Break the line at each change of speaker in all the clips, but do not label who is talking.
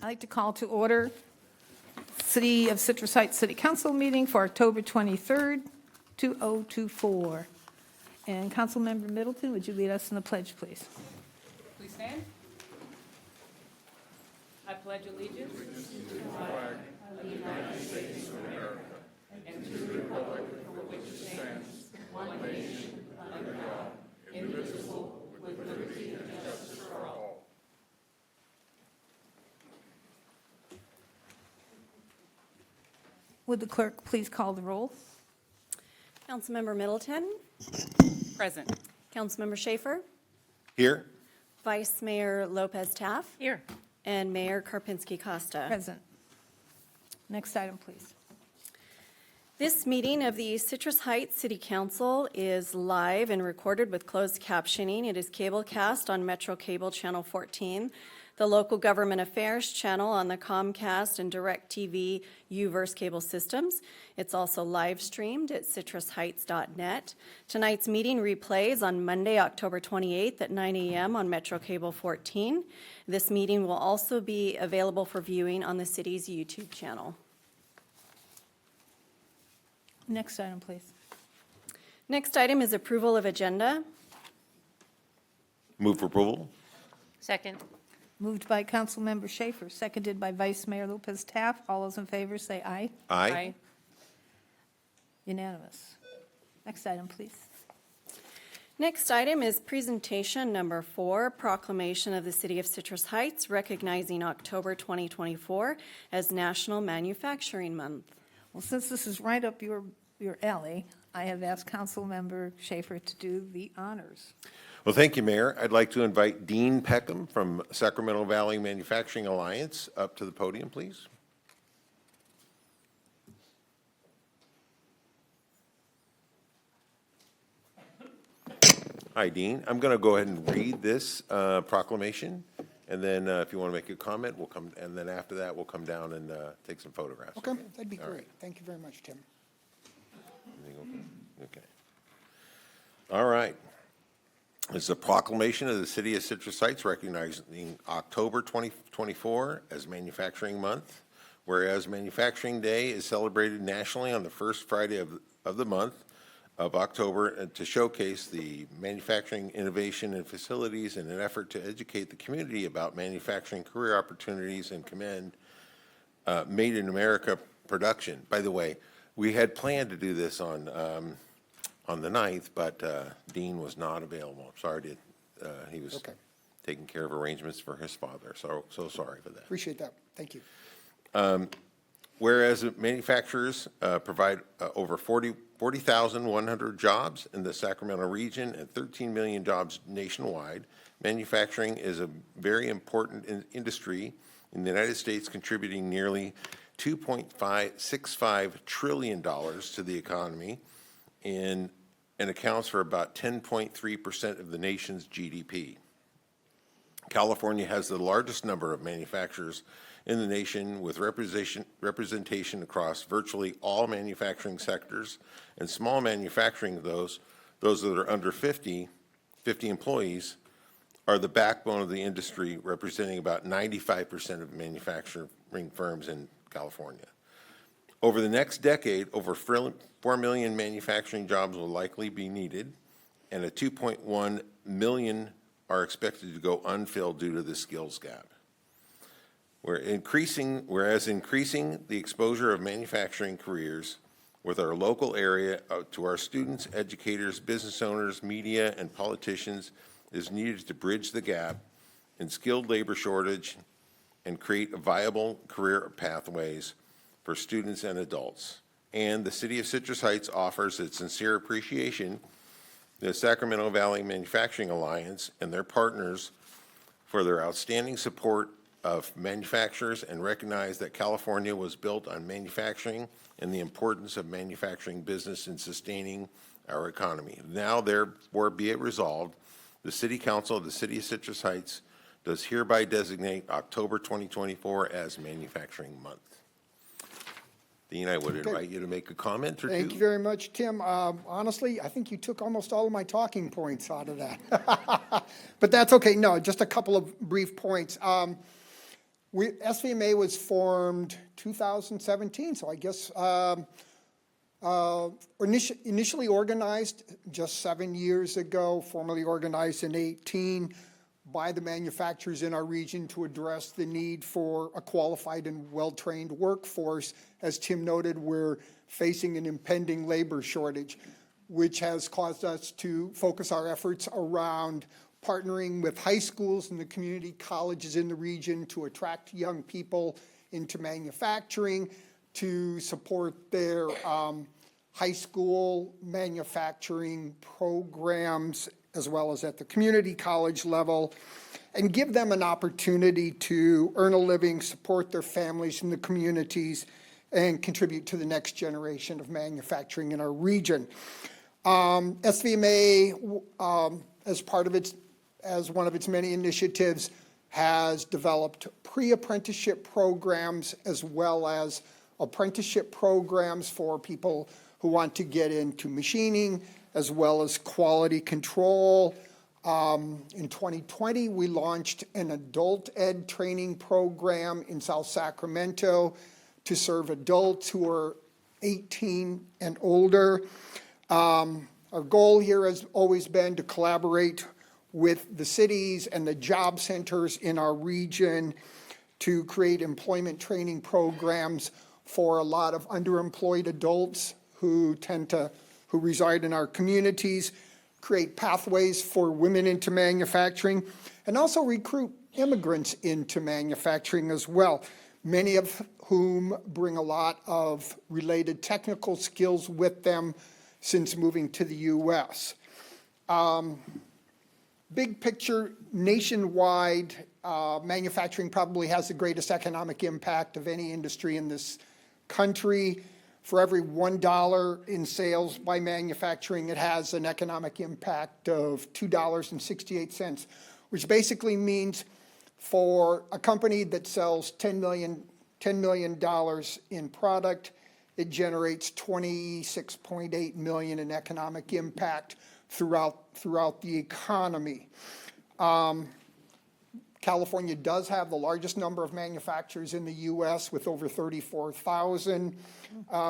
I'd like to call to order City of Citrus Heights City Council meeting for October 23rd, 2024. And Councilmember Middleton, would you lead us in the pledge, please?
Please stand. I pledge allegiance
Would the clerk please call the roll?
Councilmember Middleton,
present.
Councilmember Schaefer,
Here.
Vice Mayor Lopez Taff,
Here.
and Mayor Karpinski Costa.
Present. Next item, please.
This meeting of the Citrus Heights City Council is live and recorded with closed captioning. It is cablecast on Metro Cable Channel 14, the Local Government Affairs channel on the Comcast and DirecTV U-verse cable systems. It's also live streamed at citrusheights.net. Tonight's meeting replays on Monday, October 28th at 9 a.m. on Metro Cable 14. This meeting will also be available for viewing on the city's YouTube channel.
Next item, please.
Next item is approval of agenda.
Move for approval.
Second.
Moved by Councilmember Schaefer, seconded by Vice Mayor Lopez Taff. All those in favor say aye.
Aye.
Unanimous. Next item, please.
Next item is presentation number 4, proclamation of the City of Citrus Heights recognizing October 2024 as National Manufacturing Month.
Well, since this is right up your alley, I have asked Councilmember Schaefer to do the honors.
Well, thank you, Mayor. I'd like to invite Dean Peckham from Sacramento Valley Manufacturing Alliance up to the podium, please. Hi, Dean. I'm going to go ahead and read this proclamation, and then if you want to make a comment, we'll come, and then after that, we'll come down and take some photographs.
Okay, that'd be great. Thank you very much, Tim.
Okay. All right. It's a proclamation of the City of Citrus Heights recognizing October 2024 as Manufacturing Month, whereas Manufacturing Day is celebrated nationally on the first Friday of the month of October to showcase the manufacturing innovation and facilities in an effort to educate the community about manufacturing career opportunities and commend Made in America production. By the way, we had planned to do this on the 9th, but Dean was not available. I'm sorry, he was
Okay.
taking care of arrangements for his father, so sorry for that.
Appreciate that. Thank you.
Whereas manufacturers provide over 40,100 jobs in the Sacramento region and 13 million jobs nationwide, manufacturing is a very important industry in the United States, contributing nearly $2.65 trillion to the economy and accounts for about 10.3% of the nation's GDP. California has the largest number of manufacturers in the nation, with representation across virtually all manufacturing sectors, and small manufacturing, those that are under 50 employees, are the backbone of the industry, representing about 95% of manufacturing firms in California. Over the next decade, over 4 million manufacturing jobs will likely be needed, and a 2.1 million are expected to go unfilled due to the skills gap. Whereas increasing the exposure of manufacturing careers with our local area to our students, educators, business owners, media, and politicians is needed to bridge the gap in skilled labor shortage and create viable career pathways for students and adults. And the City of Citrus Heights offers its sincere appreciation to the Sacramento Valley Manufacturing Alliance and their partners for their outstanding support of manufacturers, and recognize that California was built on manufacturing and the importance of manufacturing business in sustaining our economy. Now, therefore, be it resolved, the City Council of the City of Citrus Heights does hereby designate October 2024 as Manufacturing Month. Dean, I would invite you to make a comment or two.
Thank you very much, Tim. Honestly, I think you took almost all of my talking points out of that. But that's okay. No, just a couple of brief points. SVMA was formed 2017, so I guess initially organized just 7 years ago, formally organized in 18 by the manufacturers in our region to address the need for a qualified and well-trained workforce. As Tim noted, we're facing an impending labor shortage, which has caused us to focus our efforts around partnering with high schools and the community colleges in the region to attract young people into manufacturing, to support their high school manufacturing programs, as well as at the community college level, and give them an opportunity to earn a living, support their families and the communities, and contribute to the next generation of manufacturing in our region. SVMA, as one of its many initiatives, has developed pre-apprenticeship programs as well as apprenticeship programs for people who want to get into machining, as well as quality control. In 2020, we launched an adult ed training program in South Sacramento to serve adults who are 18 and older. Our goal here has always been to collaborate with the cities and the job centers in our region to create employment training programs for a lot of underemployed adults who reside in our communities, create pathways for women into manufacturing, and also recruit immigrants into manufacturing as well, many of whom bring a lot of related technical skills with them since moving to the U.S. Big picture, nationwide, manufacturing probably has the greatest economic impact of any industry in this country. For every $1 in sales by manufacturing, it has an economic impact of $2.68, which basically means for a company that sells $10 million in product, it generates $26.8 million in economic impact throughout the economy. California does have the largest number of manufacturers in the U.S. with over 34,000.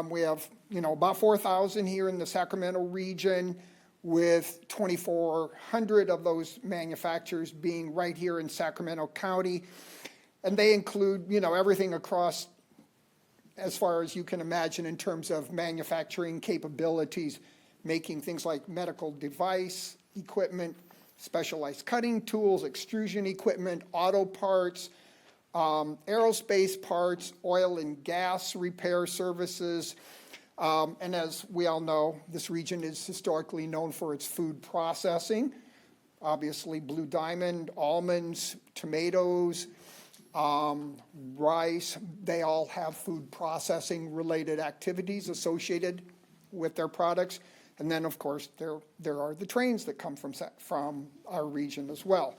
We have, about 4,000 here in the Sacramento region, with 2,400 of those manufacturers being right here in Sacramento County. And they include, everything across, as far as you can imagine, in terms of manufacturing capabilities, making things like medical device equipment, specialized cutting tools, extrusion equipment, auto parts, aerospace parts, oil and gas repair services. And as we all know, this region is historically known for its food processing. Obviously, Blue Diamond, almonds, tomatoes, rice, they all have food processing related activities associated with their products. And then, of course, there are the trains that come from our region as well.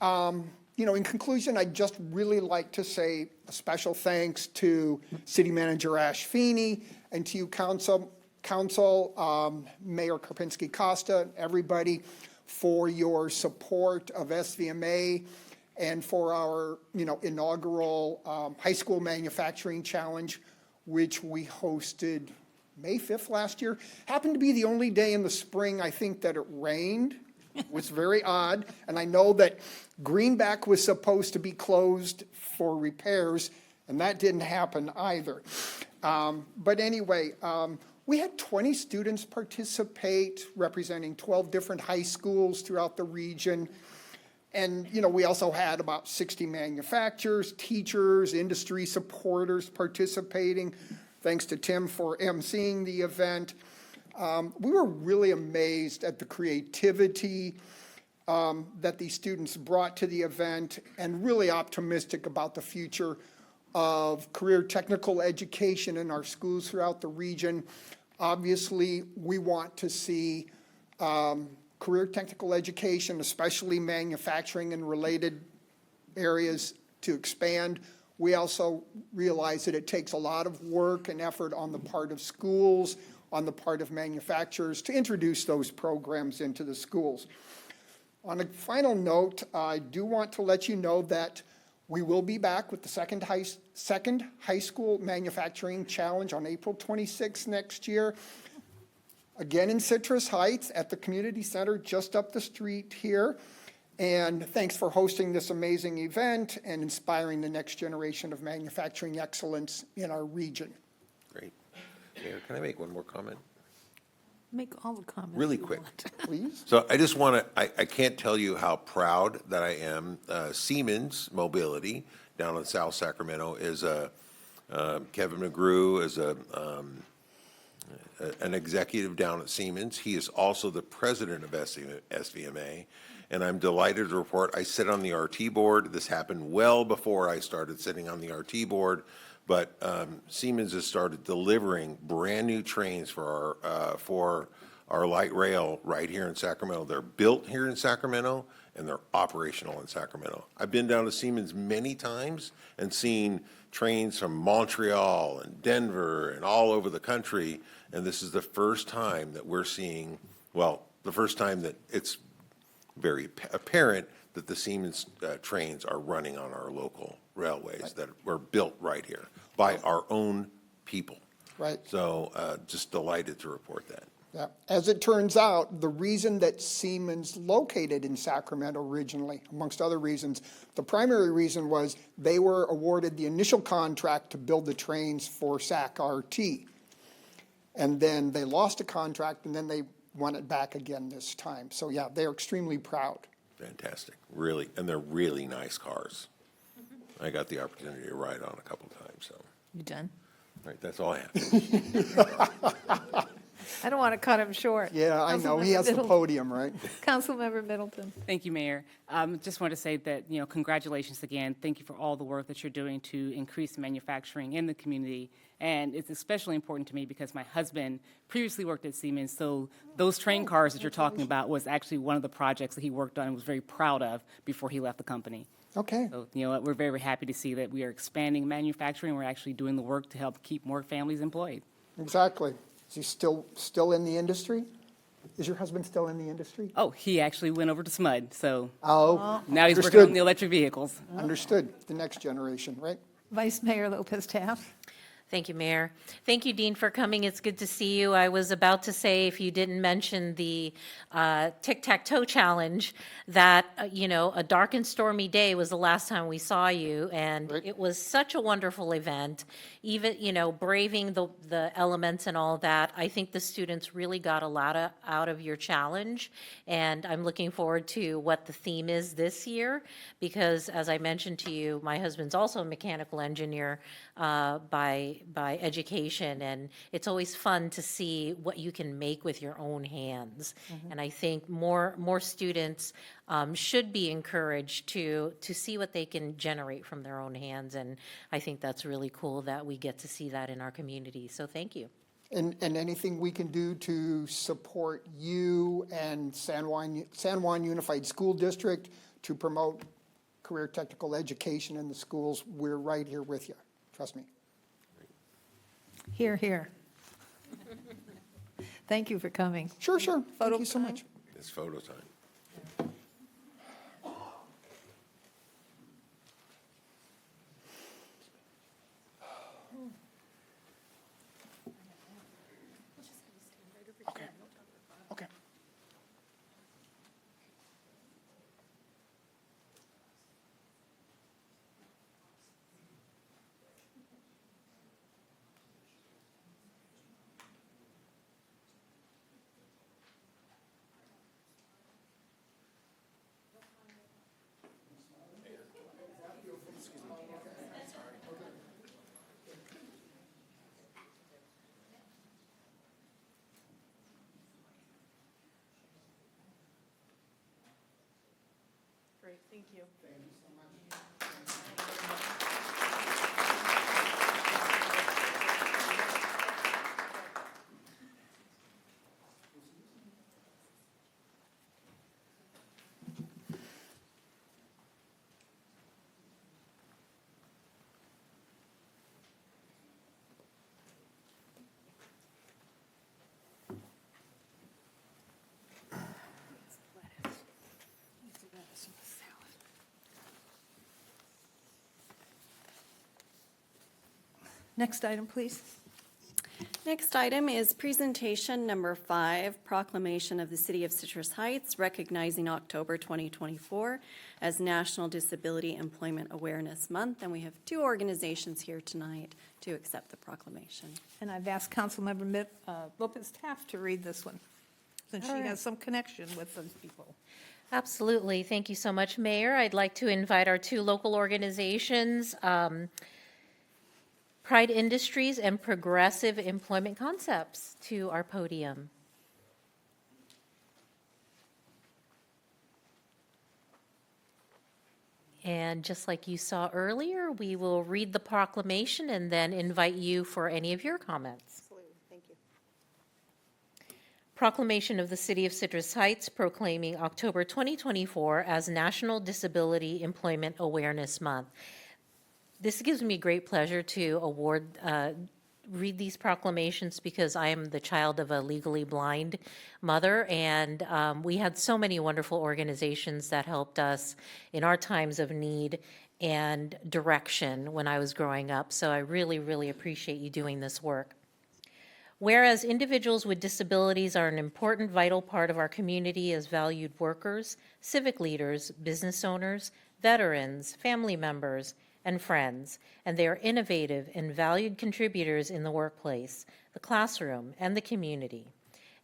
In conclusion, I'd just really like to say a special thanks to City Manager Ash Feeney and to you, Council, Mayor Karpinski-Costa, everybody, for your support of SVMA and for our, inaugural High School Manufacturing Challenge, which we hosted May 5th last year. Happened to be the only day in the spring, I think, that it rained. It was very odd. And I know that Greenback was supposed to be closed for repairs, and that didn't happen either. But anyway, we had 20 students participate, representing 12 different high schools throughout the region. And, we also had about 60 manufacturers, teachers, industry supporters participating. Thanks to Tim for emceeing the event. We were really amazed at the creativity that these students brought to the event, and really optimistic about the future of career technical education in our schools throughout the region. Obviously, we want to see career technical education, especially manufacturing and related areas, to expand. We also realize that it takes a lot of work and effort on the part of schools, on the part of manufacturers, to introduce those programs into the schools. On a final note, I do want to let you know that We will be back with the second high school manufacturing challenge on April 26th next year. Again in Citrus Heights at the community center just up the street here. And thanks for hosting this amazing event and inspiring the next generation of manufacturing excellence in our region.
Great. Mayor, can I make one more comment?
Make all the comments.
Really
you
quick.
want.
Please?
So I just want to, I can't tell you how proud that I am. Siemens Mobility down in South Sacramento is Kevin McGrew is an executive down at Siemens. He is also the president of SVMA. And I'm delighted to report, I sit on the RT board. This happened well before I started sitting on the RT board. But Siemens has started delivering brand-new trains for our light rail right here in Sacramento. They're built here in Sacramento, and they're operational in Sacramento. I've been down to Siemens many times and seen trains from Montreal and Denver and all over the country, and this is the first time that we're seeing, well, the first time that it's very apparent that the Siemens trains are running on our local railways that were built right here by our own people.
Right.
So just delighted to report that.
Yeah. As it turns out, the reason that Siemens located in Sacramento originally, amongst other reasons, the primary reason was they were awarded the initial contract to build the trains for SAC RT. And then they lost a contract, and then they won it back again this time. So yeah, they're extremely proud.
Fantastic, really, and they're really nice cars. I got the opportunity to ride on a couple times, so,
You done?
all right, that's all I have.
I don't want to cut him short.
Yeah, I know, he
Councilmember
has the
Middleton.
podium, right?
Councilmember Middleton.
Thank you, Mayor. Just want to say that, congratulations again. Thank you for all the work that you're doing to increase manufacturing in the community. And it's especially important to me because my husband previously worked at Siemens, so those train cars that you're talking about was actually one of the projects that he worked on and was very proud of before he left the company.
Okay,
So, we're very happy to see that we are expanding manufacturing. We're actually doing the work to help keep more families employed.
exactly. Is he still in the industry? Is your husband still in the industry?
Oh, he actually went over to SMUD, so
Oh,
now he's working
understood.
on the electric vehicles.
Understood, the next generation, right?
Vice Mayor Lopez Taft.
Thank you, Mayor. Thank you, Dean, for coming. It's good to see you. I was about to say, if you didn't mention the tic-tac-toe challenge, that, a dark and stormy day was the last time we saw you, and
Right.
it was such a wonderful event. Even, braving the elements and all that, I think the students really got a lot out of your challenge, and I'm looking forward to what the theme is this year, because as I mentioned to you, my husband's also a mechanical engineer by education, and it's always fun to see what you can make with your own hands. And I think more students should be encouraged to see what they can generate from their own hands, and I think that's really cool that we get to see that in our community. So thank you.
And anything we can do to support you and San Juan Unified School District to promote career technical education in the schools, we're right here with you. Trust me.
Here, here. Thank you for coming.
Sure. Thank
Photo
you so
time.
much.
It's photo time.
Okay. Okay.
Great, thank you.
Next item, please.
Next item is presentation number 5, proclamation of the City of Citrus Heights recognizing October 2024 as National Disability Employment Awareness Month. And we have 2 organizations here tonight to accept the proclamation.
And I've asked Councilmember Lopez Taft to read this one, since she has some connection with those people.
Absolutely. Thank you so much, Mayor. I'd like to invite our 2 local organizations, Pride Industries and Progressive Employment Concepts, to our podium. And just like you saw earlier, we will read the proclamation and then invite you for any of your comments.
Absolutely. Thank you.
Proclamation of the City of Citrus Heights proclaiming October 2024 as National Disability Employment Awareness Month. This gives me great pleasure to read these proclamations because I am the child of a legally blind mother, and we had so many wonderful organizations that helped us in our times of need and direction when I was growing up. So I really, really appreciate you doing this work. Whereas individuals with disabilities are an important, vital part of our community as valued workers, civic leaders, business owners, veterans, family members, and friends, and they are innovative and valued contributors in the workplace, the classroom, and the community.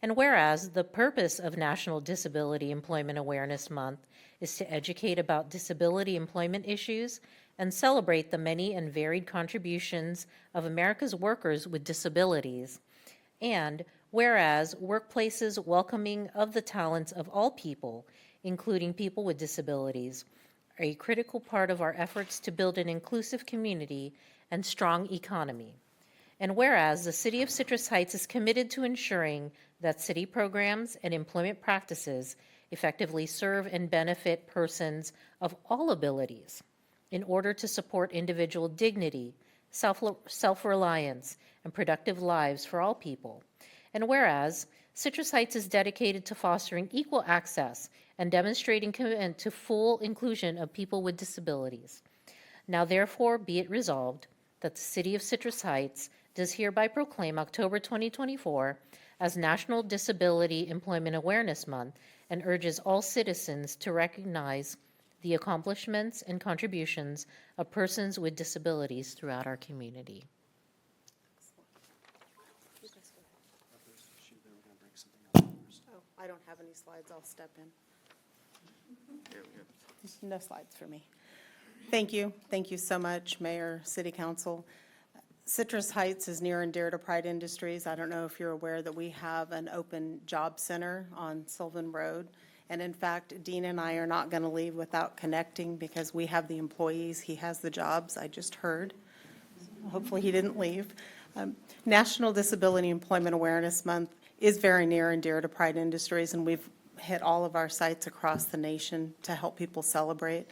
And whereas the purpose of National Disability Employment Awareness Month is to educate about disability employment issues and celebrate the many and varied contributions of America's workers with disabilities. And whereas workplaces welcoming of the talents of all people, including people with disabilities, are a critical part of our efforts to build an inclusive community and strong economy. And whereas the City of Citrus Heights is committed to ensuring that city programs and employment practices effectively serve and benefit persons of all abilities in order to support individual dignity, self-reliance, and productive lives for all people. And whereas Citrus Heights is dedicated to fostering equal access and demonstrating commitment to full inclusion of people with disabilities. Now therefore be it resolved that the City of Citrus Heights does hereby proclaim October 2024 as National Disability Employment Awareness Month and urges all citizens to recognize the accomplishments and contributions of persons with disabilities throughout our community.
I don't have any slides, I'll step in. No slides for me. Thank you so much, Mayor, City Council. Citrus Heights is near and dear to Pride Industries. I don't know if you're aware that we have an open job center on Sylvan Road. And in fact, Dean and I are not going to leave without connecting because we have the employees, he has the jobs, I just heard. Hopefully he didn't leave. National Disability Employment Awareness Month is very near and dear to Pride Industries, and we've hit all of our sites across the nation to help people celebrate.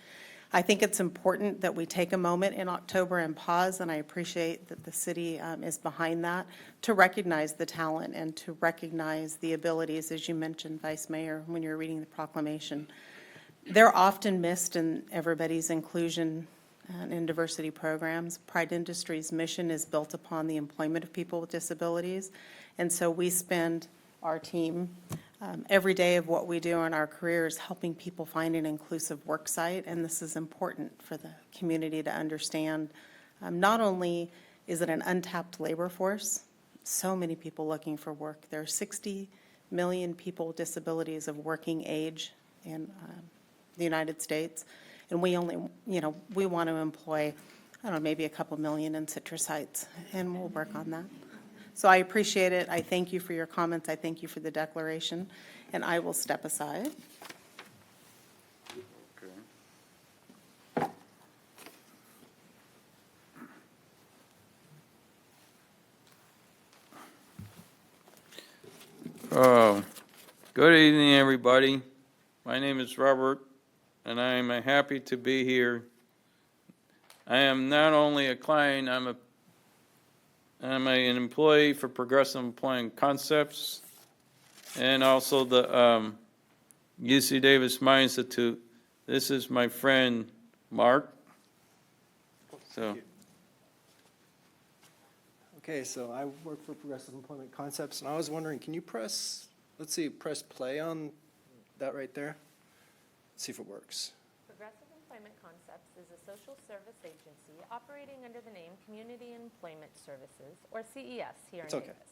I think it's important that we take a moment in October and pause, and I appreciate that the city is behind that, to recognize the talent and to recognize the abilities, as you mentioned, Vice Mayor, when you're reading the proclamation. They're often missed in everybody's inclusion and diversity programs. Pride Industries' mission is built upon the employment of people with disabilities, and so we spend our team every day of what we do in our careers helping people find an inclusive work site, and this is important for the community to understand. Not only is it an untapped labor force, so many people looking for work. There are 60 million people with disabilities of working age in the United States, and we only, we want to employ, I don't know, maybe a couple million in Citrus Heights, and we'll work on that. So I appreciate it. I thank you for your comments. I thank you for the declaration, and I will step aside.
Good evening, everybody. My name is Robert, and I am happy to be here. I am not only a client, I'm an employee for Progressive Employment Concepts and also the UC Davis Mind Institute. This is my friend, Mark. So,
Okay, so I work for Progressive Employment Concepts, and I was wondering, can you press, let's see, press play on that right there? See if it works.
Progressive Employment Concepts is a social service agency operating under the name Community Employment Services, or CES, here
It's
in
okay.
Davis.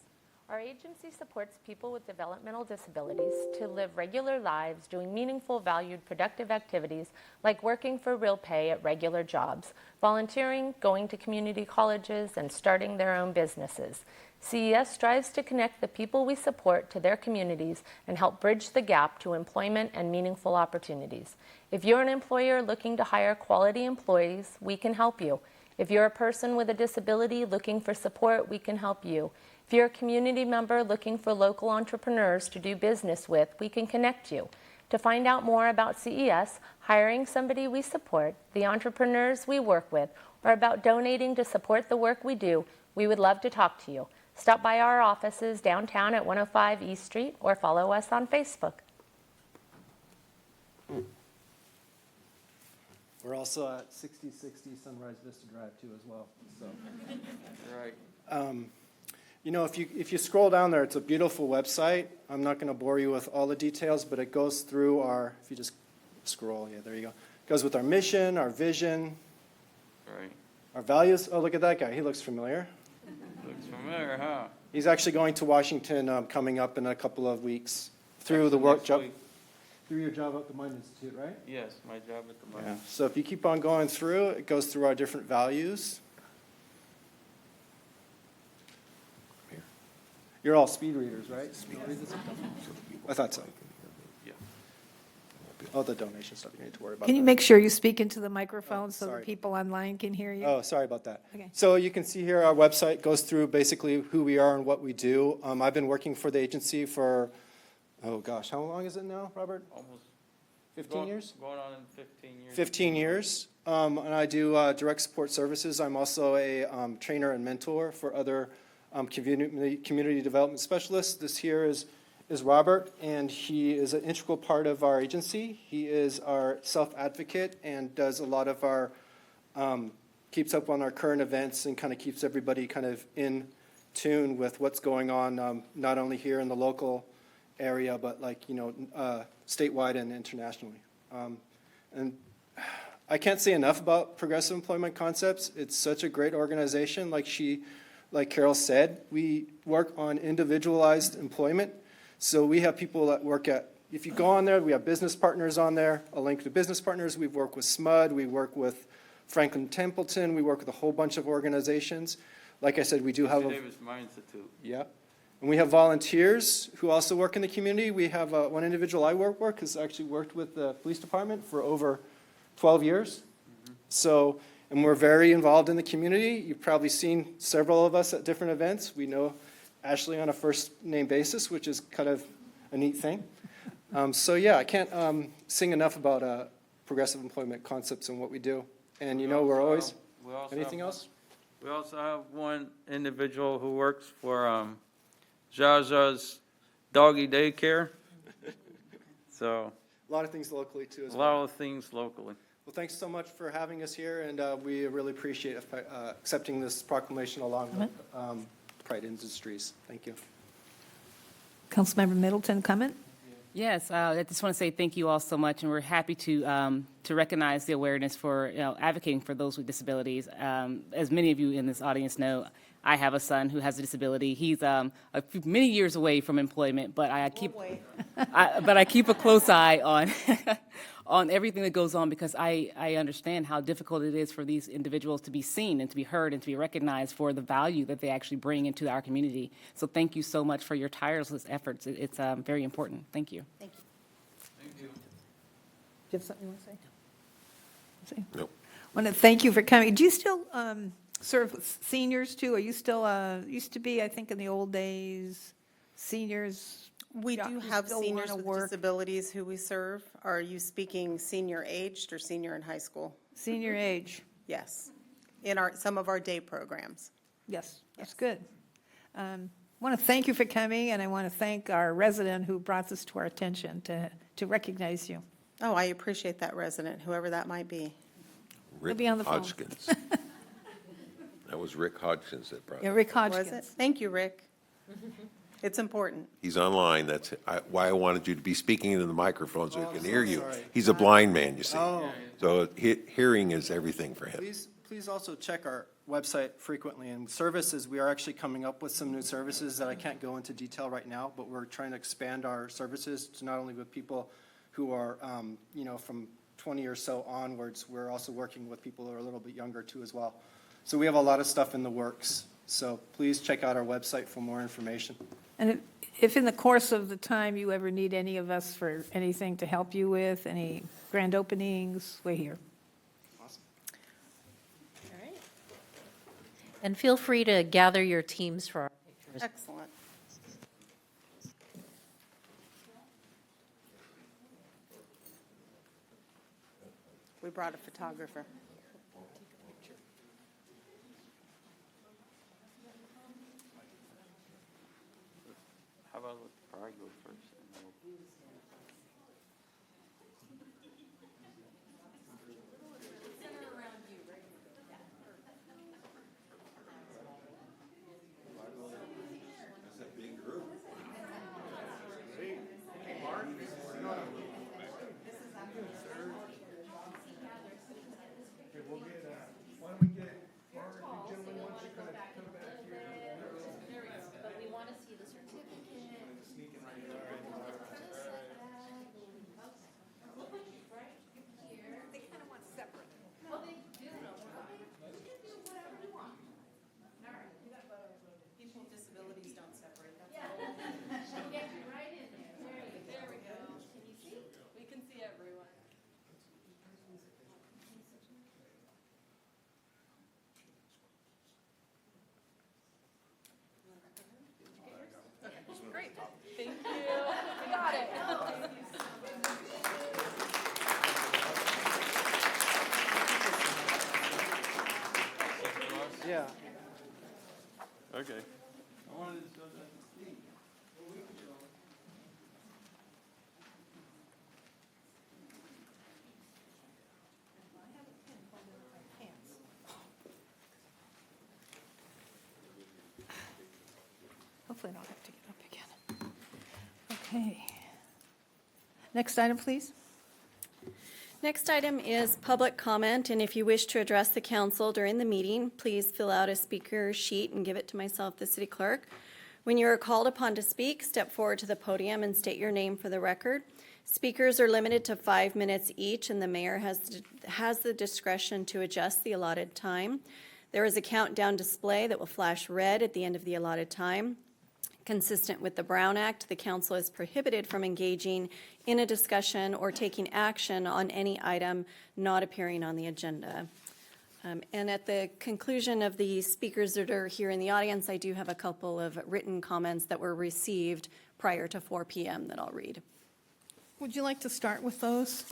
Our agency supports people with developmental disabilities to live regular lives doing meaningful, valued, productive activities like working for real pay at regular jobs, volunteering, going to community colleges, and starting their own businesses. CES strives to connect the people we support to their communities and help bridge the gap to employment and meaningful opportunities. If you're an employer looking to hire quality employees, we can help you. If you're a person with a disability looking for support, we can help you. If you're a community member looking for local entrepreneurs to do business with, we can connect you. To find out more about CES, hiring somebody we support, the entrepreneurs we work with, or about donating to support the work we do, we would love to talk to you. Stop by our offices downtown at 105 East Street or follow us on Facebook.
We're also at 6060 Sunrise Vista Drive too as well, so.
Right.
You know, if you scroll down there, it's a beautiful website. I'm not going to bore you with all the details, but it goes through our, if you just scroll, yeah, there you go. It goes with our mission, our vision,
Right.
our values. Oh, look at that guy. He looks familiar.
Looks familiar, huh?
He's actually going to Washington coming up in a couple of weeks through the
Actually,
work
next
job.
week.
Through your job at the Mind Institute, right?
Yes, my job at the
Yeah.
moment.
So if you keep on going through, it goes through our different values. You're all speed readers, right? I thought so.
Yeah.
Oh, the donation stuff, you need to worry about
Can you
that.
make sure you speak into the microphone so
sorry.
the people online can hear you?
Oh, sorry about that.
Okay.
So you can see here, our website goes through basically who we are and what we do. I've been working for the agency for, oh gosh, how long is it now, Robert?
Almost.
15 years?
Going on in 15 years.
15 years. And I do direct support services. I'm also a trainer and mentor for other community development specialists. This here is Robert, and he is an integral part of our agency. He is our self-advocate and does a lot of our, keeps up on our current events and kind of keeps everybody kind of in tune with what's going on, not only here in the local area, but like, you know, statewide and internationally. And I can't say enough about Progressive Employment Concepts. It's such a great organization. Like Carol said, we work on individualized employment. So we have people that work at, if you go on there, we have business partners on there, a link to business partners. We work with SMUD, we work with Franklin Templeton, we work with a whole bunch of organizations. Like I said, we do have
Davis Mind Institute.
yeah. And we have volunteers who also work in the community. We have one individual I work with who's actually worked with the police department for over 12 years. So, and we're very involved in the community. You've probably seen several of us at different events. We know Ashley on a first name basis, which is kind of a neat thing. So yeah, I can't sing enough about Progressive Employment Concepts and what we do. And you know, we're always,
We also
anything
have-
else?
We also have one individual who works for Zsa's Doggy Daycare. So,
A lot of things locally too as
a
well.
lot of things locally.
Well, thanks so much for having us here, and we really appreciate accepting this proclamation along with Pride Industries. Thank you.
Councilmember Middleton, comment?
Yes, I just want to say thank you all so much, and we're happy to recognize the awareness for, advocating for those with disabilities. As many of you in this audience know, I have a son who has a disability. He's many years away from employment, but I keep I keep a close eye on on everything that goes on, because I understand how difficult it is for these individuals to be seen and to be heard and to be recognized for the value that they actually bring into our community. So thank you so much for your tireless efforts. It's very important. Thank you.
Thank you.
Do you have something you want to say?
Nope.
Want to thank you for coming. Do you still serve with seniors too? Are you still, used to be, I think in the old days, seniors?
We
Yeah,
do
who
have
still
seniors
wanna
with
work.
disabilities who we serve. Are you speaking senior aged or senior in high school?
Senior age?
Yes, in some of our day programs.
Yes, that's good. I want to thank you for coming, and I want to thank our resident who brought this to our attention to recognize you.
Oh, I appreciate that resident, whoever that might be.
He'll be on the phone.
Hodgkins. That was Rick Hodgkins that brought
Yeah,
it.
Rick
Was it?
Hodgkins.
Thank you, Rick. It's important.
He's online. That's why I wanted you to be speaking into the microphone so he can hear you.
sorry.
He's a blind man, you see.
Oh.
So hearing is everything for him.
Please also check our website frequently. And services, we are actually coming up with some new services that I can't go into detail right now, but we're trying to expand our services to not only with people who are, from 20 or so onwards, we're also working with people who are a little bit younger too as well. So we have a lot of stuff in the works. So please check out our website for more information.
And if in the course of the time you ever need any of us for anything to help you with, any grand openings, we're here.
Awesome.
All right.
And feel free to gather your teams for our pictures.
Excellent. We brought a photographer.
How about I go first?
Yeah.
Okay.
Hopefully I don't have to get up again. Okay. Next item, please.
Next item is public comment, and if you wish to address the council during the meeting, please fill out a speaker sheet and give it to myself, the city clerk. When you are called upon to speak, step forward to the podium and state your name for the record. Speakers are limited to 5 minutes each, and the mayor has the discretion to adjust the allotted time. There is a countdown display that will flash red at the end of the allotted time. Consistent with the Brown Act, the council is prohibited from engaging in a discussion or taking action on any item not appearing on the agenda. And at the conclusion of the speakers that are here in the audience, I do have a couple of written comments that were received prior to 4 p.m. that I'll read.
Would you like to start with those?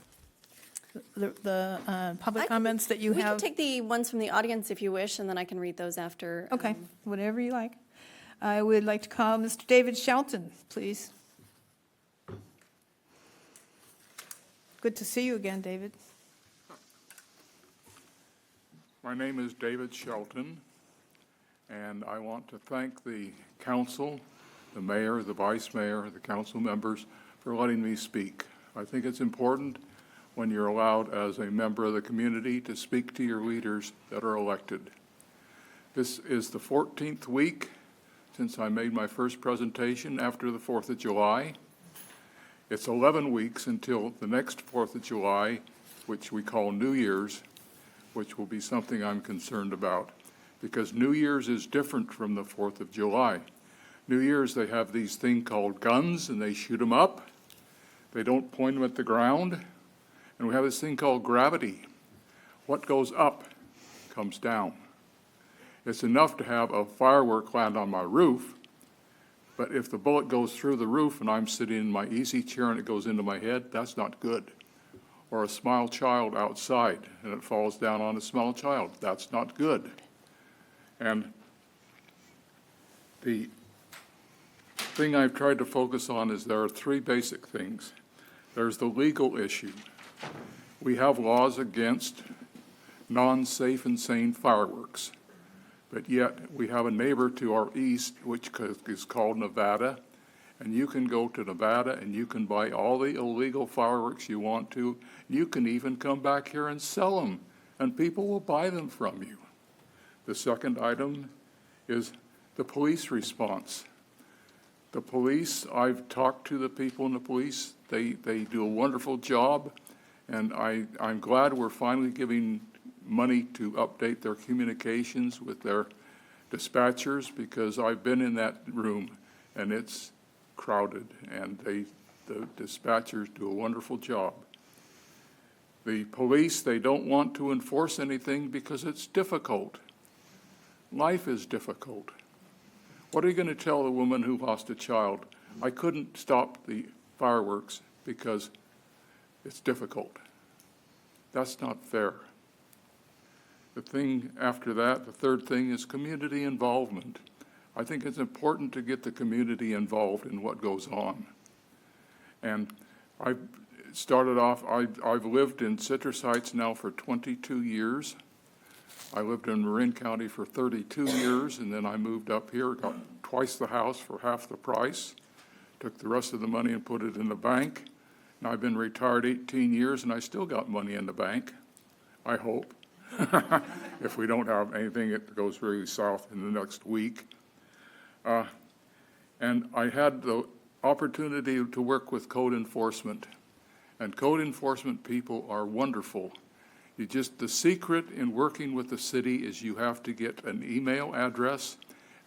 The public comments that you
We can
have?
take the ones from the audience if you wish, and then I can read those after.
Okay, whatever you like. I would like to call Mr. David Shelton, please. Good to see you again, David.
My name is David Shelton, and I want to thank the council, the mayor, the vice mayor, the council members for letting me speak. I think it's important when you're allowed as a member of the community to speak to your leaders that are elected. This is the 14th week since I made my first presentation after the 4th of July. It's 11 weeks until the next 4th of July, which we call New Year's, which will be something I'm concerned about, because New Year's is different from the 4th of July. New Year's, they have these thing called guns, and they shoot them up. They don't point them at the ground. And we have this thing called gravity. What goes up comes down. It's enough to have a firework land on my roof, but if the bullet goes through the roof and I'm sitting in my easy chair and it goes into my head, that's not good. Or a small child outside and it falls down on a small child, that's not good. And the thing I've tried to focus on is there are three basic things. There's the legal issue. We have laws against non-safe and sane fireworks. But yet, we have a neighbor to our east, which is called Nevada, and you can go to Nevada and you can buy all the illegal fireworks you want to. You can even come back here and sell them, and people will buy them from you. The second item is the police response. The police, I've talked to the people in the police. They do a wonderful job, and I'm glad we're finally giving money to update their communications with their dispatchers, because I've been in that room and it's crowded, and the dispatchers do a wonderful job. The police, they don't want to enforce anything because it's difficult. Life is difficult. What are you going to tell the woman who lost a child? I couldn't stop the fireworks because it's difficult. That's not fair. The thing after that, the third thing, is community involvement. I think it's important to get the community involved in what goes on. And I started off, I've lived in Citrus Heights now for 22 years. I lived in Marin County for 32 years, and then I moved up here, got twice the house for half the price, took the rest of the money and put it in the bank. And I've been retired 18 years, and I still got money in the bank, I hope. If we don't have anything that goes really south in the next week. And I had the opportunity to work with code enforcement. And code enforcement people are wonderful. The secret in working with the city is you have to get an email address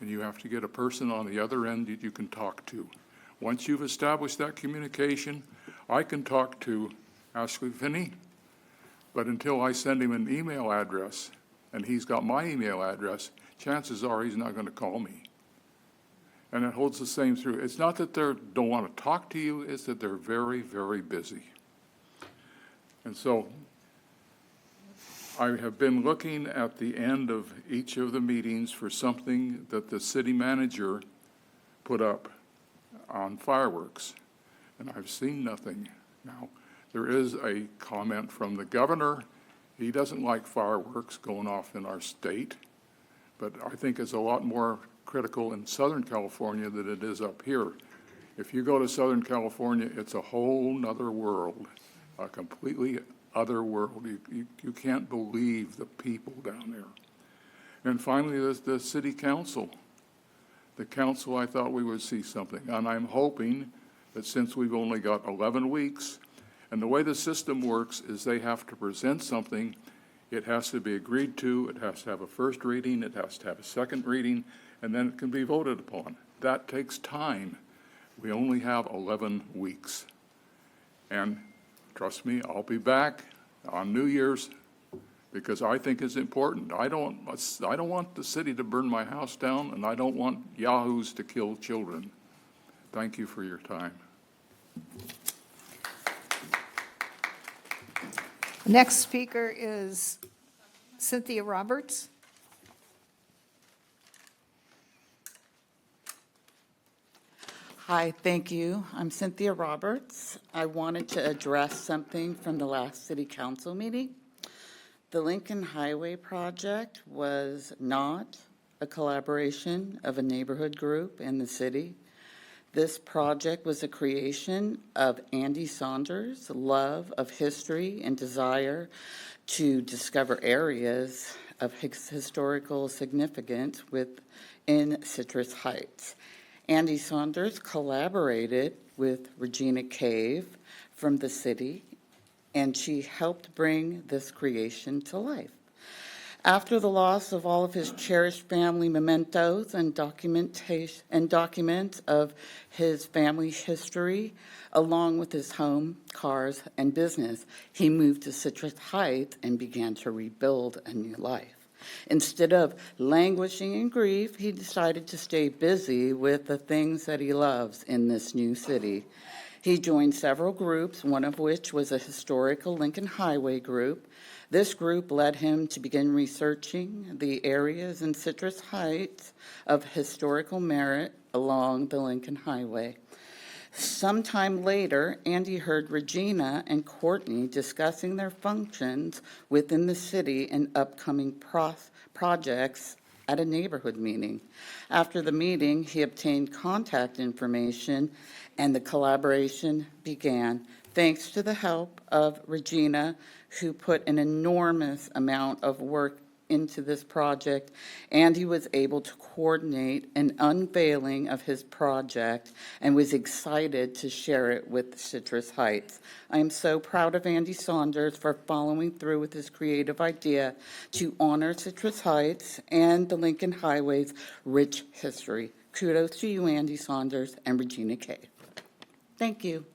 and you have to get a person on the other end that you can talk to. Once you've established that communication, I can talk to Ashley Finney, but until I send him an email address and he's got my email address, chances are he's not going to call me. And it holds the same through. It's not that they don't want to talk to you, it's that they're very, very busy. And so I have been looking at the end of each of the meetings for something that the city manager put up on fireworks, and I've seen nothing. Now, there is a comment from the governor. He doesn't like fireworks going off in our state, but I think it's a lot more critical in Southern California than it is up here. If you go to Southern California, it's a whole nother world, a completely other world. You can't believe the people down there. And finally, there's the city council. The council, I thought we would see something, and I'm hoping that since we've only got 11 weeks, and the way the system works is they have to present something, it has to be agreed to, it has to have a first reading, it has to have a second reading, and then it can be voted upon. That takes time. We only have 11 weeks. And trust me, I'll be back on New Year's because I think it's important. I don't want the city to burn my house down, and I don't want yahoos to kill children. Thank you for your time.
The next speaker is Cynthia Roberts.
Hi, thank you. I'm Cynthia Roberts. I wanted to address something from the last city council meeting. The Lincoln Highway project was not a collaboration of a neighborhood group in the city. This project was a creation of Andy Saunders' love of history and desire to discover areas of historical significance within Citrus Heights. Andy Saunders collaborated with Regina Cave from the city, and she helped bring this creation to life. After the loss of all of his cherished family mementos and documents of his family history, along with his home, cars, and business, he moved to Citrus Heights and began to rebuild a new life. Instead of languishing in grief, he decided to stay busy with the things that he loves in this new city. He joined several groups, one of which was a historical Lincoln Highway group. This group led him to begin researching the areas in Citrus Heights of historical merit along the Lincoln Highway. Sometime later, Andy heard Regina and Courtney discussing their functions within the city and upcoming projects at a neighborhood meeting. After the meeting, he obtained contact information, and the collaboration began, thanks to the help of Regina, who put an enormous amount of work into this project. Andy was able to coordinate an unveiling of his project and was excited to share it with Citrus Heights. I am so proud of Andy Saunders for following through with his creative idea to honor Citrus Heights and the Lincoln Highway's rich history. Kudos to you, Andy Saunders and Regina Kay. Thank you.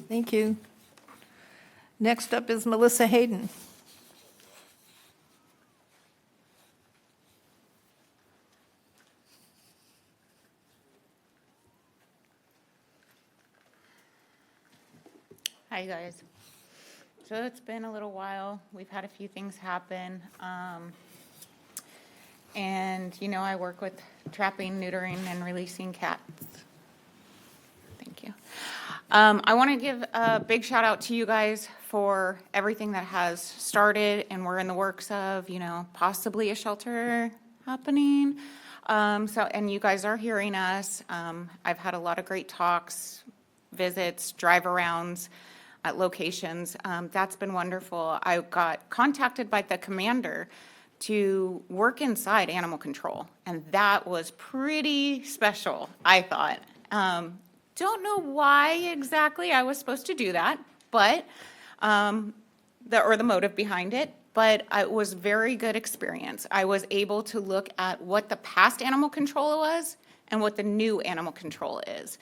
Thank you. Next up is Melissa Hayden.
Hi, guys. So it's been a little while. We've had a few things happen. And, you know, I work with trapping, neutering, and releasing cats. Thank you. I want to give a big shout out to you guys for everything that has started and we're in the works of, you know, possibly a shelter happening. And you guys are hearing us. I've had a lot of great talks, visits, drive-arounds at locations. That's been wonderful. I got contacted by the commander to work inside animal control, and that was pretty special, I thought. Don't know why exactly I was supposed to do that, but the motive behind it, but it was very good experience. I was able to look at what the past animal control was and what the new animal control is.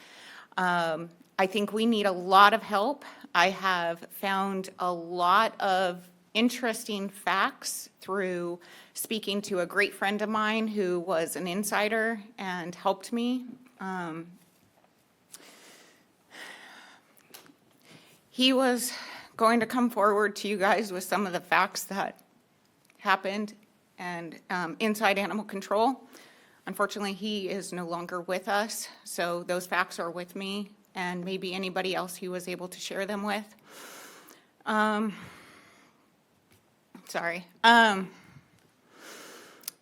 I think we need a lot of help. I have found a lot of interesting facts through speaking to a great friend of mine who was an insider and helped me. He was going to come forward to you guys with some of the facts that happened and inside animal control. Unfortunately, he is no longer with us, so those facts are with me and maybe anybody else he was able to share them with. Sorry.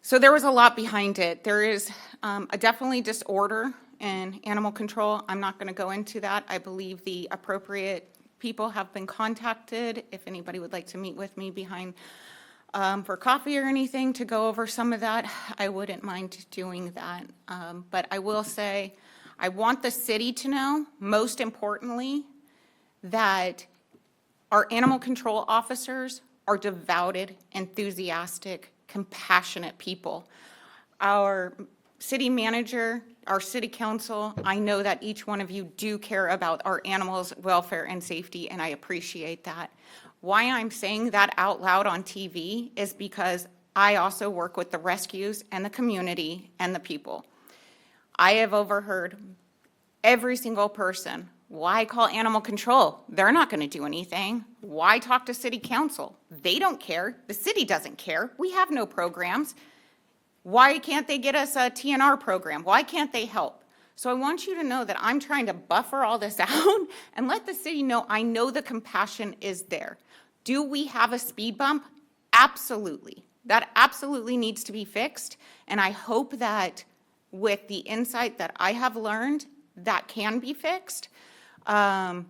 So there was a lot behind it. There is a definitely disorder in animal control. I'm not going to go into that. I believe the appropriate people have been contacted. If anybody would like to meet with me behind for coffee or anything to go over some of that, I wouldn't mind doing that. But I will say, I want the city to know, most importantly, that our animal control officers are devoted, enthusiastic, compassionate people. Our city manager, our city council, I know that each one of you do care about our animals' welfare and safety, and I appreciate that. Why I'm saying that out loud on TV is because I also work with the rescues and the community and the people. I have overheard every single person, why call animal control? They're not going to do anything. Why talk to city council? They don't care. The city doesn't care. We have no programs. Why can't they get us a TNR program? Why can't they help? So I want you to know that I'm trying to buffer all this out and let the city know I know the compassion is there. Do we have a speed bump? Absolutely. That absolutely needs to be fixed. And I hope that with the insight that I have learned, that can be fixed. And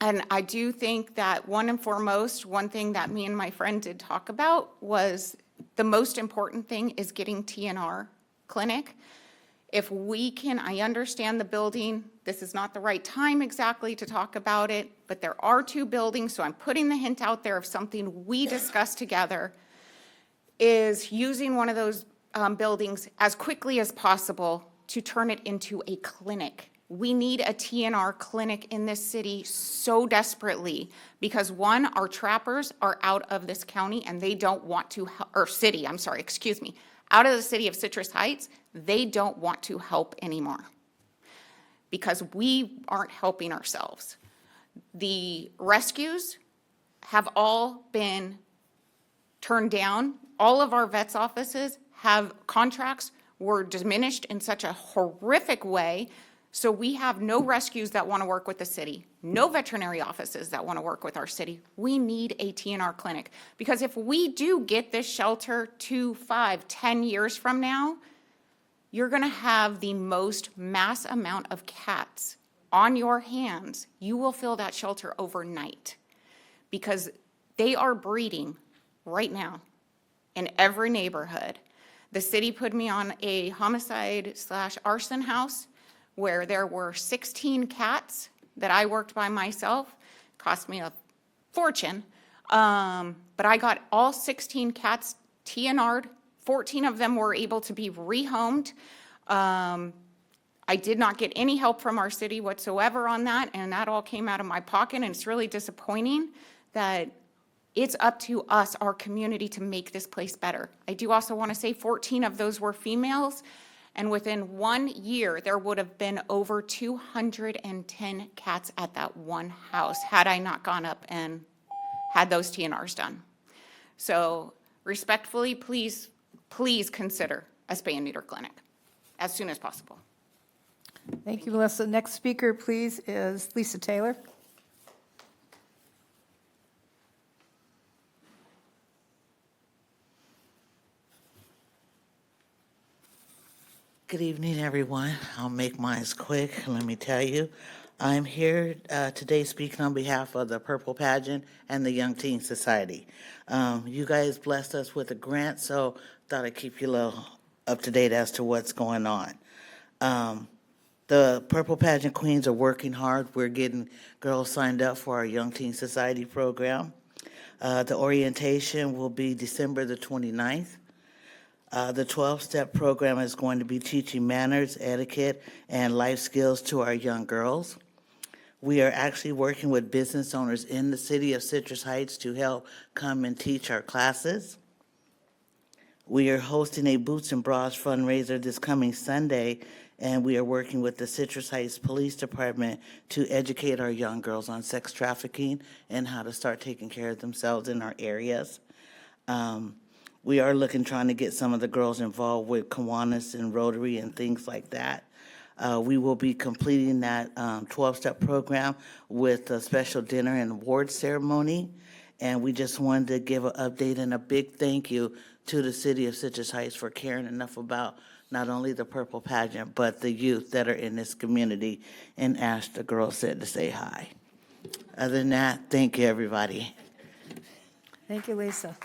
I do think that one and foremost, one thing that me and my friend did talk about was the most important thing is getting TNR clinic. If we can, I understand the building, this is not the right time exactly to talk about it, but there are two buildings, so I'm putting the hint out there of something we discussed together, is using one of those buildings as quickly as possible to turn it into a clinic. We need a TNR clinic in this city so desperately because one, our trappers are out of this county and they don't want to, or city, I'm sorry, excuse me, out of the city of Citrus Heights, they don't want to help anymore because we aren't helping ourselves. The rescues have all been turned down. All of our vets offices have contracts were diminished in such a horrific way So we have no rescues that want to work with the city, no veterinary offices that want to work with our city. We need a TNR clinic, because if we do get this shelter 2, 5, 10 years from now, you're going to have the most mass amount of cats on your hands. You will fill that shelter overnight, because they are breeding right now in every neighborhood. The city put me on a homicide/arson house where there were 16 cats that I worked by myself. Cost me a fortune. But I got all 16 cats TNR'd. 14 of them were able to be rehomed. I did not get any help from our city whatsoever on that, and that all came out of my pocket, and it's really disappointing that it's up to us, our community, to make this place better. I do also want to say 14 of those were females, and within 1 year, there would have been over 210 cats at that one house had I not gone up and had those TNRs done. So respectfully, please consider a spay and neuter clinic as soon as possible.
Thank you, Melissa. Next speaker, please, is Lisa Taylor.
Good evening, everyone. I'll make mine quick. Let me tell you, I'm here today speaking on behalf of the Purple Pageant and the Young Teen Society. You guys blessed us with a grant, so thought I'd keep you a little up to date as to what's going on. The Purple Pageant Queens are working hard. We're getting girls signed up for our Young Teen Society program. The orientation will be December the 29th. The 12-step program is going to be teaching manners, etiquette, and life skills to our young girls. We are actually working with business owners in the city of Citrus Heights to help come and teach our classes. We are hosting a Boots and Bras fundraiser this coming Sunday, and we are working with the Citrus Heights Police Department to educate our young girls on sex trafficking and how to start taking care of themselves in our areas. We are trying to get some of the girls involved with Kiwanis and Rotary and things like that. We will be completing that 12-step program with a special dinner and award ceremony. And we just wanted to give an update and a big thank you to the city of Citrus Heights for caring enough about not only the Purple Pageant, but the youth that are in this community, and asked the girls said to say hi. Other than that, thank you, everybody.
Thank you, Lisa.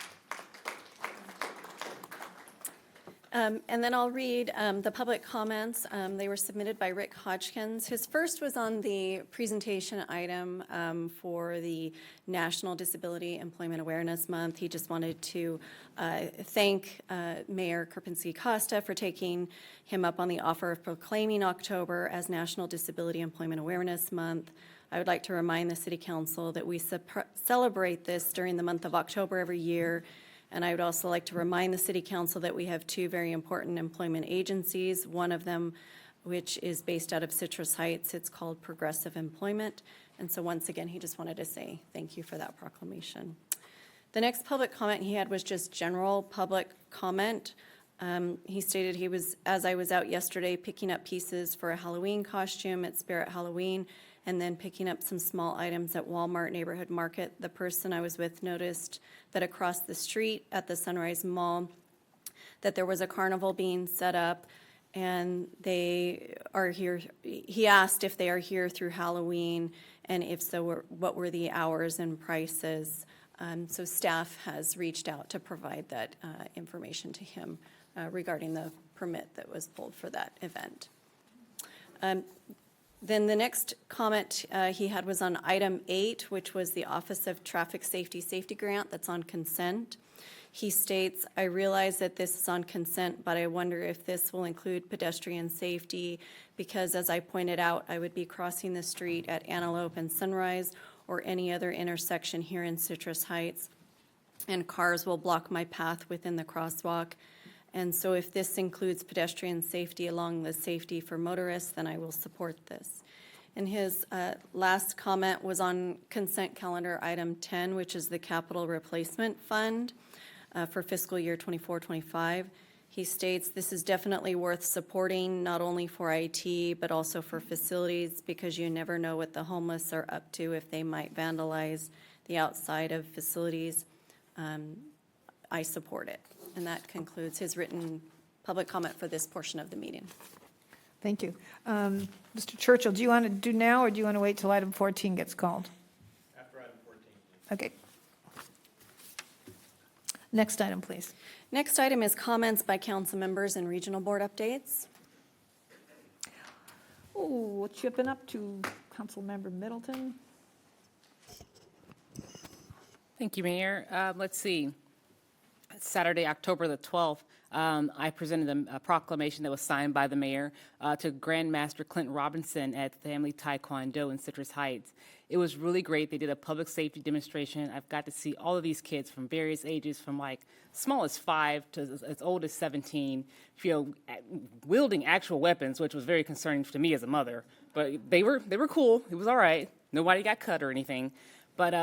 And then I'll read the public comments. They were submitted by Rick Hodgkins. His first was on the presentation item for the National Disability Employment Awareness Month. He just wanted to thank Mayor Kierpinski-Costa for taking him up on the offer of proclaiming October as National Disability Employment Awareness Month. I would like to remind the City Council that we celebrate this during the month of October every year. And I would also like to remind the City Council that we have two very important employment agencies, one of them which is based out of Citrus Heights. It's called Progressive Employment. And so once again, he just wanted to say thank you for that proclamation. The next public comment he had was just general public comment. He stated he was, as I was out yesterday picking up pieces for a Halloween costume at Spirit Halloween, and then picking up some small items at Walmart Neighborhood Market, the person I was with noticed that across the street at the Sunrise Mall, that there was a carnival being set up, and they are here. He asked if they are here through Halloween, and if so, what were the hours and prices. So staff has reached out to provide that information to him regarding the permit that was pulled for that event. Then the next comment he had was on item 8, which was the Office of Traffic Safety Grant that's on consent. He states, I realize that this is on consent, but I wonder if this will include pedestrian safety, because as I pointed out, I would be crossing the street at Antelope and Sunrise or any other intersection here in Citrus Heights, and cars will block my path within the crosswalk. And so if this includes pedestrian safety along with safety for motorists, then I will support this. And his last comment was on consent calendar item 10, which is the Capital Replacement Fund for fiscal year 24-25. He states this is definitely worth supporting, not only for IT, but also for facilities, because you never know what the homeless are up to if they might vandalize the outside of facilities. I support it. And that concludes his written public comment for this portion of the meeting.
Thank you. Mr. Churchill, do you want to do now, or do you want to wait till item 14 gets called?
After item 14.
Okay. Next item, please.
Next item is comments by council members and regional board updates.
Oh, what you been up to, Councilmember Middleton?
Thank you, Mayor. Let's see. Saturday, October the 12th, I presented a proclamation that was signed by the mayor to Grandmaster Clinton Robinson at Family Taekwondo in Citrus Heights. It was really great. They did a public safety demonstration. I've got to see all of these kids from various ages, from like small as 5 to as old as 17, wielding actual weapons, which was very concerning to me as a mother. But they were cool. It was all right. Nobody got cut or anything. But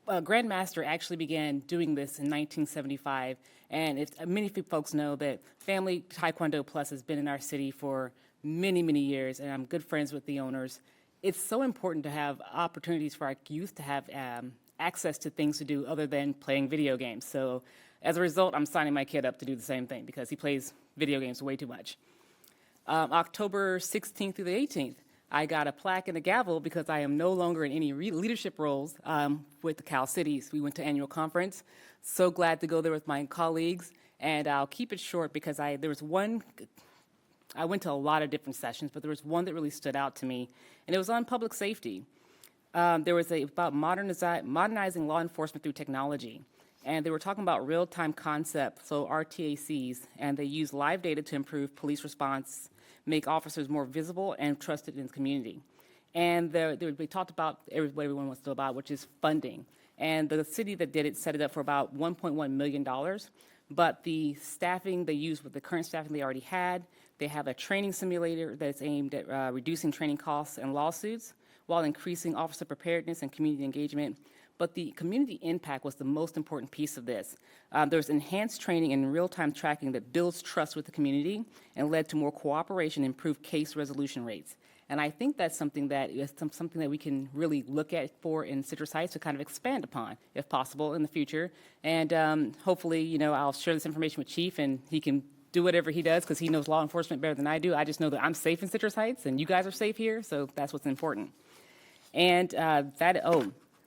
Grandmaster actually began doing this in 1975, and many folks know that Family Taekwondo Plus has been in our city for many, many years, and I'm good friends with the owners. It's so important to have opportunities for our youth to have access to things to do other than playing video games. So as a result, I'm signing my kid up to do the same thing because he plays video games way too much. October 16th through the 18th, I got a plaque and a gavel because I am no longer in any leadership roles with the Cal Cities. We went to annual conference. So glad to go there with my colleagues, and I'll keep it short because I went to a lot of different sessions, but there was one that really stood out to me, and it was on public safety. There was about modernizing law enforcement through technology, and they were talking about real-time concepts, so RTACs, and they use live data to improve police response, make officers more visible and trusted in the community. And they talked about what everyone wants to know about, which is funding. And the city that did it set it up for about $1.1 million. But the staffing they used with the current staffing they already had, they have a training simulator that's aimed at reducing training costs and lawsuits while increasing officer preparedness and community engagement. But the community impact was the most important piece of this. There's enhanced training and real-time tracking that builds trust with the community and led to more cooperation and improved case resolution rates. And I think that's something that we can really look at in Citrus Heights to kind of expand upon, if possible, in the future. And hopefully, I'll share this information with Chief, and he can do whatever he does because he knows law enforcement better than I do. I just know that I'm safe in Citrus Heights, and you guys are safe here, so that's what's important. And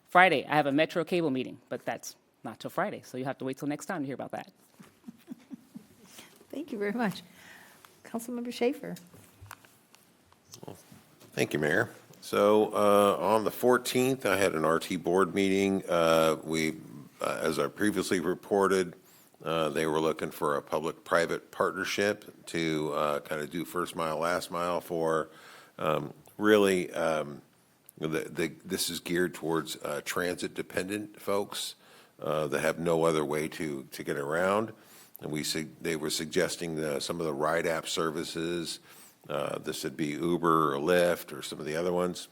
Friday, I have a Metro Cable meeting, but that's not till Friday, so you have to wait till next time to hear about that.
Thank you very much. Councilmember Schaefer.
Thank you, Mayor. So on the 14th, I had an RT board meeting. As I previously reported, they were looking for a public-private partnership to kind of do first mile, last mile for really this is geared towards transit-dependent folks that have no other way to get around. And they were suggesting some of the ride app services. This would be Uber or Lyft or some of the other ones.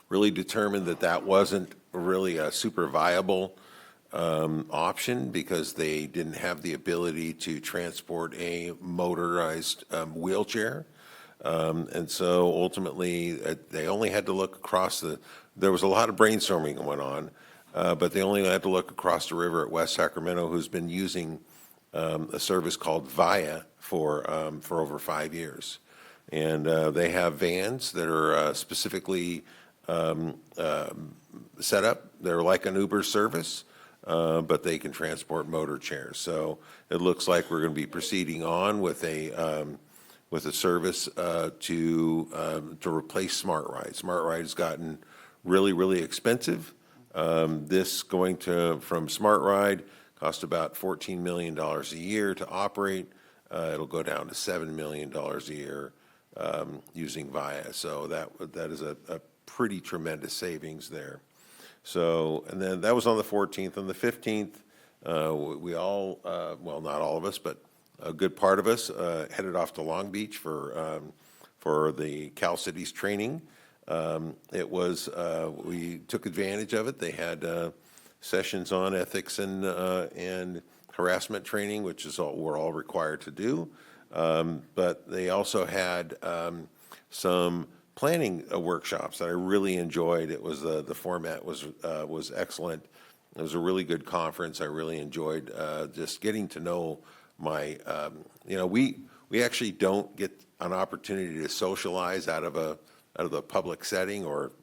Really determined that wasn't really a super viable option because they didn't have the ability to transport a motorized wheelchair. And so ultimately, they only had to look across there was a lot of brainstorming going on, but they only had to look across the river at West Sacramento, who's been using a service called Via for over 5 years. And they have vans that are specifically set up. They're like an Uber service, but they can transport motor chairs. So it looks like we're going to be proceeding on with a service to replace SmartRide. SmartRide has gotten really, really expensive. This going from SmartRide cost about $14 million a year to operate. It'll go down to $7 million a year using Via. So that is a pretty tremendous savings there. So, and then that was on the 14th. On the 15th, we all, well, not all of us, but a good part of us headed off to Long Beach for the Cal Cities training. We took advantage of it. They had sessions on ethics and harassment training, which is all we're all required to do. But they also had some planning workshops that I really enjoyed. It was the format was excellent. It was a really good conference. I really enjoyed just getting to know my. We actually don't get an opportunity to socialize out of the public setting or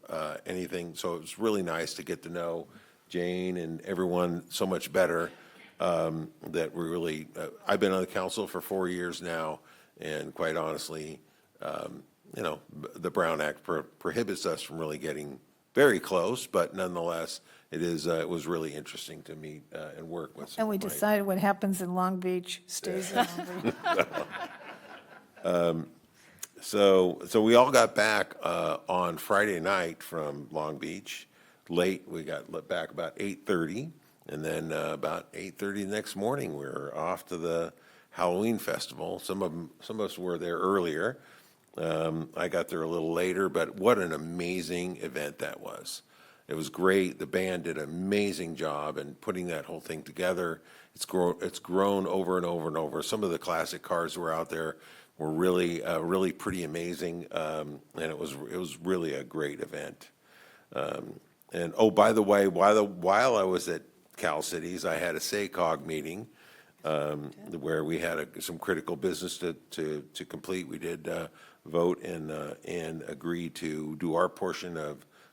anything. So it was really nice to get to know Jane and everyone so much better. That we really, I've been on the council for 4 years now, and quite honestly, the Brown Act prohibits us from really getting very close, but nonetheless, it was really interesting to meet and work with.
And we decided what happens in Long Beach stays in Long Beach.
So we all got back on Friday night from Long Beach late. We got back about 8:30. And then about 8:30 the next morning, we were off to the Halloween festival. Some of us were there earlier. I got there a little later, but what an amazing event that was. It was great. The band did an amazing job in putting that whole thing together. It's grown over and over and over. Some of the classic cars were out there were really pretty amazing, and it was really a great event. And oh, by the way, while I was at Cal Cities, I had a SACOG meeting where we had some critical business to complete. We did vote and agree to do our portion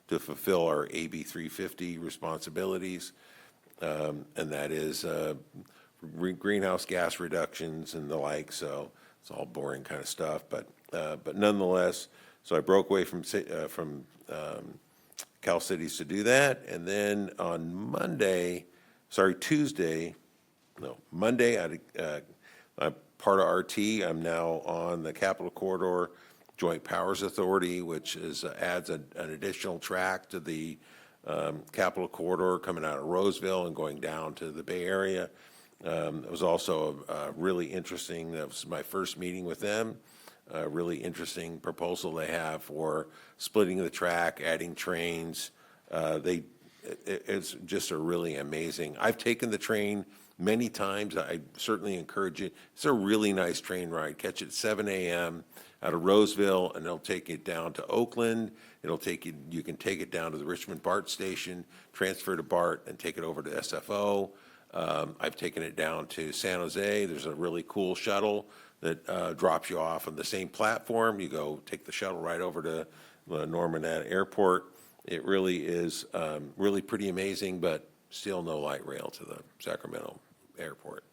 to fulfill our AB 350 responsibilities, and that is greenhouse gas reductions and the like. So it's all boring kind of stuff, but nonetheless, so I broke away from Cal Cities to do that, and then on Monday, I'm part of RT. I'm now on the Capital Corridor Joint Powers Authority, which adds an additional track to the Capital Corridor coming out of Roseville and going down to the Bay Area. It was also really interesting. That was my first meeting with them. A really interesting proposal they have for splitting the track, adding trains. It's just a really amazing. I've taken the train many times. I certainly encourage it. It's a really nice train ride. Catch it at 7 a.m. out of Roseville, and it'll take it down to Oakland. You can take it down to the Richmond BART station, transfer to BART, and take it over to SFO. I've taken it down to San Jose. There's a really cool shuttle that drops you off on the same platform. You go take the shuttle right over to Norman Airport. It really is really pretty amazing, but still no light rail to the Sacramento airport.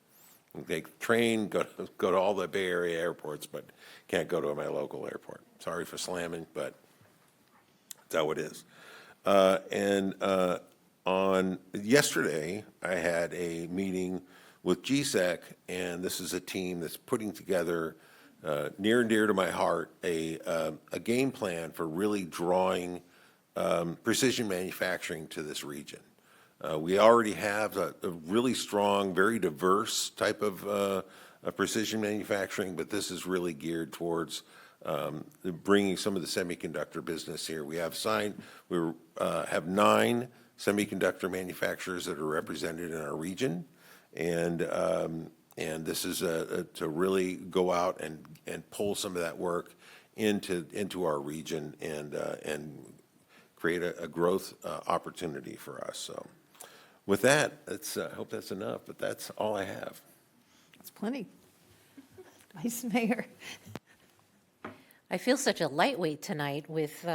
You can take the train, go to all the Bay Area airports, but can't go to my local airport. Sorry for slamming, but that's how it is. On yesterday, I had a meeting with GSEC, and this is a team that's putting together, near and dear to my heart, a game plan for really drawing precision manufacturing to this region. We already have a really strong, very diverse type of precision manufacturing, but this is really geared towards bringing some of the semiconductor business here. We have have 9 semiconductor manufacturers that are represented in our region, and this is to really go out and pull some of that work into our region and create a growth opportunity for us. So with that, I hope that's enough, but that's all I have.
It's plenty. Vice Mayor.
I feel such a lightweight tonight with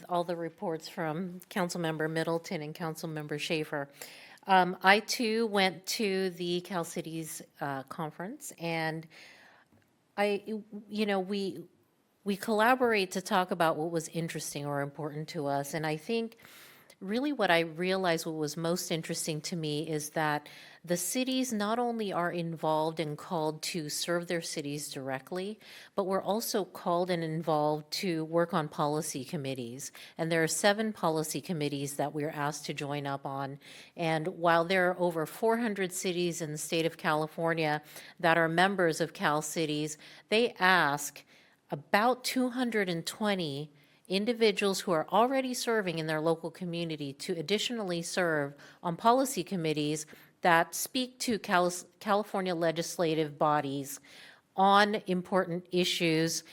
all the reports from Councilmember Middleton and Councilmember Schaefer. I too went to the Cal Cities conference, and we collaborate to talk about what was interesting or important to us. And I think really what I realized what was most interesting to me is that the cities not only are involved and called to serve their cities directly, but we're also called and involved to work on policy committees. And there are 7 policy committees that we're asked to join up on. And while there are over 400 cities in the state of California that are members of Cal Cities, they ask about 220 individuals who are already serving in their local community to additionally serve on policy committees that speak to California legislative bodies on important issues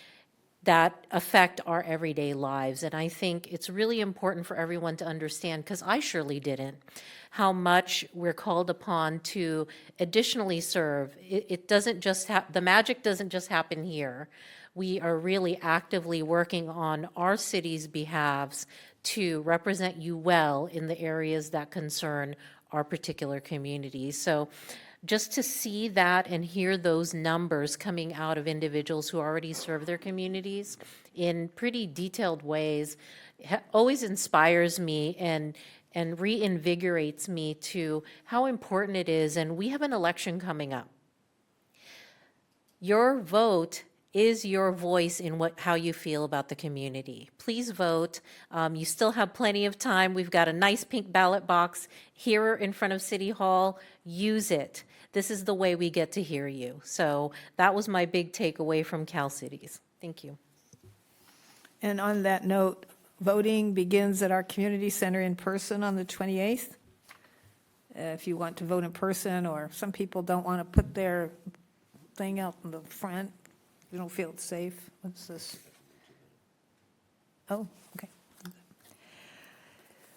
that affect our everyday lives. And I think it's really important for everyone to understand, because I surely didn't, how much we're called upon to additionally serve. It doesn't just the magic doesn't just happen here. We are really actively working on our city's behalves to represent you well in the areas that concern our particular communities. So just to see that and hear those numbers coming out of individuals who already serve their communities in pretty detailed ways always inspires me and reinvigorates me to how important it is. And we have an election coming up. Your vote is your voice in how you feel about the community. Please vote. You still have plenty of time. We've got a nice pink ballot box here in front of City Hall. Use it. This is the way we get to hear you. So that was my big takeaway from Cal Cities. Thank you.
And on that note, voting begins at our community center in person on the 28th. If you want to vote in person, or some people don't want to put their thing out in the front, you don't feel it's safe. What's this? Oh, okay.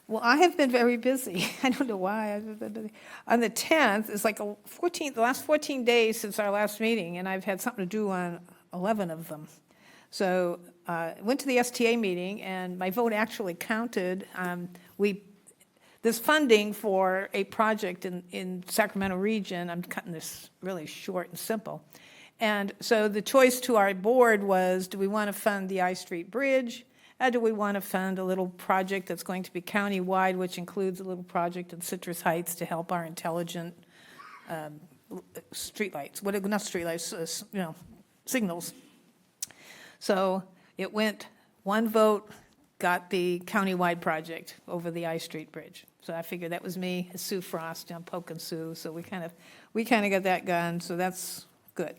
Well, I have been very busy. I don't know why. I've been busy. On the 10th, it's like the last 14 days since our last meeting, and I've had something to do on 11 of them. So I went to the STA meeting, and my vote actually counted. There's funding for a project in Sacramento region. I'm cutting this really short and simple. And so the choice to our board was, do we want to fund the I Street Bridge? Or do we want to fund a little project that's going to be county-wide, which includes a little project in Citrus Heights to help our intelligent streetlights, not streetlights, signals. So it went, one vote got the county-wide project over the I Street Bridge. So I figured that was me, Sue Frost, Polk and Sue. So we kind of got that done. So that's good.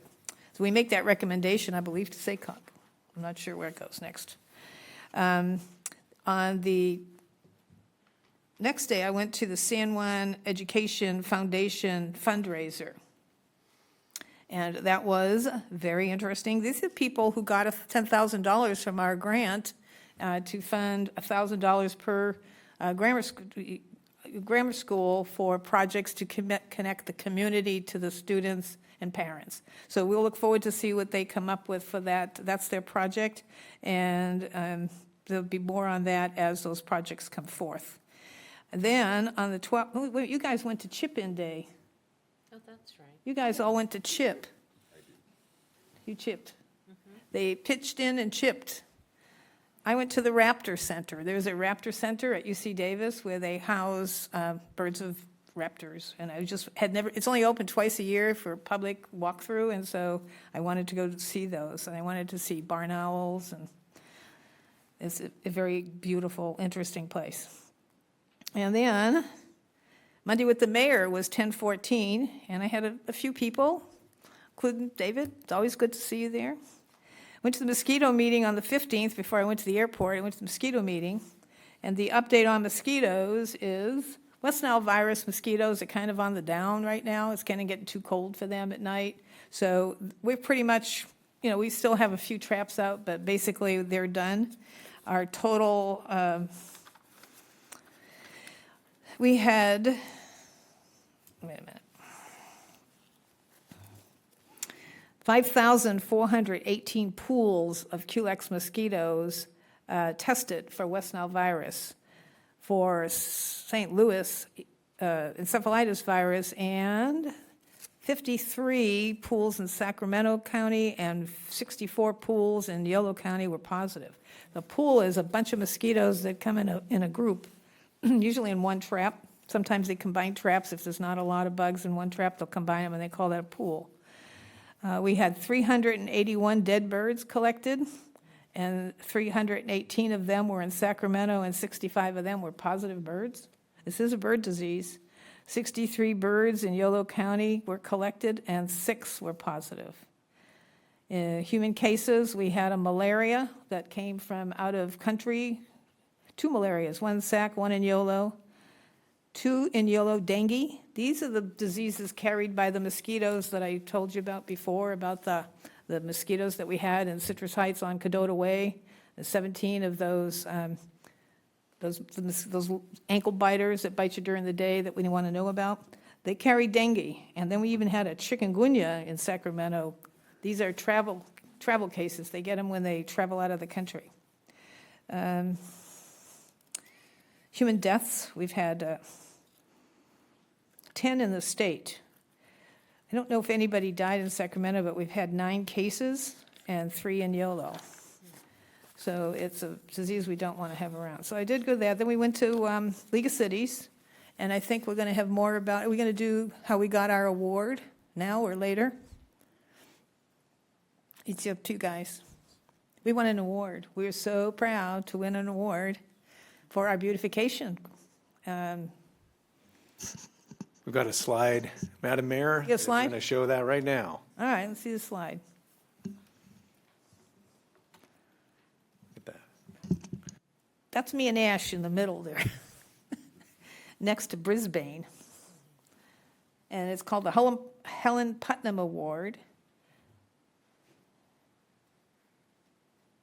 So we make that recommendation, I believe, to SACOG. I'm not sure where it goes next. On the next day, I went to the San Juan Education Foundation fundraiser. And that was very interesting. These are people who got $10,000 from our grant to fund $1,000 per grammar school for projects to connect the community to the students and parents. So we'll look forward to see what they come up with for that. That's their project, and there'll be more on that as those projects come forth. And then on the 12th, you guys went to Chip-In Day.
Oh, that's right.
You guys all went to chip. You chipped. They pitched in and chipped. I went to the Raptor Center. There's a Raptor Center at UC Davis where they house birds of raptors. And I just had never, it's only open twice a year for public walkthrough, and so I wanted to go see those. And I wanted to see barn owls, and it's a very beautiful, interesting place. And then Monday with the mayor was 10:14, and I had a few people, including David. It's always good to see you there. Went to the mosquito meeting on the 15th before I went to the airport. I went to the mosquito meeting, and the update on mosquitoes is West Nile virus mosquitoes are kind of on the down right now. It's kind of getting too cold for them at night. So we're pretty much, we still have a few traps out, but basically they're done. Our total, we had, wait a minute, 5,418 pools of Culex mosquitoes tested for West Nile virus. For St. Louis encephalitis virus, and 53 pools in Sacramento County and 64 pools in Yolo County were positive. The pool is a bunch of mosquitoes that come in a group, usually in one trap. Sometimes they combine traps. If there's not a lot of bugs in one trap, they'll combine them, and they call that a pool. We had 381 dead birds collected, and 318 of them were in Sacramento, and 65 of them were positive birds. This is a bird disease. 63 birds in Yolo County were collected, and 6 were positive. In human cases, we had a malaria that came from out of country, 2 malarias, one in Sac, one in Yolo. 2 in yellow, dengue. These are the diseases carried by the mosquitoes that I told you about before, about the mosquitoes that we had in Citrus Heights on Cadota Way. 17 of those ankle biters that bite you during the day that we didn't want to know about. They carry dengue. And then we even had a chikungunya in Sacramento. These are travel cases. They get them when they travel out of the country. Human deaths, we've had 10 in the state. I don't know if anybody died in Sacramento, but we've had 9 cases and 3 in Yolo. So it's a disease we don't want to have around. So I did go there. Then we went to League of Cities, and I think we're going to have more about, are we going to do how we got our award now or later? It's up to you guys. We won an award. We were so proud to win an award for our beautification.
We've got a slide, Madam Mayor.
You got a slide?
I'm going to show that right now.
All right, let's see the slide.
Look at that.
That's me and Ash in the middle there, next to Brisbane. And it's called the Helen Putnam Award.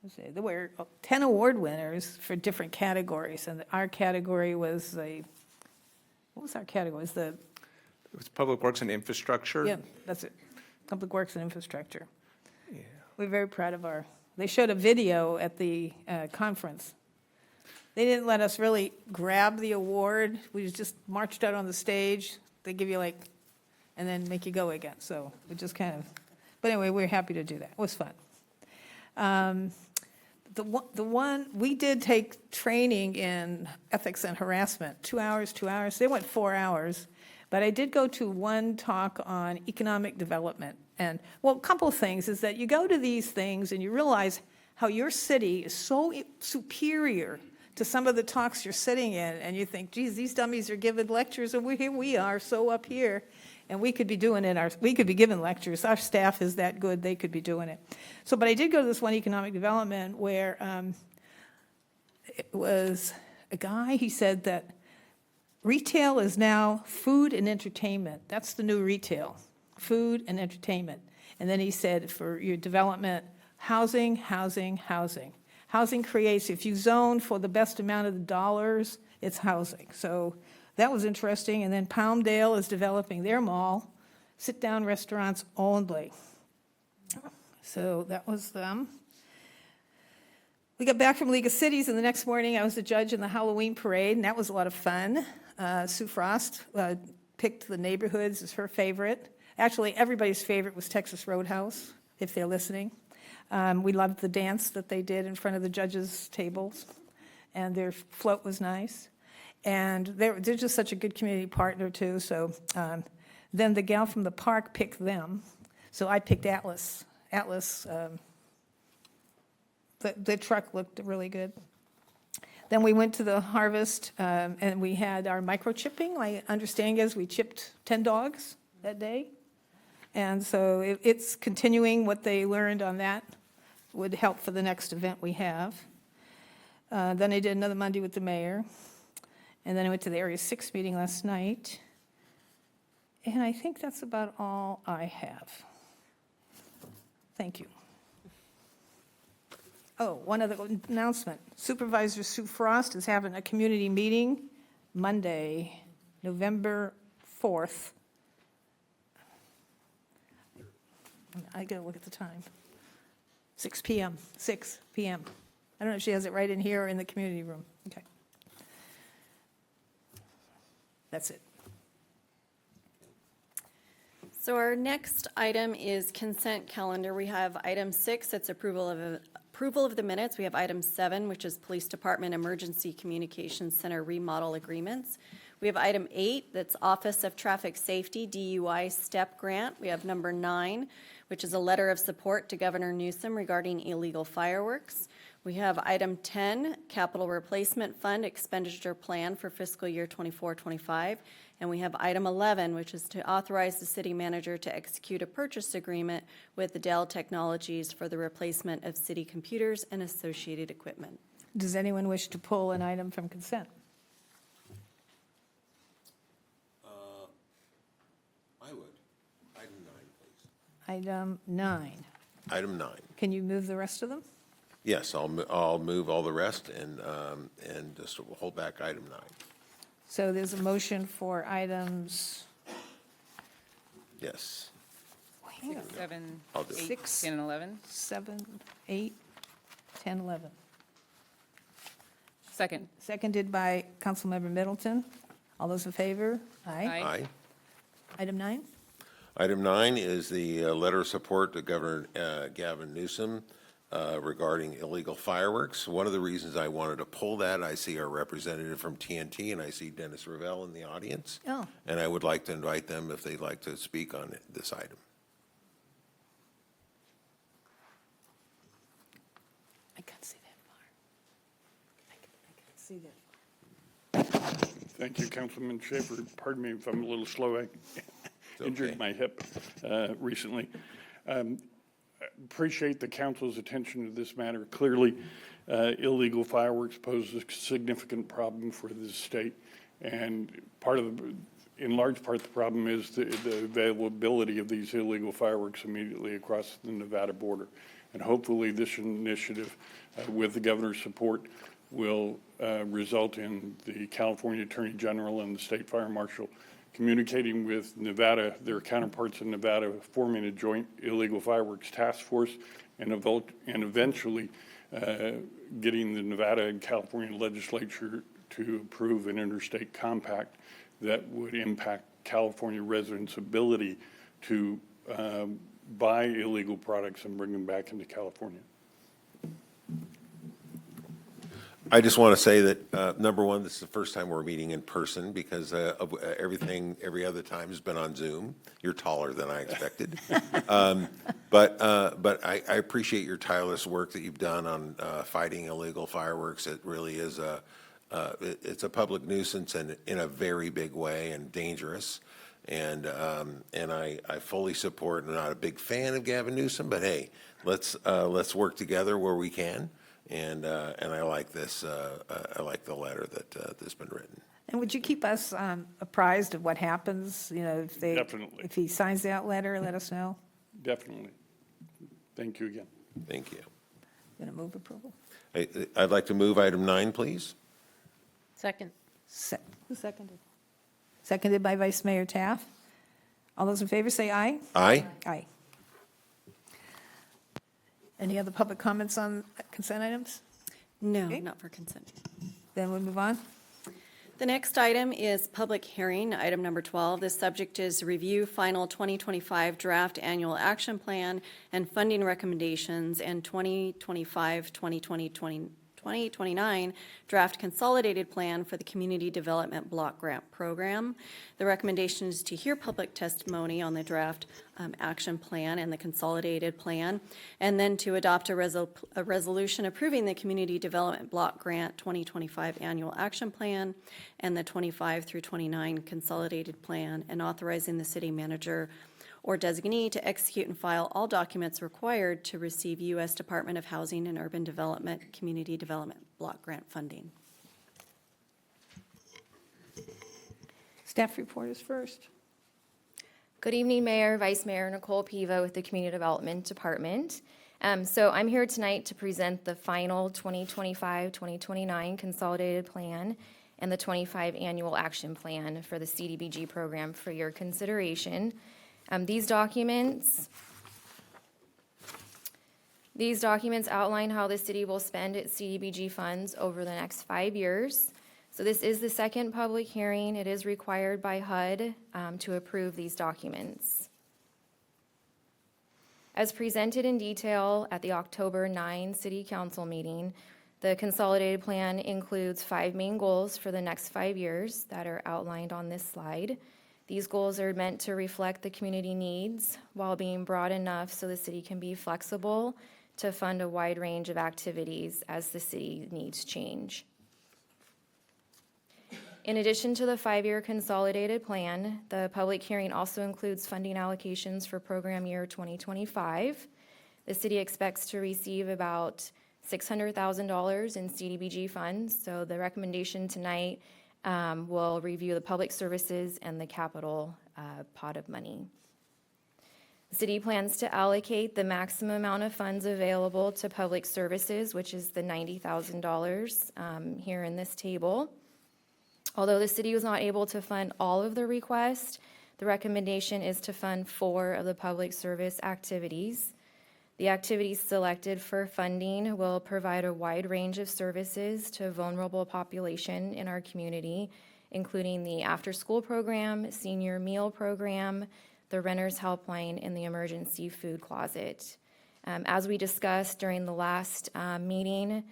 Let's see, there were 10 award winners for different categories, and our category was what was our category? It
was Public Works and Infrastructure.
Yeah, that's it. Public Works and Infrastructure. Yeah. We're very proud of they showed a video at the conference. They didn't let us really grab the award. We just marched out on the stage. They give you and then make you go again. So we just but anyway, we're happy to do that. It was fun. We did take training in ethics and harassment, 2 hours. They went 4 hours. But I did go to one talk on economic development. And, a couple of things is that you go to these things and you realize how your city is so superior to some of the talks you're sitting in. And you think, geez, these dummies are giving lectures, and here we are so up here. And we could be doing it, we could be giving lectures. Our staff is that good, they could be doing it. But I did go to this one economic development where it was a guy, he said that retail is now food and entertainment. That's the new retail, food and entertainment. And then he said for your development, housing. Housing creates, if you zone for the best amount of the dollars, it's housing. So that was interesting. And then Palmdale is developing their mall, sit-down restaurants only. So that was them. We got back from League of Cities, and the next morning I was the judge in the Halloween parade, and that was a lot of fun. Sue Frost picked the neighborhoods as her favorite. Actually, everybody's favorite was Texas Roadhouse, if they're listening. We loved the dance that they did in front of the judges' tables, and their float was nice. And they're just such a good community partner, too. So then the gal from the park picked them. So I picked Atlas. The truck looked really good. Then we went to the harvest, and we had our microchipping. My understanding is we chipped 10 dogs that day. And so it's continuing what they learned on that would help for the next event we have. Then I did another Monday with the mayor. And then I went to the Area 6 meeting last night. And I think that's about all I have. Thank you. Oh, one other announcement. Supervisor Sue Frost is having a community meeting Monday, November 4th. I gotta look at the time. 6 p.m. I don't know if she has it right in here or in the community room. Okay. That's it.
So our next item is consent calendar. We have item 6, that's approval of the minutes. We have item 7, which is Police Department Emergency Communications Center remodel agreements. We have item 8, that's Office of Traffic Safety DUI STEP grant. We have number 9, which is a letter of support to Governor Newsom regarding illegal fireworks. We have item 10, Capital Replacement Fund expenditure plan for fiscal year 24-25. And we have item 11, which is to authorize the city manager to execute a purchase agreement with the Dell Technologies for the replacement of city computers and associated equipment.
Does anyone wish to pull an item from consent? Item 9.
Item 9.
Can you move the rest of them?
Yes, I'll move all the rest and just hold back item 9.
So there's a motion for items
Yes.
7,
I'll do it.
8,
6,
10, and 11.
7, 8, 10, 11.
Second.
Seconded by Councilmember Middleton. All those in favor? Aye.
Aye.
Aye.
Item 9?
Item 9 is the letter of support to Governor Gavin Newsom regarding illegal fireworks. One of the reasons I wanted to pull that, I see our representative from TNT, and I see Dennis Ravel in the audience.
Oh.
And I would like to invite them if they'd like to speak on this item.
I can't see that far. I can't see that.
Thank you, Councilman Schaefer. Pardon me if I'm a little slow. I injured my hip recently. Appreciate the council's attention to this matter. Clearly, illegal fireworks pose a significant problem for the state. And in large part, the problem is the availability of these illegal fireworks immediately across the Nevada border. And hopefully this initiative, with the governor's support, will result in the California Attorney General and the State Fire Marshal communicating with Nevada, their counterparts in Nevada, forming a joint illegal fireworks task force, and eventually getting the Nevada and California legislature to approve an interstate compact that would impact California residents' ability to buy illegal products and bring them back into California.
I just want to say that, number one, this is the first time we're meeting in person because every other time has been on Zoom. You're taller than I expected. But I appreciate your tireless work that you've done on fighting illegal fireworks. It really is it's a public nuisance and in a very big way and dangerous. And I fully support, and I'm not a big fan of Gavin Newsom, but hey, let's work together where we can. And I like this. I like the letter that's been written.
And would you keep us apprised of what happens? You know,
Definitely.
if he signs that letter, let us know.
Definitely. Thank you again.
Thank you.
Going to move approval?
I'd like to move item 9, please.
Second.
Who seconded? Seconded by Vice Mayor Taft. All those in favor say aye.
Aye.
Aye. Any other public comments on consent items?
No,
Okay.
not for consent.
Then we move on.
The next item is public hearing, item number 12. The subject is review final 2025 draft annual action plan and funding recommendations and 2025-2029 draft consolidated plan for the Community Development Block Grant Program. The recommendation is to hear public testimony on the draft action plan and the consolidated plan, and then to adopt a resolution approving the Community Development Block Grant 2025 Annual Action Plan and the 25 through 29 Consolidated Plan, and authorizing the city manager or designee to execute and file all documents required to receive U.S. Department of Housing and Urban Development Community Development Block Grant funding.
Staff report is first.
Good evening, Mayor, Vice Mayor Nicole Piva with the Community Development Department. So I'm here tonight to present the final 2025-2029 Consolidated Plan and the 25 Annual Action Plan for the CDBG program for your consideration. These documents outline how the city will spend its CDBG funds over the next 5 years. So this is the second public hearing. It is required by HUD to approve these documents. As presented in detail at the October 9 City Council meeting, the consolidated plan includes 5 main goals for the next 5 years that are outlined on this slide. These goals are meant to reflect the community needs while being broad enough so the city can be flexible to fund a wide range of activities as the city needs change. In addition to the 5-year consolidated plan, the public hearing also includes funding allocations for program year 2025. The city expects to receive about $600,000 in CDBG funds, so the recommendation tonight will review the public services and the capital pot of money. The city plans to allocate the maximum amount of funds available to public services, which is the $90,000 here in this table. Although the city was not able to fund all of the request, the recommendation is to fund 4 of the public service activities. The activities selected for funding will provide a wide range of services to a vulnerable population in our community, including the after-school program, senior meal program, the Renters Helpline, and the emergency food closet. As we discussed during the last meeting,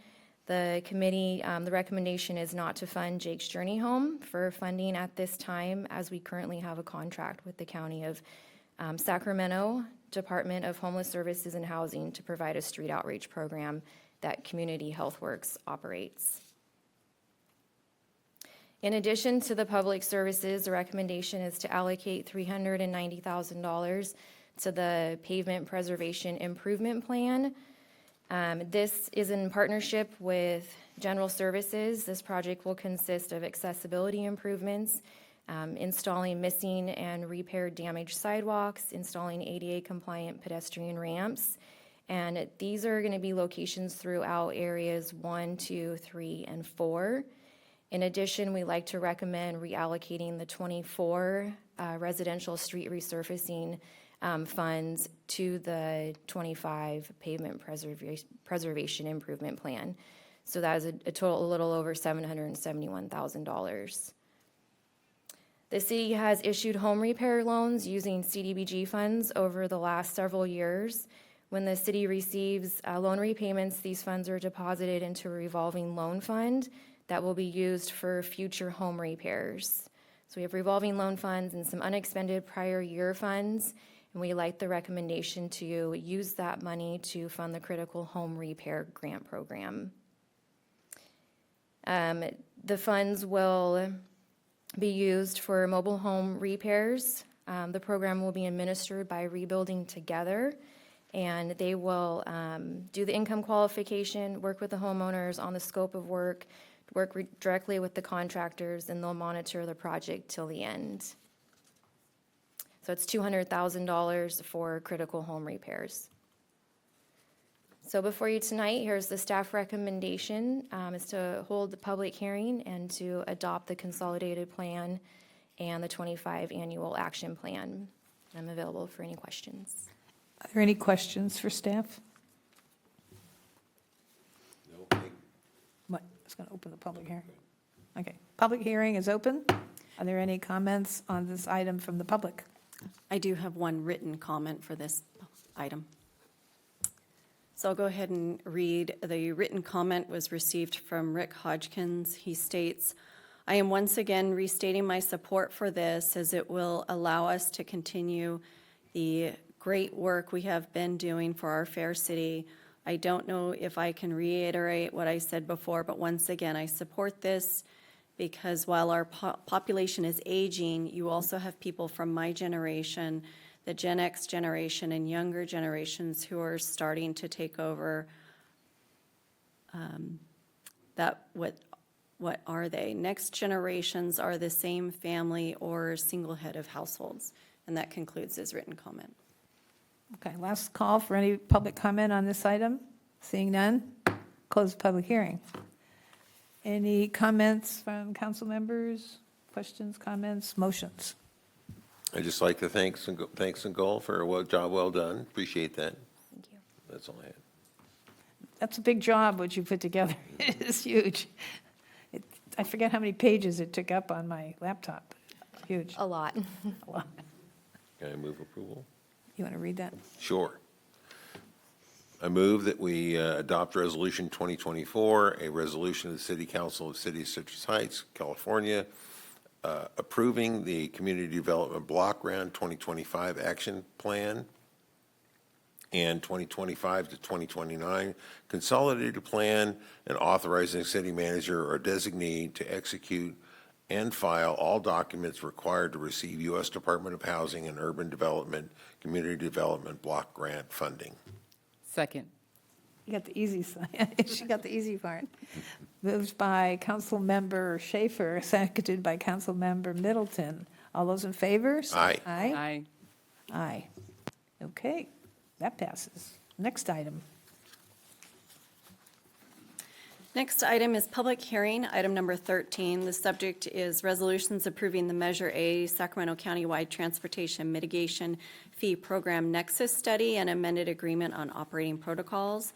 the committee, the recommendation is not to fund Jake's Journey Home for funding at this time, as we currently have a contract with the County of Sacramento Department of Homeless Services and Housing to provide a street outreach program that Community Health Works operates. In addition to the public services, the recommendation is to allocate $390,000 to the Pavement Preservation Improvement Plan. This is in partnership with General Services. This project will consist of accessibility improvements, installing missing and repaired damaged sidewalks, installing ADA-compliant pedestrian ramps, and these are going to be locations throughout areas 1, 2, 3, and 4. In addition, we like to recommend reallocating the 24 residential street resurfacing funds to the 25 pavement preservation improvement plan. So that is a total a little over $771,000. The city has issued home repair loans using CDBG funds over the last several years. When the city receives loan repayments, these funds are deposited into a revolving loan fund that will be used for future home repairs. So we have revolving loan funds and some unexpended prior year funds, and we like the recommendation to use that money to fund the critical home repair grant program. The funds will be used for mobile home repairs. The program will be administered by Rebuilding Together, and they will do the income qualification, work with the homeowners on the scope of work, directly with the contractors, and they'll monitor the project till the end. So it's $200,000 for critical home repairs. So before you tonight, here's the staff recommendation, is to hold the public hearing and to adopt the consolidated plan and the 25 annual action plan. I'm available for any questions.
Are there any questions for staff? What, it's going to open the public hearing? Okay, public hearing is open. Are there any comments on this item from the public?
I do have one written comment for this item. So I'll go ahead and read. The written comment was received from Rick Hodgkins. He states, "I am once again restating my support for this as it will allow us to continue the great work we have been doing for our fair city. I don't know if I can reiterate what I said before, but once again, I support this because while our population is aging, you also have people from my generation, the Gen X generation and younger generations who are starting to take over what are they? Next generations are the same family or single head of households." And that concludes his written comment.
Okay, last call for any public comment on this item. Seeing none, close the public hearing. Any comments from council members? Questions, comments, motions?
I'd just like to thank Nicole for a job well done. Appreciate that.
Thank you.
That's all I had.
That's a big job, what you put together. It is huge. I forget how many pages it took up on my laptop. It's huge.
A lot.
A lot.
Can I move approval?
You want to read that?
Sure. I move that we adopt Resolution 2024, a resolution of the City Council of the City of Citrus Heights, California, approving the Community Development Block Grant 2025 Action Plan and 2025 to 2029 Consolidated Plan, and authorizing the city manager or designee to execute and file all documents required to receive U.S. Department of Housing and Urban Development Community Development Block Grant funding.
Second.
You got the easy side. She got the easy part. Moved by Councilmember Schaefer, seconded by Councilmember Middleton. All those in favor? say
Aye.
Aye.
Aye.
Aye. Okay, that passes. Next item.
Next item is public hearing, item number 13. The subject is resolutions approving the Measure A Sacramento County-wide Transportation Mitigation Fee Program Nexus Study and amended agreement on operating protocols.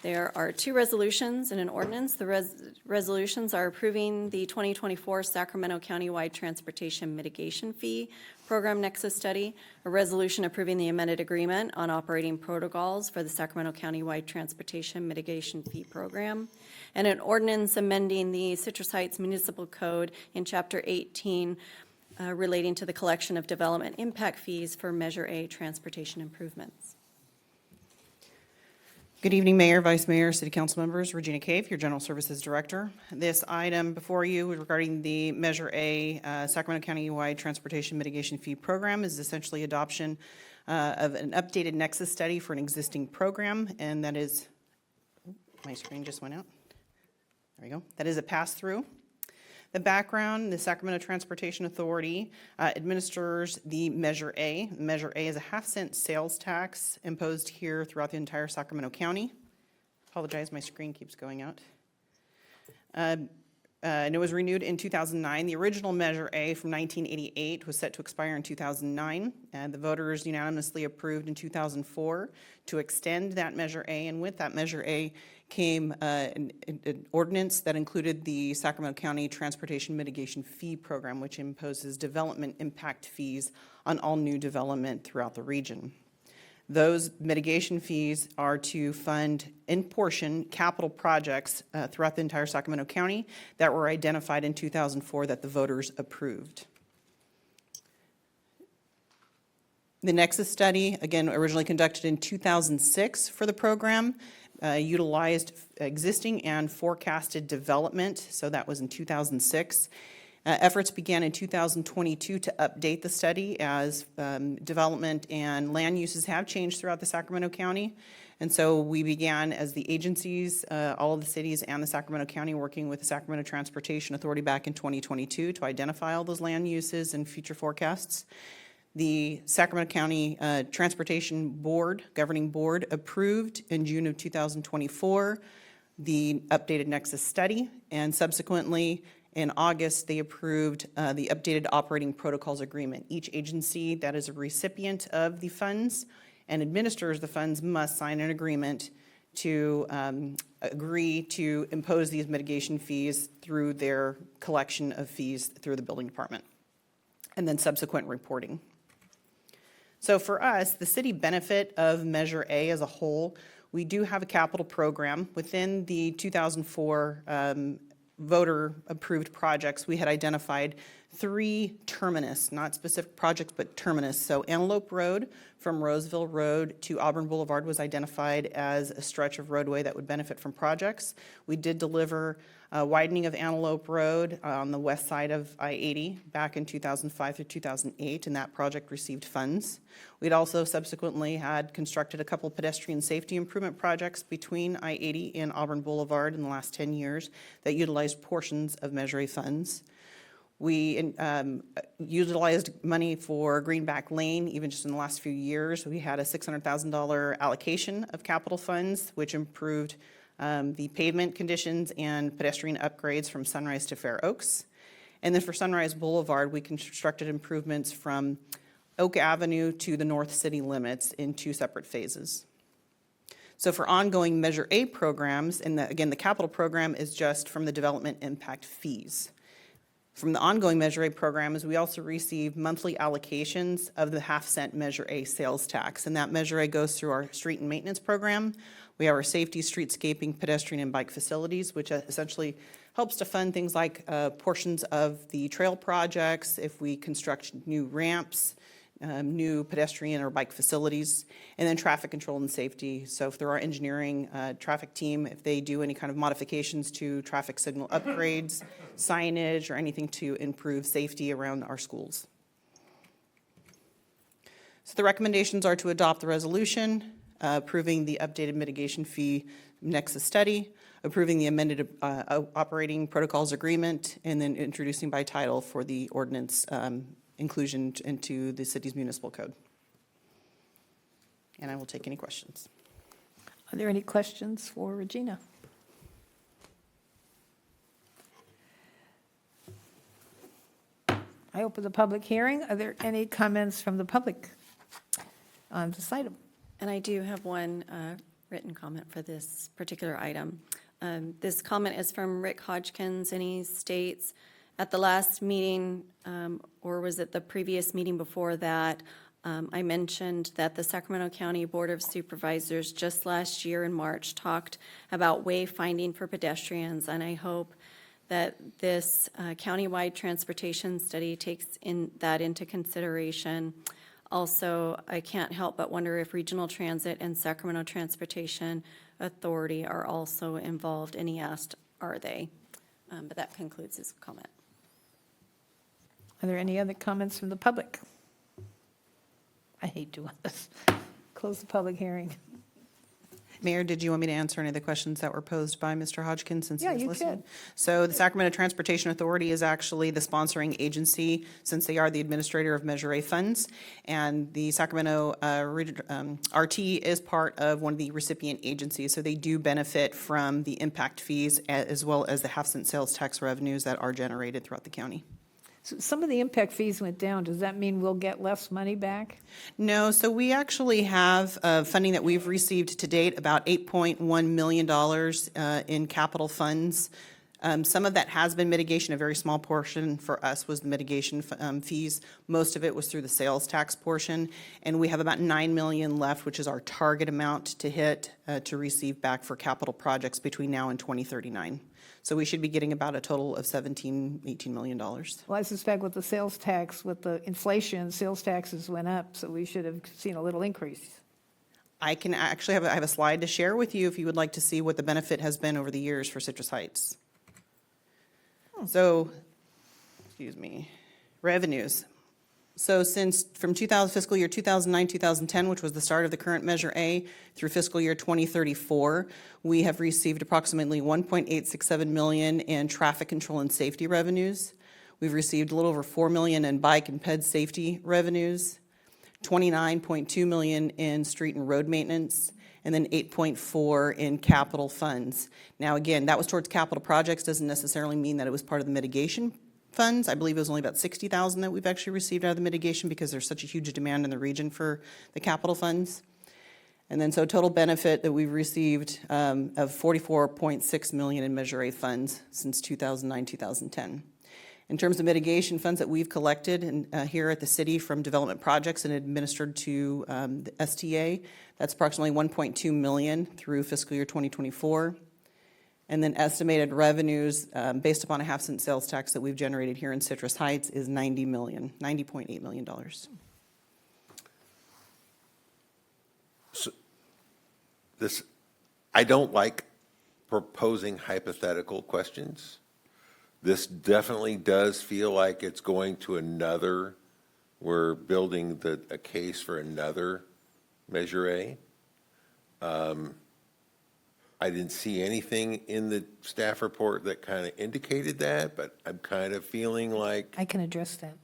There are two resolutions and an ordinance. The resolutions are approving the 2024 Sacramento County-wide Transportation Mitigation Fee Program Nexus Study, a resolution approving the amended agreement on operating protocols for the Sacramento County-wide Transportation Mitigation Fee Program, and an ordinance amending the Citrus Heights Municipal Code in Chapter 18 relating to the collection of development impact fees for Measure A transportation improvements.
Good evening, Mayor, Vice Mayor, City Council members. Regina Cave, your General Services Director. This item before you regarding the Measure A Sacramento County-wide Transportation Mitigation Fee Program is essentially adoption of an updated Nexus study for an existing program, and that is, my screen just went out. There we go. That is a pass-through. The background, the Sacramento Transportation Authority administers the Measure A. Measure A is a half-cent sales tax imposed here throughout the entire Sacramento County. Apologize, my screen keeps going out. And it was renewed in 2009. The original Measure A from 1988 was set to expire in 2009, and the voters unanimously approved in 2004 to extend that Measure A, and with that Measure A came an ordinance that included the Sacramento County Transportation Mitigation Fee Program, which imposes development impact fees on all new development throughout the region. Those mitigation fees are to fund, in portion, capital projects throughout the entire Sacramento County that were identified in 2004 that the voters approved. The Nexus study, again, originally conducted in 2006 for the program, utilized existing and forecasted development, so that was in 2006. Efforts began in 2022 to update the study as development and land uses have changed throughout the Sacramento County. And so we began as the agencies, all of the cities and the Sacramento County, working with the Sacramento Transportation Authority back in 2022 to identify all those land uses and future forecasts. The Sacramento County Transportation Board, Governing Board, approved in June of 2024 the updated Nexus study, and subsequently in August, they approved the updated operating protocols agreement. Each agency that is a recipient of the funds and administers the funds must sign an agreement to agree to impose these mitigation fees through their collection of fees through the building department, and then subsequent reporting. So for us, the city benefit of Measure A as a whole, we do have a capital program. Within the 2004 voter-approved projects, we had identified 3 terminus, not specific projects, but terminus. So Antelope Road from Roseville Road to Auburn Boulevard was identified as a stretch of roadway that would benefit from projects. We did deliver widening of Antelope Road on the west side of I-80 back in 2005 through 2008, and that project received funds. We'd also subsequently had constructed a couple pedestrian safety improvement projects between I-80 and Auburn Boulevard in the last 10 years that utilized portions of Measure A funds. We utilized money for Greenback Lane, even just in the last few years. We had a $600,000 allocation of capital funds, which improved the pavement conditions and pedestrian upgrades from Sunrise to Fair Oaks. And then for Sunrise Boulevard, we constructed improvements from Oak Avenue to the north city limits in 2 separate phases. So for ongoing Measure A programs, and again, the capital program is just from the development impact fees. From the ongoing Measure A programs, we also receive monthly allocations of the half-cent Measure A sales tax, and that Measure A goes through our street and maintenance program. We have our safety, streetscaping, pedestrian, and bike facilities, which essentially helps to fund things like portions of the trail projects, if we construct new ramps, new pedestrian or bike facilities, and then traffic control and safety. So if there are engineering traffic team, if they do any kind of modifications to traffic signal upgrades, signage, or anything to improve safety around our schools. So the recommendations are to adopt the resolution, approving the updated mitigation fee Nexus study, approving the amended operating protocols agreement, and then introducing by title for the ordinance inclusion into the city's municipal code. and I will take any questions.
Are there any questions for Regina? I open the public hearing. Are there any comments from the public on this item?
And I do have one written comment for this particular item. This comment is from Rick Hodgkins, and he states, at the last meeting, or was it the previous meeting before that, I mentioned that the Sacramento County Board of Supervisors just last year in March talked about wayfinding for pedestrians, and I hope that this countywide transportation study takes that into consideration. Also, I can't help but wonder if Regional Transit and Sacramento Transportation Authority are also involved, and he asked, are they? But that concludes his comment.
Are there any other comments from the public? I hate doing this. Close the public hearing.
Mayor, did you want me to answer any of the questions that were posed by Mr. Hodgkins since he
Yeah,
was
you
listening?
could.
So the Sacramento Transportation Authority is actually the sponsoring agency since they are the administrator of Measure A funds. And the Sacramento RT is part of one of the recipient agencies. So they do benefit from the impact fees as well as the half-cent sales tax revenues that are generated throughout the county.
So some of the impact fees went down. Does that mean we'll get less money back?
No, so we actually have funding that we've received to date, about $8.1 million in capital funds. Some of that has been mitigation. A very small portion for us was the mitigation fees. Most of it was through the sales tax portion. And we have about $9 million left, which is our target amount to hit to receive back for capital projects between now and 2039. So we should be getting about a total of $18 million.
Well, I suspect with the sales tax, with the inflation, sales taxes went up, so we should have seen a little increase.
I can actually I have a slide to share with you if you would like to see what the benefit has been over the years for Citrus Heights. So, excuse me, revenues. So since from fiscal year 2009-2010, which was the start of the current Measure A, through fiscal year 2034, we have received approximately $1.867 million in traffic control and safety revenues. We've received a little over $4 million in bike and ped safety revenues, $29.2 million in street and road maintenance, and then $8.4 in capital funds. Now, again, that was towards capital projects, doesn't necessarily mean that it was part of the mitigation funds. I believe it was only about $60,000 that we've actually received out of the mitigation because there's such a huge demand in the region for the capital funds. And then so total benefit that we've received of $44.6 million in Measure A funds since 2009-2010. In terms of mitigation funds that we've collected here at the city from development projects and administered to the STA, that's approximately $1.2 million through fiscal year 2024. And then estimated revenues based upon a half-cent sales tax that we've generated here in Citrus Heights is $90.8 million.
So I don't like proposing hypothetical questions. This definitely does feel like it's going to we're building a case for another Measure A. I didn't see anything in the staff report that kind of indicated that, but I'm kind of feeling like,
I can address that.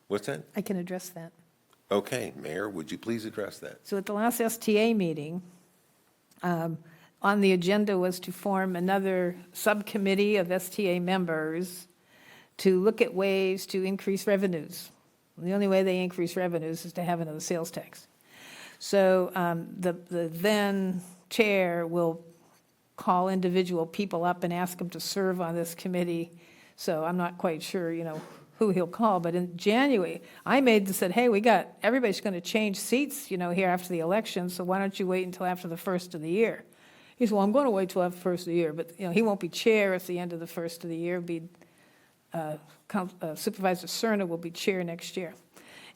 what's that?
I can address that.
Okay, Mayor, would you please address that?
So at the last STA meeting, on the agenda was to form another subcommittee of STA members to look at ways to increase revenues. The only way they increase revenues is to have another sales tax. So the then chair will call individual people up and ask them to serve on this committee. So I'm not quite sure, who he'll call. But in January, I said, hey, everybody's going to change seats, here after the election. So why don't you wait until after the first of the year? He said, well, I'm going to wait till after the first of the year. But, he won't be chair at the end of the first of the year. Supervisor Cerna will be chair next year.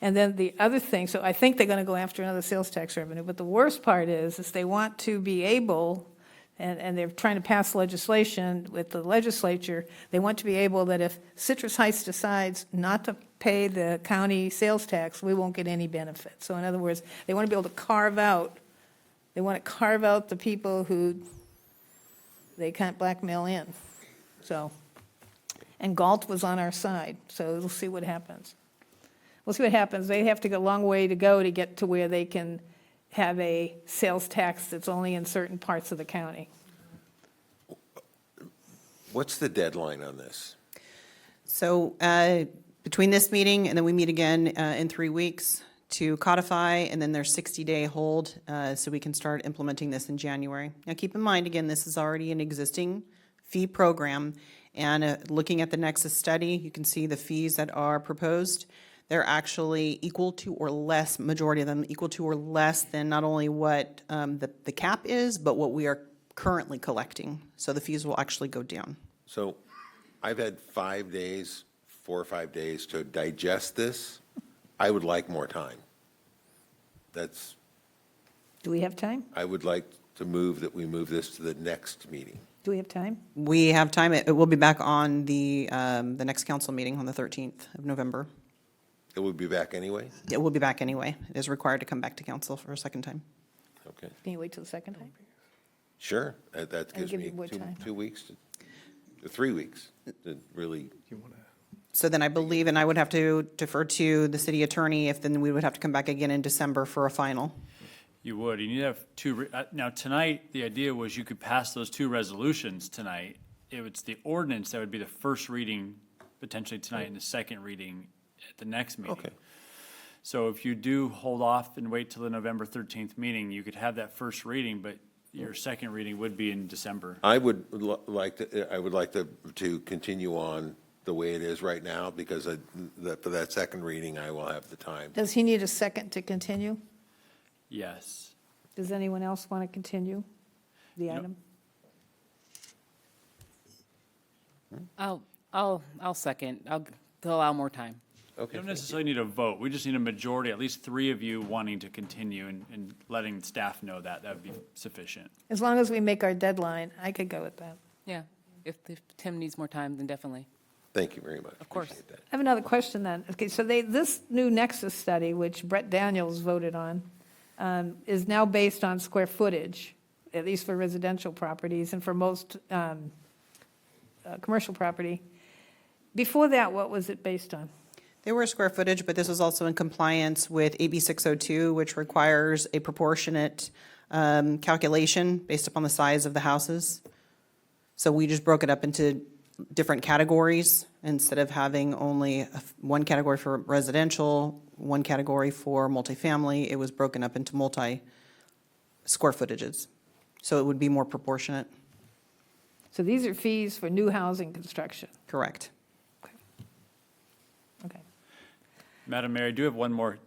And then the other thing, so I think they're going to go after another sales tax revenue. But the worst part is they want to be able, and they're trying to pass legislation with the legislature, they want to be able that if Citrus Heights decides not to pay the county sales tax, we won't get any benefit. So in other words, they want to be able to carve out the people who they can't blackmail in. So, and Galt was on our side, so we'll see what happens. We'll see what happens. They have to go a long way to go to get to where they can have a sales tax that's only in certain parts of the county.
What's the deadline on this?
So between this meeting and then we meet again in 3 weeks to codify, and then there's 60-day hold, so we can start implementing this in January. Now, keep in mind, again, this is already an existing fee program, and looking at the Nexus study, you can see the fees that are proposed. They're actually equal to or less, majority of them equal to or less than not only what the cap is, but what we are currently collecting. So the fees will actually go down.
So I've had 5 days, 4 or 5 days to digest this. I would like more time. That's,
Do we have time?
I would like to move that we move this to the next meeting.
Do we have time?
We have time. It will be back on the next council meeting on the 13th of November.
It would be back anyway?
It will be back anyway. It is required to come back to council for a second time.
Okay,
Can you wait till the second time?
sure. That gives
give
me
you more time.
2 weeks, to 3 weeks to really,
So then I believe, and I would have to defer to the city attorney, if then we would have to come back again in December for a final.
You would. You need to have two, now tonight, the idea was you could pass those two resolutions tonight. It's the ordinance that would be the first reading potentially tonight and the second reading at the next meeting.
Okay.
So if you do hold off and wait till the November 13th meeting, you could have that first reading, but your second reading would be in December.
I would like to continue on the way it is right now, because for that second reading, I will have the time.
Does he need a second to continue?
Yes.
Does anyone else want to continue the item?
I'll second. I'll allow more time.
You
Okay.
don't necessarily need a vote. We just need a majority, at least 3 of you wanting to continue and letting staff know that. That would be sufficient.
As long as we make our deadline, I could go with that.
Yeah, if Tim needs more time, then definitely.
Thank you very much.
Of course.
Appreciate that.
I have another question then. Okay, so this new Nexus study, which Brett Daniels voted on, is now based on square footage, at least for residential properties and for most commercial property. Before that, what was it based on?
They were square footage, but this is also in compliance with AB 602, which requires a proportionate calculation based upon the size of the houses. So we just broke it up into different categories instead of having only one category for residential, one category for multifamily. It was broken up into multi-square footages. So it would be more proportionate.
So these are fees for new housing construction.
Correct.
Okay.
Madam Mayor, I do have one more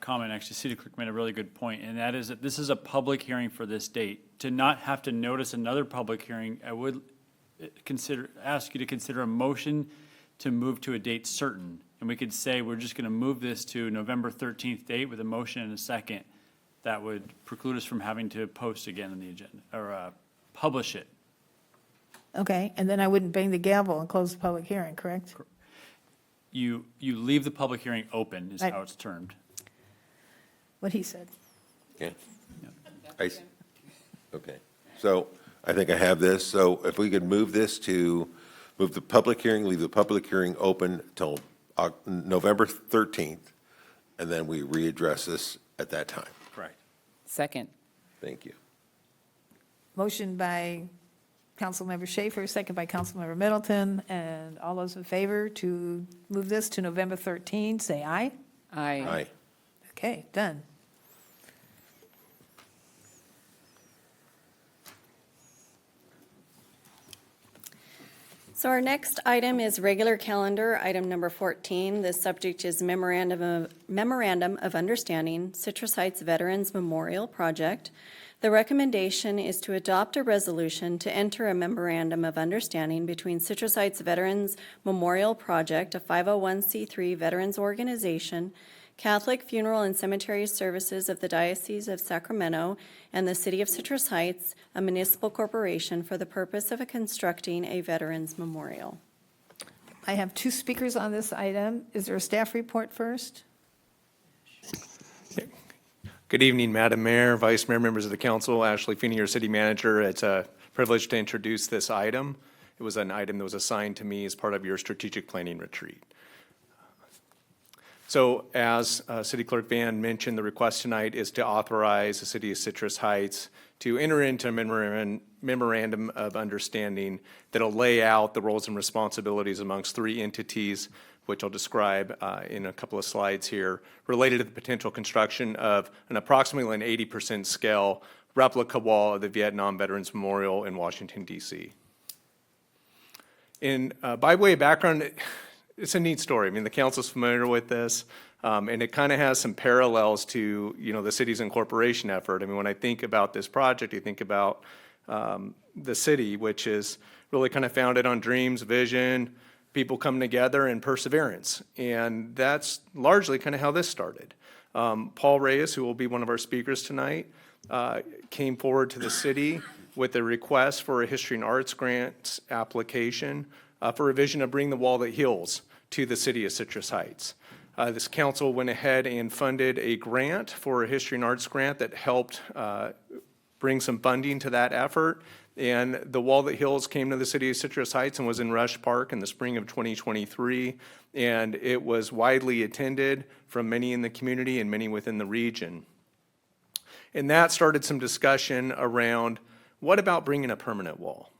comment. Actually, City Clerk made a really good point, and that is that this is a public hearing for this date. To not have to notice another public hearing, I would ask you to consider a motion to move to a date certain. And we could say we're just going to move this to November 13th date with a motion and a second. That would preclude us from having to post again on the agenda, or publish it.
Okay, and then I wouldn't bang the gavel and close the public hearing, correct?
You leave the public hearing open, is
Right.
how it's termed.
What he said.
Okay. Okay. So I think I have this. So if we could move the public hearing, leave the public hearing open till November 13th, and then we readdress this at that time.
Correct.
Second.
Thank you.
Motion by Councilmember Schaefer, second by Councilmember Middleton, and all those in favor to move this to November 13, say aye.
Aye.
Aye.
Okay, done.
So our next item is regular calendar, item number 14. The subject is Memorandum of Understanding, Citrus Heights Veterans Memorial Project. The recommendation is to adopt a resolution to enter a memorandum of understanding between Citrus Heights Veterans Memorial Project, a 501c3 veterans organization, Catholic Funeral and Cemetery Services of the Diocese of Sacramento, and the City of Citrus Heights, a municipal corporation, for the purpose of constructing a veterans memorial.
I have two speakers on this item. Is there a staff report first?
Good evening, Madam Mayor, Vice Mayor, members of the council. Ashley Feeney, your city manager. It's a privilege to introduce this item. It was an item that was assigned to me as part of your strategic planning retreat. So as City Clerk Van mentioned, the request tonight is to authorize the City of Citrus Heights to enter into a memorandum of understanding that'll lay out the roles and responsibilities amongst three entities, which I'll describe in a couple of slides here, related to the potential construction of an approximately an 80% scale replica wall of the Vietnam Veterans Memorial in Washington, D.C. By way of background, it's a neat story. I mean, the council's familiar with this, and it kind of has some parallels to, the city's incorporation effort. I mean, when I think about this project, I think about the city, which is really kind of founded on dreams, vision, people coming together, and perseverance. And that's largely kind of how this started. Paul Reyes, who will be one of our speakers tonight, came forward to the city with a request for a History and Arts grant application for a vision of Bring the Wall That Heals to the city of Citrus Heights. This council went ahead and funded a grant for a History and Arts grant that helped bring some funding to that effort. And the Wall That Heals came to the city of Citrus Heights and was in Rush Park in the spring of 2023. And it was widely attended from many in the community and many within the region. And that started some discussion around, what about bringing a permanent wall?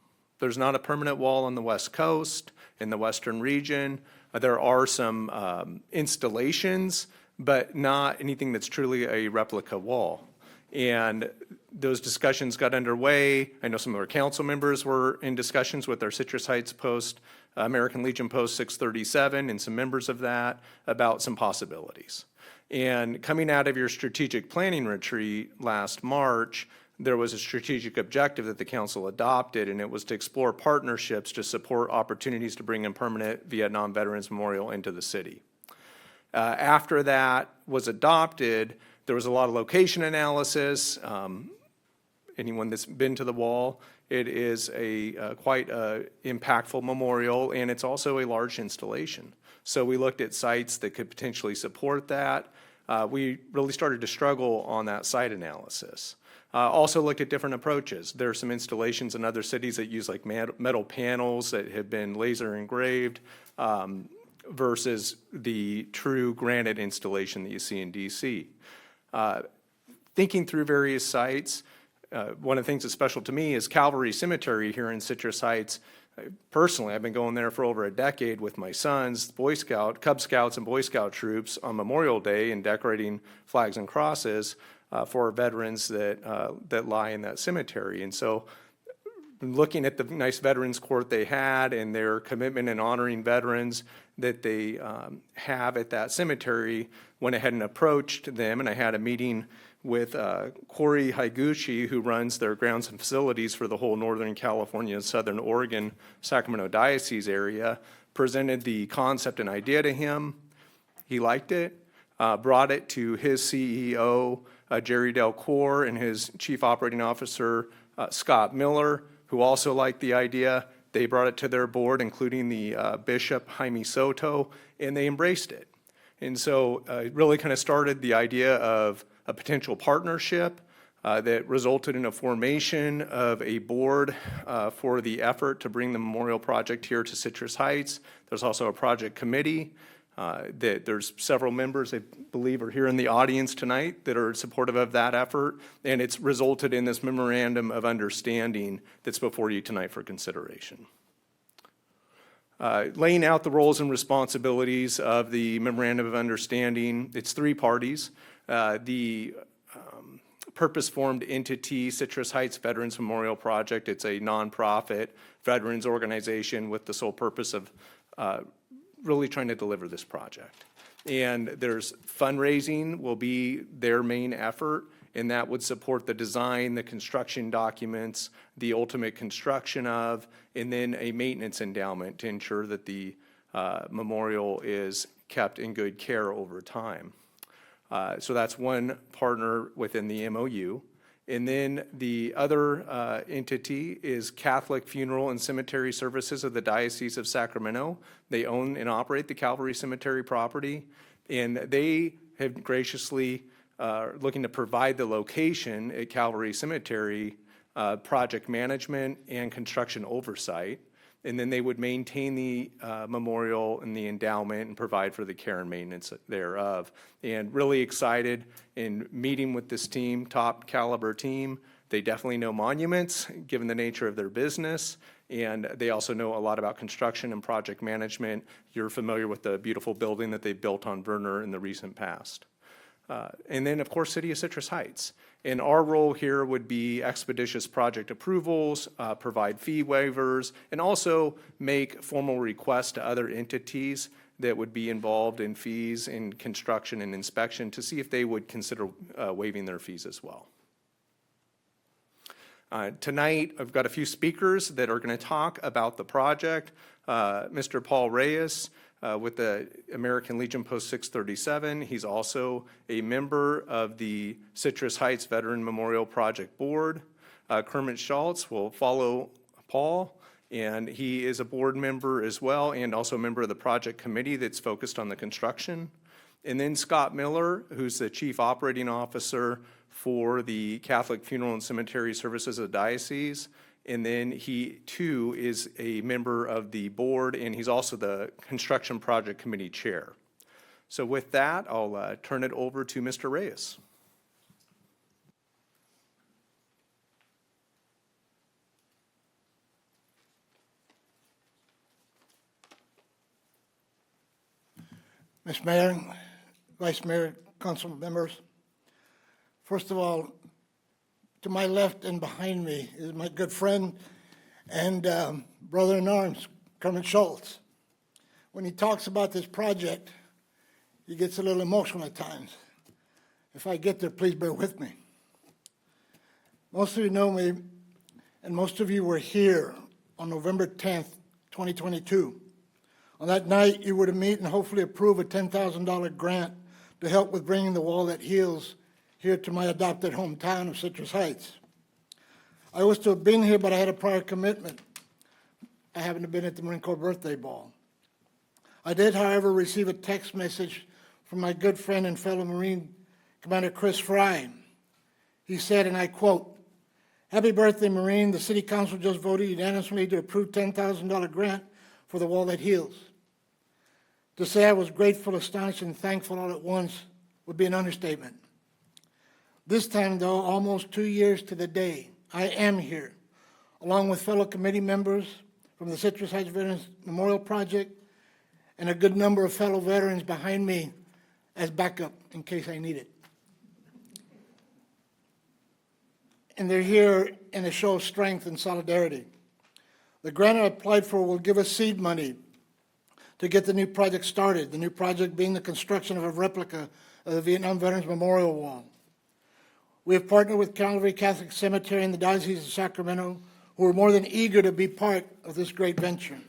There's not a permanent wall on the West Coast, in the Western region. There are some installations, but not anything that's truly a replica wall. And those discussions got underway. I know some of our council members were in discussions with our Citrus Heights Post, American Legion Post 637, and some members of that about some possibilities. And coming out of your strategic planning retreat last March, there was a strategic objective that the council adopted, and it was to explore partnerships to support opportunities to bring a permanent Vietnam Veterans Memorial into the city. After that was adopted, there was a lot of location analysis. Anyone that's been to the wall, it is a quite impactful memorial, and it's also a large installation. So we looked at sites that could potentially support that. We really started to struggle on that site analysis. Also looked at different approaches. There are some installations in other cities that use like metal panels that have been laser engraved versus the true granite installation that you see in DC. Thinking through various sites, one of the things that's special to me is Calvary Cemetery here in Citrus Heights. Personally, I've been going there for over a decade with my sons, Cub Scouts and Boy Scout troops on Memorial Day and decorating flags and crosses for veterans that lie in that cemetery. And so looking at the nice veterans court they had and their commitment in honoring veterans that they have at that cemetery, went ahead and approached them, and I had a meeting with Corey Higuchi, who runs their grounds and facilities for the whole Northern California and Southern Oregon Sacramento Diocese area, presented the concept and idea to him. He liked it, brought it to his CEO, Jerry Delcourt, and his Chief Operating Officer, Scott Miller, who also liked the idea. They brought it to their board, including the Bishop Jaime Soto, and they embraced it. And so it really kind of started the idea of a potential partnership that resulted in a formation of a board for the effort to bring the memorial project here to Citrus Heights. There's also a project committee that there's several members I believe are here in the audience tonight that are supportive of that effort, and it's resulted in this memorandum of understanding that's before you tonight for consideration. Laying out the roles and responsibilities of the memorandum of understanding, it's three parties. The purpose-formed entity, Citrus Heights Veterans Memorial Project, it's a nonprofit veterans organization with the sole purpose of really trying to deliver this project. And there's fundraising will be their main effort, and that would support the design, the construction documents, the ultimate construction of, and then a maintenance endowment to ensure that the memorial is kept in good care over time. So that's one partner within the MOU. And then the other entity is Catholic Funeral and Cemetery Services of the Diocese of Sacramento. They own and operate the Calvary Cemetery property, and they have graciously looking to provide the location at Calvary Cemetery project management and construction oversight. And then they would maintain the memorial and the endowment and provide for the care and maintenance thereof. And really excited in meeting with this team, top caliber team. They definitely know monuments, given the nature of their business, and they also know a lot about construction and project management. You're familiar with the beautiful building that they built on Verner in the recent past. And then, of course, City of Citrus Heights. And our role here would be expeditious project approvals, provide fee waivers, and also make formal requests to other entities that would be involved in fees in construction and inspection to see if they would consider waiving their fees as well. Tonight, I've got a few speakers that are going to talk about the project. Mr. Paul Reyes with the American Legion Post 637. He's also a member of the Citrus Heights Veteran Memorial Project Board. Kermit Schultz will follow Paul, and he is a board member as well and also a member of the project committee that's focused on the construction. And then Scott Miller, who's the Chief Operating Officer for the Catholic Funeral and Cemetery Services of the Diocese. And then he, too, is a member of the board, and he's also the Construction Project Committee Chair. So with that, I'll turn it over to Mr. Reyes.
Mr. Mayor, Vice Mayor, council members, first of all, to my left and behind me is my good friend and brother-in-arms, Kermit Schultz. When he talks about this project, he gets a little emotional at times. If I get there, please bear with me. Most of you know me, and most of you were here on November 10th, 2022. On that night, you were to meet and hopefully approve a $10,000 grant to help with bringing the wall that heals here to my adopted hometown of Citrus Heights. I was to have been here, but I had a prior commitment. I happened to have been at the Marine Corps birthday ball. I did, however, receive a text message from my good friend and fellow Marine Commander Chris Fry. He said, and I quote, "Happy birthday, Marine. The City Council just voted unanimously to approve $10,000 grant for the wall that heals." To say I was grateful, astonished, and thankful all at once would be an understatement. This time, though, almost 2 years to the day, I am here, along with fellow committee members from the Citrus Heights Veterans Memorial Project and a good number of fellow veterans behind me as backup in case I need it. And they're here in a show of strength and solidarity. The grant I applied for will give us seed money to get the new project started, the new project being the construction of a replica of the Vietnam Veterans Memorial Wall. We have partnered with Calvary Catholic Cemetery in the Diocese of Sacramento, who are more than eager to be part of this great venture.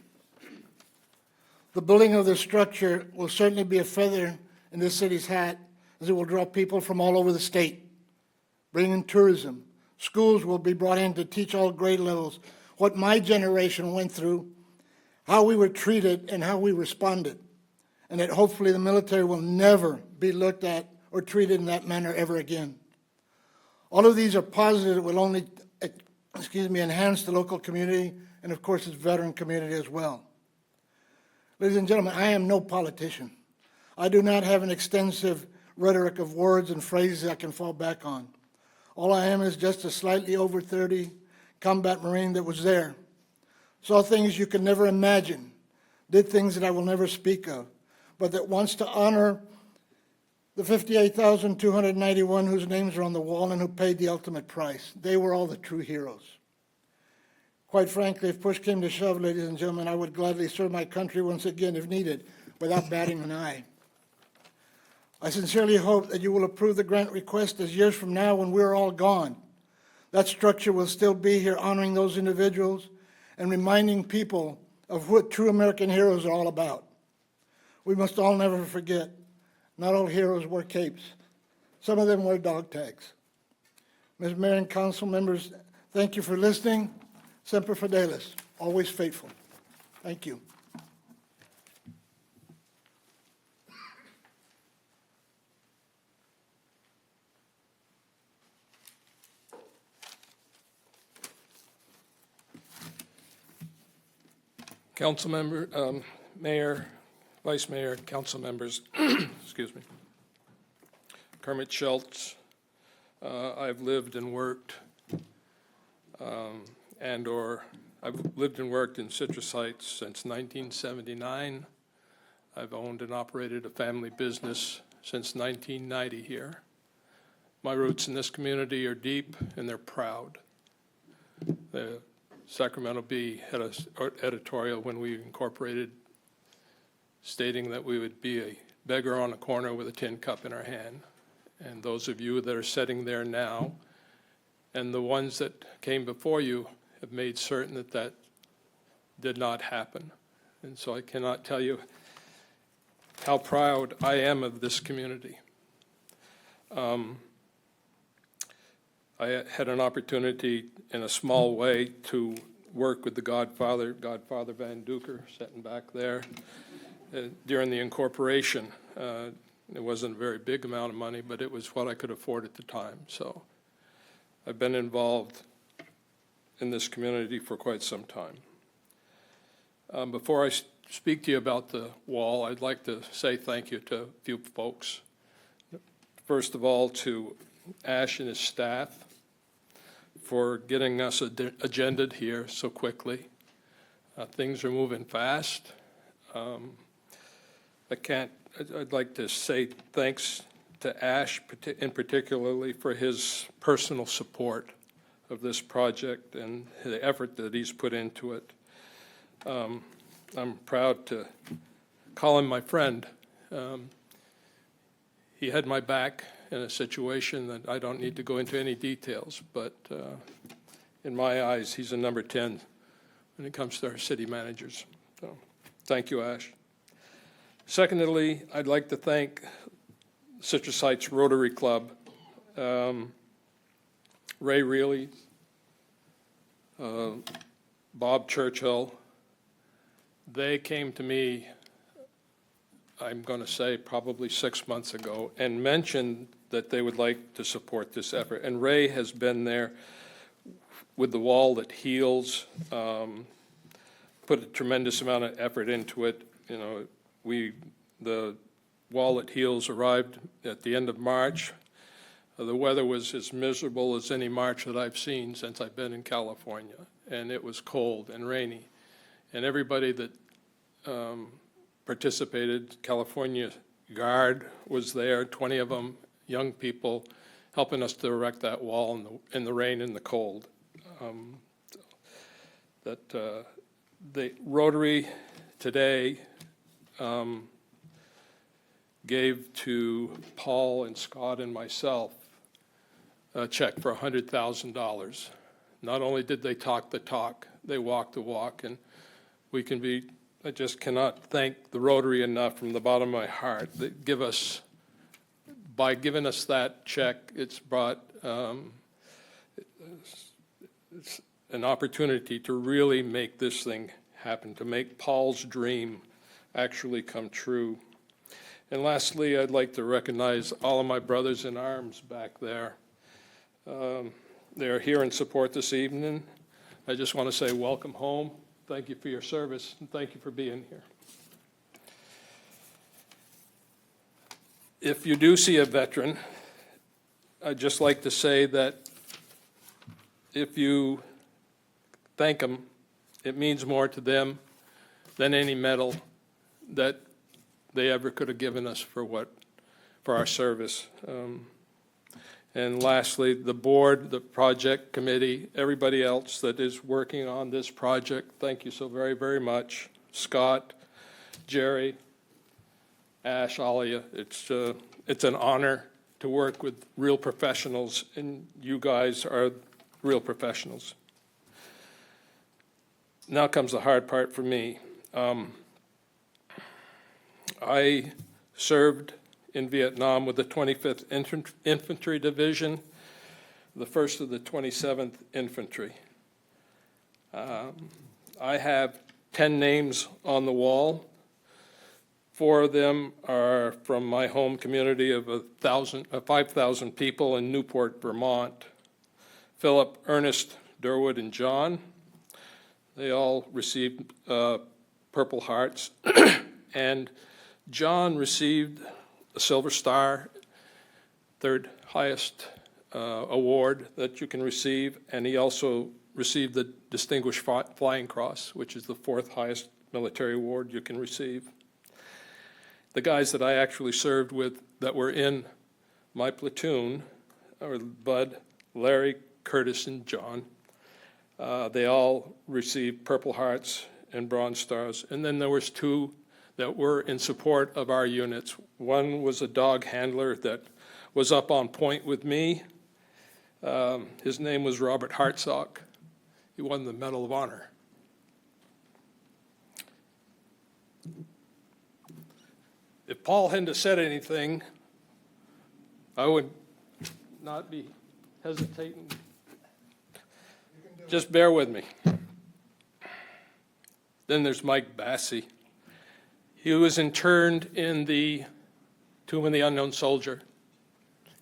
The building of this structure will certainly be a feather in this city's hat, as it will draw people from all over the state, bring in tourism. Schools will be brought in to teach all grade levels what my generation went through, how we were treated, and how we responded, and that hopefully the military will never be looked at or treated in that manner ever again. All of these are positive that will only, enhance the local community and, of course, its veteran community as well. Ladies and gentlemen, I am no politician. I do not have an extensive rhetoric of words and phrases I can fall back on. All I am is just a slightly over 30 combat Marine that was there, saw things you could never imagine, did things that I will never speak of, but that wants to honor the 58,291 whose names are on the wall and who paid the ultimate price. They were all the true heroes. Quite frankly, if push came to shove, ladies and gentlemen, I would gladly serve my country once again if needed, without batting an eye. I sincerely hope that you will approve the grant request, as years from now, when we're all gone, that structure will still be here honoring those individuals and reminding people of what true American heroes are all about. We must all never forget, not all heroes wear capes. Some of them wear dog tags. Ms. Mayor and council members, thank you for listening. Semper Fidelis, always faithful. Thank you.
Council member, mayor, vice mayor, council members, excuse me. Kermit Schultz. I've lived and worked I've lived and worked in Citrus Heights since 1979. I've owned and operated a family business since 1990 here. My roots in this community are deep and they're proud. The Sacramento Bee had an editorial when we incorporated stating that we would be a beggar on a corner with a tin cup in our hand. And those of you that are sitting there now and the ones that came before you have made certain that that did not happen. And so I cannot tell you how proud I am of this community. I had an opportunity in a small way to work with the Godfather Van Duker, sitting back there, during the incorporation. It wasn't a very big amount of money, but it was what I could afford at the time. So I've been involved in this community for quite some time. Before I speak to you about the wall, I'd like to say thank you to a few folks. First of all, to Ash and his staff for getting us agenda'd here so quickly. Things are moving fast. I'd like to say thanks to Ash in particularly for his personal support of this project and the effort that he's put into it. I'm proud to call him my friend. He had my back in a situation that I don't need to go into any details, but in my eyes, he's a number 10 when it comes to our city managers. So, thank you, Ash. Secondly, I'd like to thank Citrus Heights Rotary Club, Ray Reilly, Bob Churchill. They came to me, I'm going to say probably 6 months ago, and mentioned that they would like to support this effort. And Ray has been there with the Wall That Heals, put a tremendous amount of effort into it. You know, the Wall That Heals arrived at the end of March. The weather was as miserable as any March that I've seen since I've been in California, and it was cold and rainy. And everybody that participated, California Guard was there, 20 of them, young people, helping us to erect that wall in the rain and the cold. The Rotary today gave to Paul and Scott and myself a check for $100,000. Not only did they talk the talk, they walked the walk, and I just cannot thank the Rotary enough from the bottom of my heart. By giving us that check, it's brought it's an opportunity to really make this thing happen, to make Paul's dream actually come true. And lastly, I'd like to recognize all of my brothers in arms back there. They're here in support this evening. I just want to say welcome home. Thank you for your service, and thank you for being here. If you do see a veteran, I'd just like to say that if you thank them, it means more to them than any medal that they ever could have given us for our service. And lastly, the board, the project committee, everybody else that is working on this project, thank you so very, very much. Scott, Jerry, Ash, all of you. It's an honor to work with real professionals, and you guys are real professionals. Now comes the hard part for me. I served in Vietnam with the 25th Infantry Division, the 1st of the 27th Infantry. I have 10 names on the wall. 4 of them are from my home community of 5,000 people in Newport, Vermont. Philip, Ernest, Durwood, and John. They all received Purple Hearts, and John received a Silver Star, third highest award that you can receive, and he also received the Distinguished Flying Cross, which is the fourth highest military award you can receive. The guys that I actually served with that were in my platoon are Bud, Larry, Curtis, and John. They all received Purple Hearts and Bronze Stars. And then there was two that were in support of our units. One was a dog handler that was up on point with me. His name was Robert Hartsock. He won the Medal of Honor. If Paul hadn't have said anything, I would not be hesitating. Just bear with me. Then there's Mike Bassey. He was interned in the Tomb of the Unknown Soldier.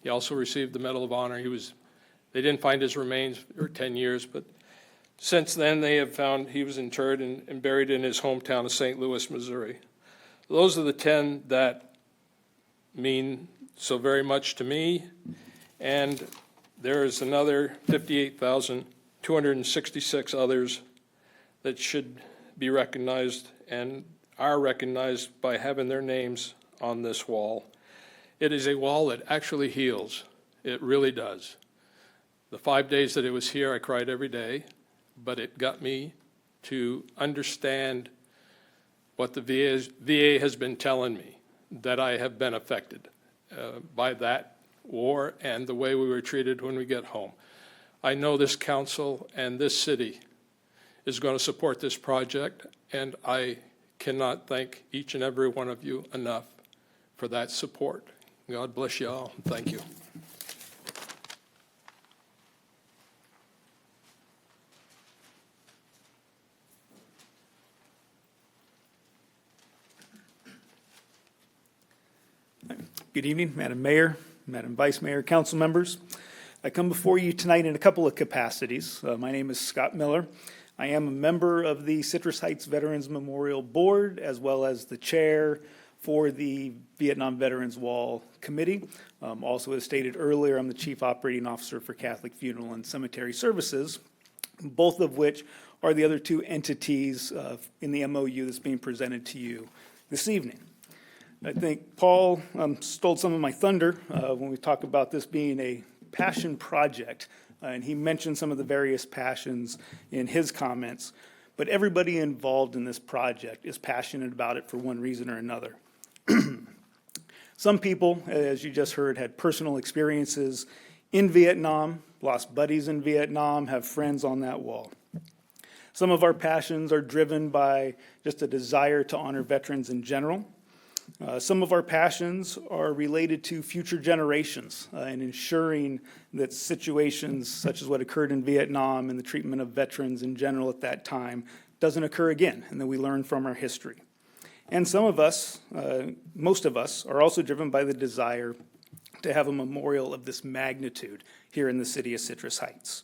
He also received the Medal of Honor. They didn't find his remains for 10 years, but since then they have found he was interred and buried in his hometown of St. Louis, Missouri. Those are the 10 that mean so very much to me, and there is another 58,266 others that should be recognized and are recognized by having their names on this wall. It is a wall that actually heals. It really does. The 5 days that it was here, I cried every day, but it got me to understand what the VA has been telling me, that I have been affected by that war and the way we were treated when we get home. I know this council and this city is going to support this project, and I cannot thank each and every one of you enough for that support. God bless you all. Thank you.
Good evening, Madam Mayor, Madam Vice Mayor, council members. I come before you tonight in a couple of capacities. My name is Scott Miller. I am a member of the Citrus Heights Veterans Memorial Board, as well as the chair for the Vietnam Veterans Wall Committee. Also, as stated earlier, I'm the Chief Operating Officer for Catholic Funeral and Cemetery Services, both of which are the other two entities in the MOU that's being presented to you this evening. I think Paul stole some of my thunder when we talk about this being a passion project, and he mentioned some of the various passions in his comments, but everybody involved in this project is passionate about it for one reason or another. Some people, as you just heard, had personal experiences in Vietnam, lost buddies in Vietnam, have friends on that wall. Some of our passions are driven by just a desire to honor veterans in general. Some of our passions are related to future generations and ensuring that situations such as what occurred in Vietnam and the treatment of veterans in general at that time doesn't occur again, and that we learn from our history. And some of us, most of us, are also driven by the desire to have a memorial of this magnitude here in the city of Citrus Heights.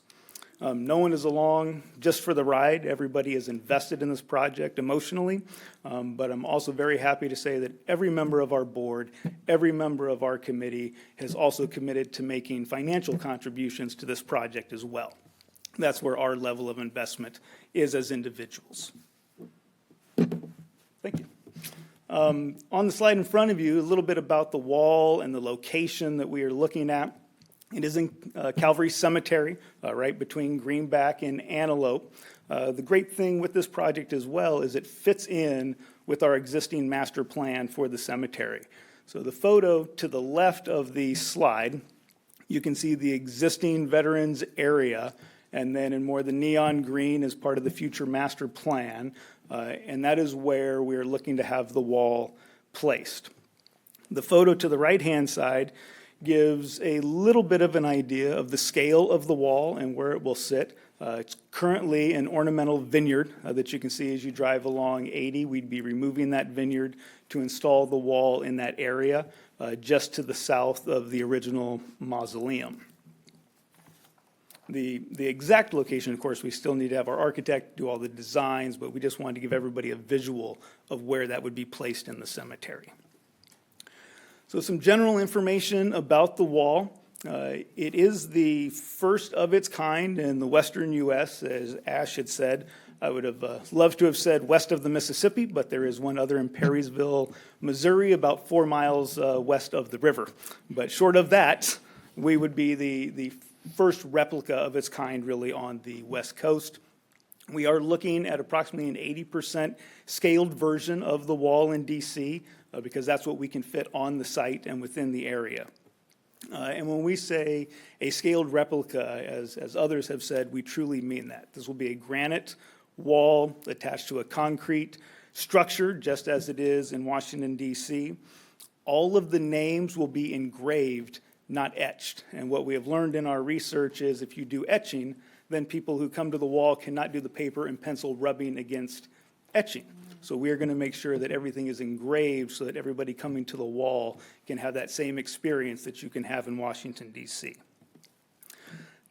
No one is along just for the ride. Everybody is invested in this project emotionally, but I'm also very happy to say that every member of our board, every member of our committee has also committed to making financial contributions to this project as well. That's where our level of investment is as individuals. Thank you. On the slide in front of you, a little bit about the wall and the location that we are looking at. It is in Calvary Cemetery, right between Greenback and Antelope. The great thing with this project as well is it fits in with our existing master plan for the cemetery. So the photo to the left of the slide, you can see the existing veterans area, and then in more the neon green is part of the future master plan, and that is where we are looking to have the wall placed. The photo to the right-hand side gives a little bit of an idea of the scale of the wall and where it will sit. It's currently an ornamental vineyard that you can see as you drive along 80. We'd be removing that vineyard to install the wall in that area just to the south of the original mausoleum. The exact location, of course, we still need to have our architect do all the designs, but we just wanted to give everybody a visual of where that would be placed in the cemetery. So some general information about the wall. It is the first of its kind in the western U.S., as Ash had said. I would have loved to have said west of the Mississippi, but there is one other in Perrysville, Missouri, about 4 miles west of the river. But short of that, we would be the first replica of its kind really on the West Coast. We are looking at approximately an 80% scaled version of the wall in DC because that's what we can fit on the site and within the area. And when we say a scaled replica, as others have said, we truly mean that. This will be a granite wall attached to a concrete structure, just as it is in Washington, D.C. All of the names will be engraved, not etched. And what we have learned in our research is if you do etching, then people who come to the wall cannot do the paper and pencil rubbing against etching. So we are going to make sure that everything is engraved so that everybody coming to the wall can have that same experience that you can have in Washington, D.C.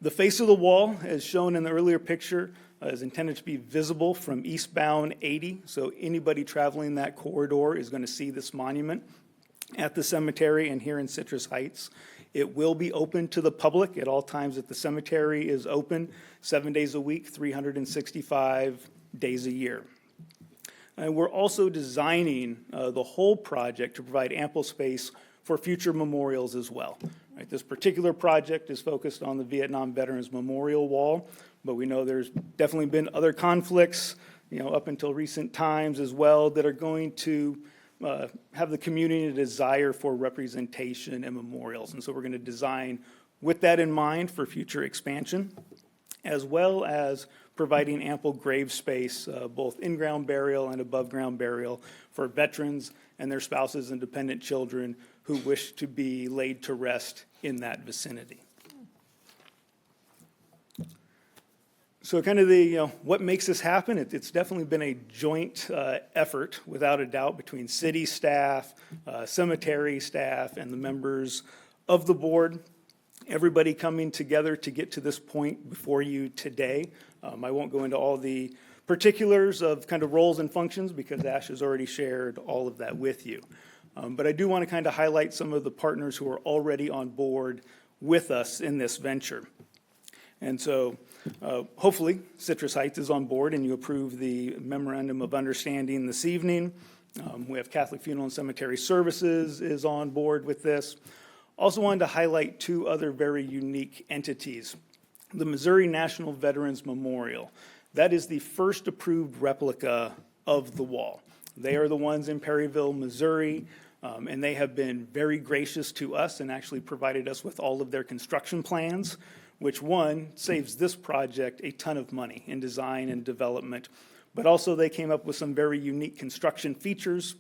The face of the wall, as shown in the earlier picture, is intended to be visible from eastbound 80. So anybody traveling that corridor is going to see this monument at the cemetery and here in Citrus Heights. It will be open to the public at all times that the cemetery is open, 7 days a week, 365 days a year. And we're also designing the whole project to provide ample space for future memorials as well. Right, this particular project is focused on the Vietnam Veterans Memorial Wall, but we know there's definitely been other conflicts, up until recent times as well, that are going to have the community a desire for representation and memorials. And so we're going to design with that in mind for future expansion, as well as providing ample grave space, both in-ground burial and above-ground burial for veterans and their spouses and dependent children who wish to be laid to rest in that vicinity. So kind of what makes this happen, it's definitely been a joint effort, without a doubt, between city staff, cemetery staff, and the members of the board. Everybody coming together to get to this point before you today. I won't go into all the particulars of kind of roles and functions because Ash has already shared all of that with you. But I do want to kind of highlight some of the partners who are already on board with us in this venture. And so hopefully Citrus Heights is on board and you approve the memorandum of understanding this evening. We have Catholic Funeral and Cemetery Services is on board with this. Also wanted to highlight two other very unique entities. The Missouri National Veterans Memorial. That is the first approved replica of the wall. They are the ones in Perryville, Missouri, and they have been very gracious to us and actually provided us with all of their construction plans, which one, saves this project a ton of money in design and development. But also they came up with some very unique construction features,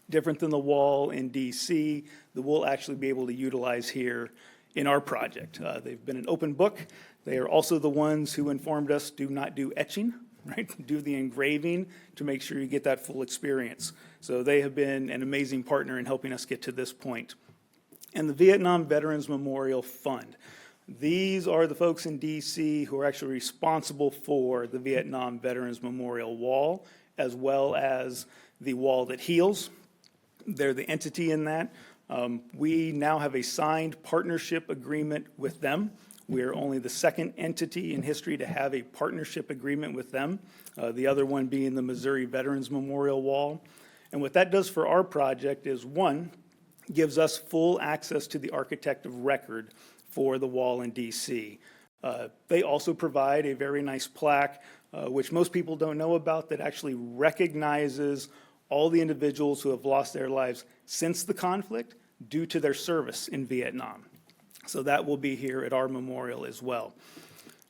different than the wall in DC, that we'll actually be able to utilize here in our project. They've been an open book. They are also the ones who informed us do not do etching, right? Do the engraving to make sure you get that full experience. So they have been an amazing partner in helping us get to this point. And the Vietnam Veterans Memorial Fund. These are the folks in DC who are actually responsible for the Vietnam Veterans Memorial Wall, as well as the wall that heals. They're the entity in that. We now have a signed partnership agreement with them. We are only the second entity in history to have a partnership agreement with them, the other one being the Missouri Veterans Memorial Wall. And what that does for our project is, one, gives us full access to the architect of record for the wall in DC. They also provide a very nice plaque, which most people don't know about, that actually recognizes all the individuals who have lost their lives since the conflict due to their service in Vietnam. So that will be here at our memorial as well.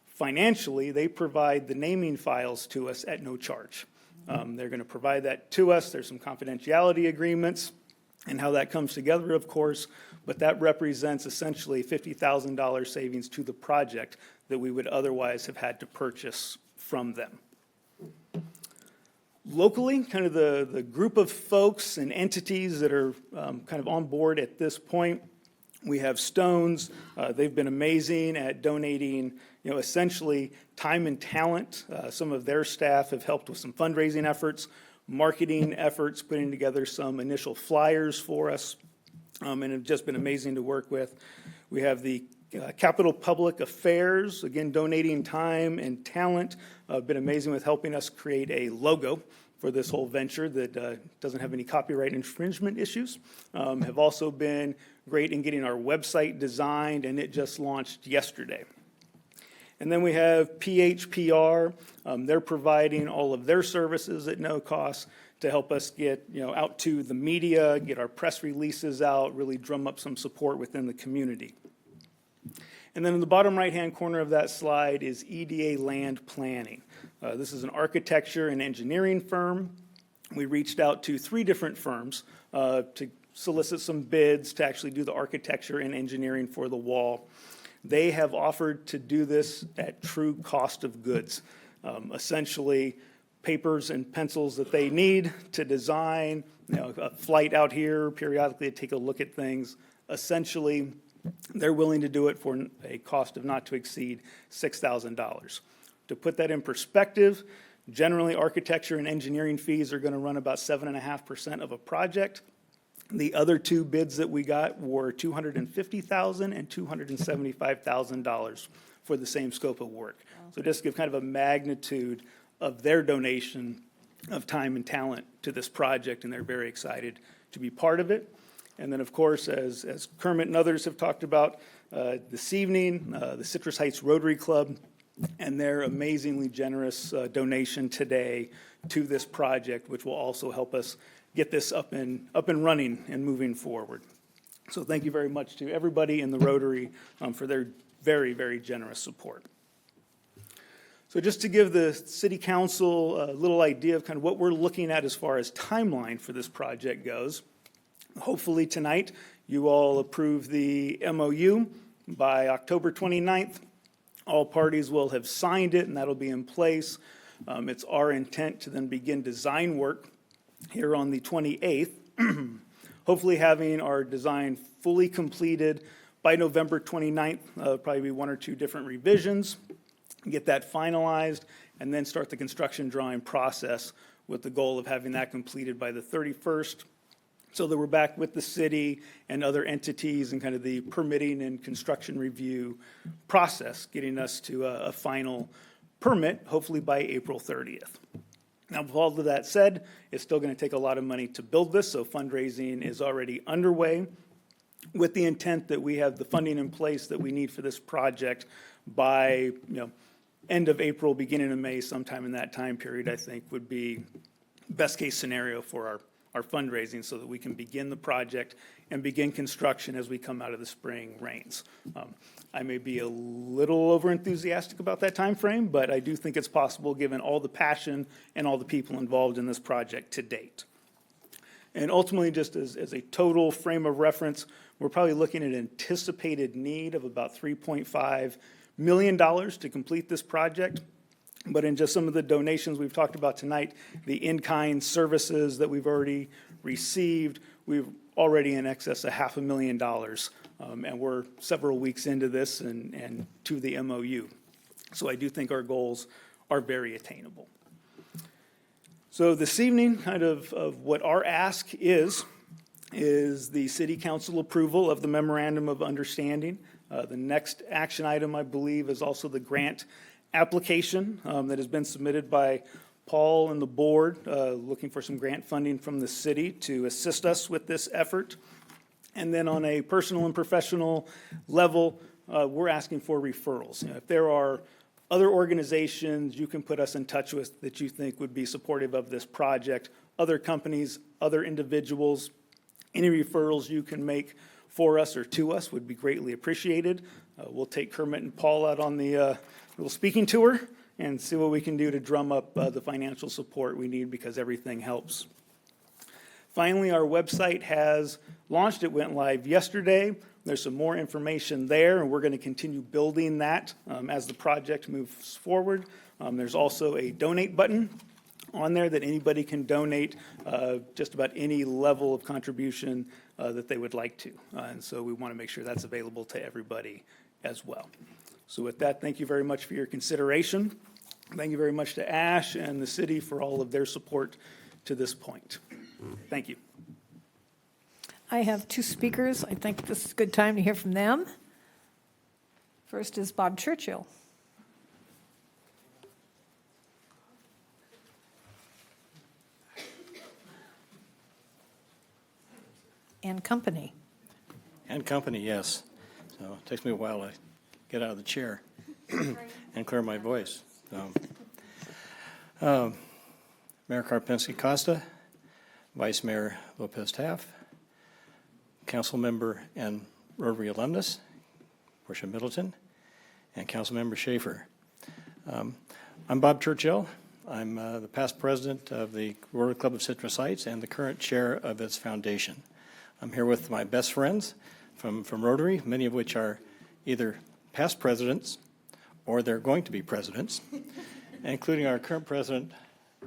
Financially, they provide the naming files to us at no charge. They're going to provide that to us. There's some confidentiality agreements and how that comes together, of course, but that represents essentially $50,000 savings to the project that we would otherwise have had to purchase from them. Locally, kind of the group of folks and entities that are kind of on board at this point, we have Stones. They've been amazing at donating essentially time and talent. Some of their staff have helped with some fundraising efforts, marketing efforts, putting together some initial flyers for us, and have just been amazing to work with. We have the Capitol Public Affairs, again, donating time and talent, been amazing with helping us create a logo for this whole venture that doesn't have any copyright infringement issues. Have also been great in getting our website designed, and it just launched yesterday. And then we have PHPR. They're providing all of their services at no cost to help us get out to the media, get our press releases out, really drum up some support within the community. And then in the bottom right-hand corner of that slide is EDA Land Planning. This is an architecture and engineering firm. We reached out to 3 different firms to solicit some bids to actually do the architecture and engineering for the wall. They have offered to do this at true cost of goods. Essentially, papers and pencils that they need to design, a flight out here periodically to take a look at things. Essentially, they're willing to do it for a cost of not to exceed $6,000. To put that in perspective, generally architecture and engineering fees are going to run about 7.5% of a project. The other 2 bids that we got were $250,000 and $275,000 for the same scope of work. So just to give kind of a magnitude of their donation of time and talent to this project, and they're very excited to be part of it. And then, of course, as Kermit and others have talked about this evening, the Citrus Heights Rotary Club and their amazingly generous donation today to this project, which will also help us get this up and running and moving forward. So thank you very much to everybody in the Rotary for their very, very generous support. So just to give the City Council a little idea of kind of what we're looking at as far as timeline for this project goes, hopefully tonight you all approve the MOU. By October 29th, all parties will have signed it, and that'll be in place. It's our intent to then begin design work here on the 28th, hopefully having our design fully completed by November 29th. Probably be 1 or 2 different revisions, get that finalized, and then start the construction drawing process with the goal of having that completed by the 31st, so that we're back with the city and other entities and kind of the permitting and construction review process, getting us to a final permit, hopefully by April 30th. Now, with all of that said, it's still going to take a lot of money to build this, so fundraising is already underway with the intent that we have the funding in place that we need for this project by, end of April, beginning of May, sometime in that time period, I think would be best case scenario for our fundraising, so that we can begin the project and begin construction as we come out of the spring rains. I may be a little over enthusiastic about that time frame, but I do think it's possible given all the passion and all the people involved in this project to date. And ultimately, just as a total frame of reference, we're probably looking at an anticipated need of about $3.5 million to complete this project. But in just some of the donations we've talked about tonight, the in-kind services that we've already received, we've already in excess of $500,000. And we're several weeks into this and to the MOU. So I do think our goals are very attainable. So this evening, kind of what our ask is the City Council approval of the Memorandum of Understanding. The next action item, I believe, is also the grant application that has been submitted by Paul and the board, looking for some grant funding from the city to assist us with this effort. And then on a personal and professional level, we're asking for referrals. If there are other organizations you can put us in touch with that you think would be supportive of this project, other companies, other individuals, any referrals you can make for us or to us would be greatly appreciated. We'll take Kermit and Paul out on the little speaking tour and see what we can do to drum up the financial support we need, because everything helps. Finally, our website has launched. It went live yesterday. There's some more information there, and we're going to continue building that as the project moves forward. There's also a donate button on there that anybody can donate just about any level of contribution that they would like to. And so we want to make sure that's available to everybody as well. So with that, thank you very much for your consideration. Thank you very much to Ash and the city for all of their support to this point. Thank you.
I have two speakers. I think this is a good time to hear from them. First is Bob Churchill. And company.
And company, yes. So it takes me a while to get out of the chair and clear my voice. Mayor Karpinski Costa, Vice Mayor Lopez Taff, Council Member and Rotary alumnus, Portia Middleton, and Council Member Schaefer. I'm Bob Churchill. I'm the past president of the Rotary Club of Citrus Heights and the current chair of its foundation. I'm here with my best friends from Rotary, many of which are either past presidents or they're going to be presidents, including our current president,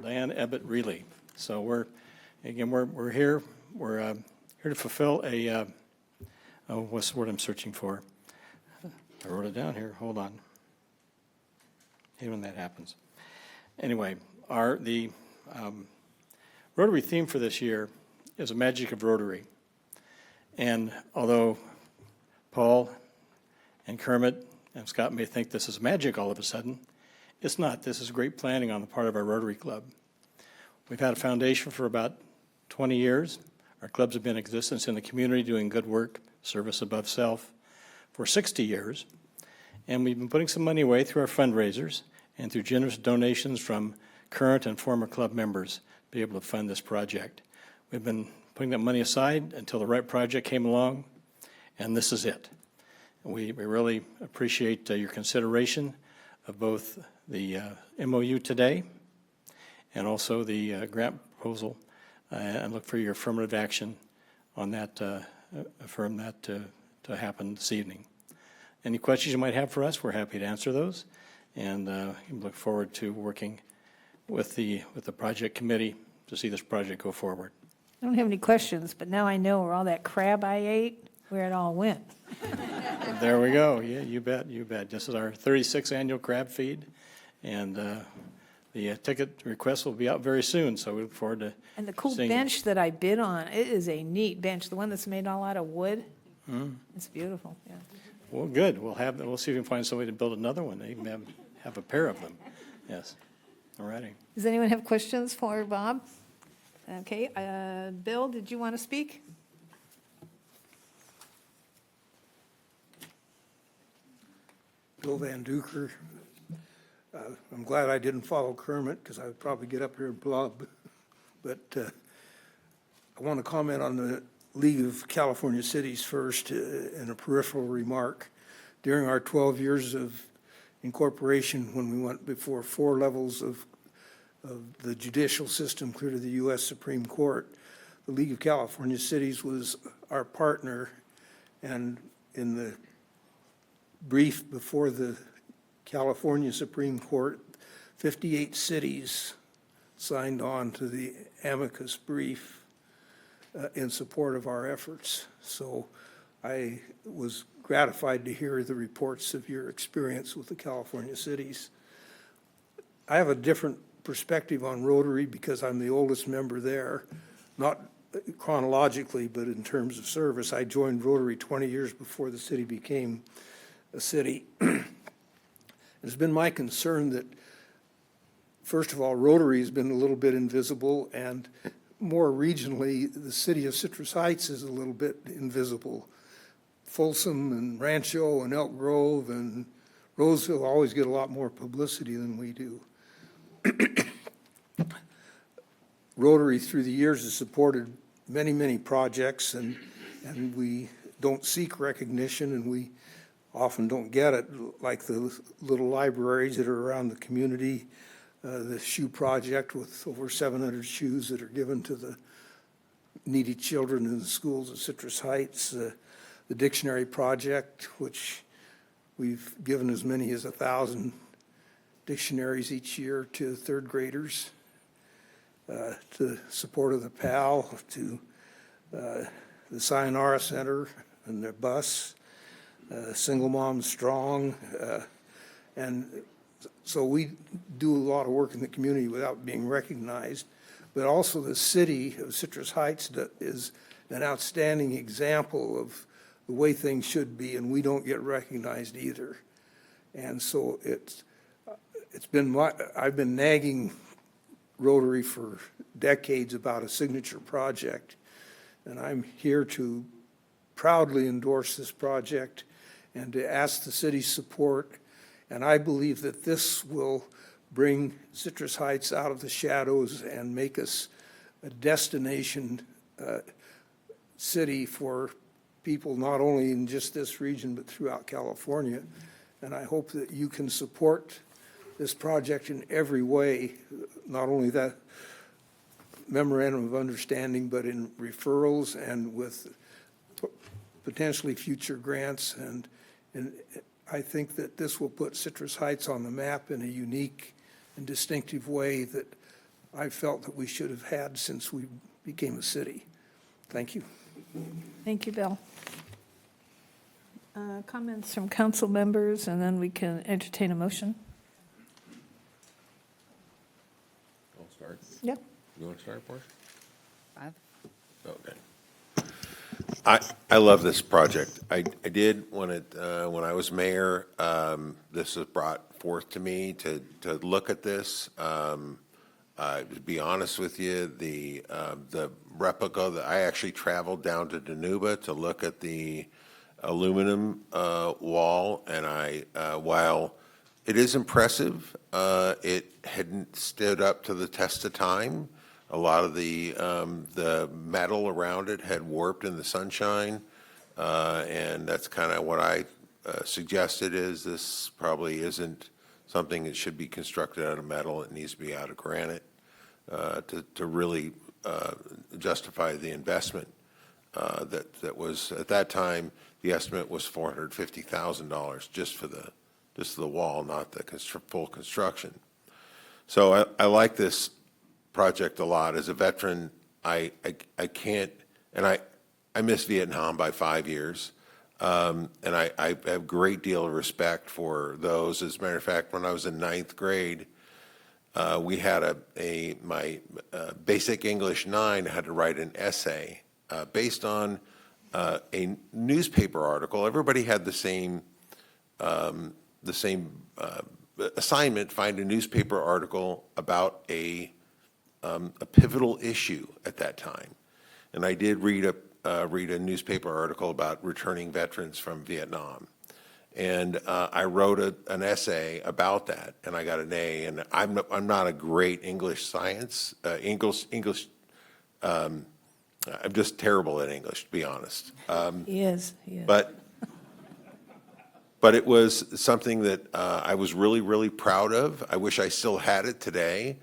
Diane Ebbett Reilly. So we're here. We're here to fulfill a, what's the word I'm searching for? I wrote it down here. Hold on. Hate when that happens. Anyway, the Rotary theme for this year is a magic of Rotary. And although Paul and Kermit and Scott may think this is magic all of a sudden, it's not. This is great planning on the part of our Rotary Club. We've had a foundation for about 20 years. Our clubs have been in existence in the community doing good work, service above self, for 60 years. And we've been putting some money away through our fundraisers and through generous donations from current and former club members to be able to fund this project. We've been putting that money aside until the right project came along, and this is it. We really appreciate your consideration of both the MOU today and also the grant proposal, and look for your affirmative action on that, affirm that to happen this evening. Any questions you might have for us, we're happy to answer those, and look forward to working with the project committee to see this project go forward.
I don't have any questions, but now I know where all that crab I ate, where it all went.
There we go. Yeah, you bet, you bet. This is our 36th annual crab feed, and the ticket request will be out very soon, so we look forward to
And the cool
seeing
bench that I bid on, it is a neat bench, the one that's made all out of wood.
Mm.
It's beautiful, yeah.
Well, good. We'll see if we can find somebody to build another one. They even have a pair of them. Yes. All righty.
Does anyone have questions for Bob? Okay, Bill, did you want to speak?
Bill Van Duker. I'm glad I didn't follow Kermit because I would probably get up here and blub. But I want to comment on the League of California Cities first in a peripheral remark. During our 12 years of incorporation, when we went before 4 levels of the judicial system clear to the U.S. Supreme Court, the League of California Cities was our partner, and in the brief before the California Supreme Court, 58 cities signed on to the amicus brief in support of our efforts. So I was gratified to hear the reports of your experience with the California cities. I have a different perspective on Rotary because I'm the oldest member there, not chronologically, but in terms of service. I joined Rotary 20 years before the city became a city. It's been my concern that, first of all, Rotary has been a little bit invisible, and more regionally, the city of Citrus Heights is a little bit invisible. Folsom and Rancho and Elk Grove and Roseville always get a lot more publicity than we do. Rotary, through the years, has supported many, many projects, and we don't seek recognition, and we often don't get it, like the little libraries that are around the community, the shoe project with over 700 shoes that are given to the needy children in the schools of Citrus Heights, the dictionary project, which we've given as many as 1,000 dictionaries each year to third graders, to support of the PAL, to the Sayonara Center and their bus, Single Moms Strong. And so we do a lot of work in the community without being recognized. But also the city of Citrus Heights is an outstanding example of the way things should be, and we don't get recognized either. And so I've been nagging Rotary for decades about a signature project, and I'm here to proudly endorse this project and to ask the city's support. And I believe that this will bring Citrus Heights out of the shadows and make us a destination city for people not only in just this region but throughout California. And I hope that you can support this project in every way, not only that memorandum of understanding, but in referrals and with potentially future grants. And I think that this will put Citrus Heights on the map in a unique and distinctive way that I felt that we should have had since we became a city. Thank you.
Thank you, Bill. Comments from council members, and then we can entertain a motion.
I'll start.
Yep.
You want to start, Portia?
5.
Okay. I love this project. I did when I was mayor. This was brought forth to me to look at this. To be honest with you, the replica that I actually traveled down to Danuba to look at the aluminum wall, and while it is impressive, it hadn't stood up to the test of time. A lot of the metal around it had warped in the sunshine, and that's kind of what I suggested is this probably isn't something that should be constructed out of metal. It needs to be out of granite to really justify the investment that was, at that time, the estimate was $450,000 just for the wall, not the full construction. So I like this project a lot. As a veteran, I can't, and I missed Vietnam by 5 years, and I have a great deal of respect for those. As a matter of fact, when I was in 9th grade, we had my basic English 9 had to write an essay based on a newspaper article. Everybody had the same assignment: find a newspaper article about a pivotal issue at that time. And I did read a newspaper article about returning veterans from Vietnam. And I wrote an essay about that, and I got an A. And I'm not a great English I'm just terrible at English, to be honest.
He is.
But it was something that I was really, really proud of. I wish I still had it today.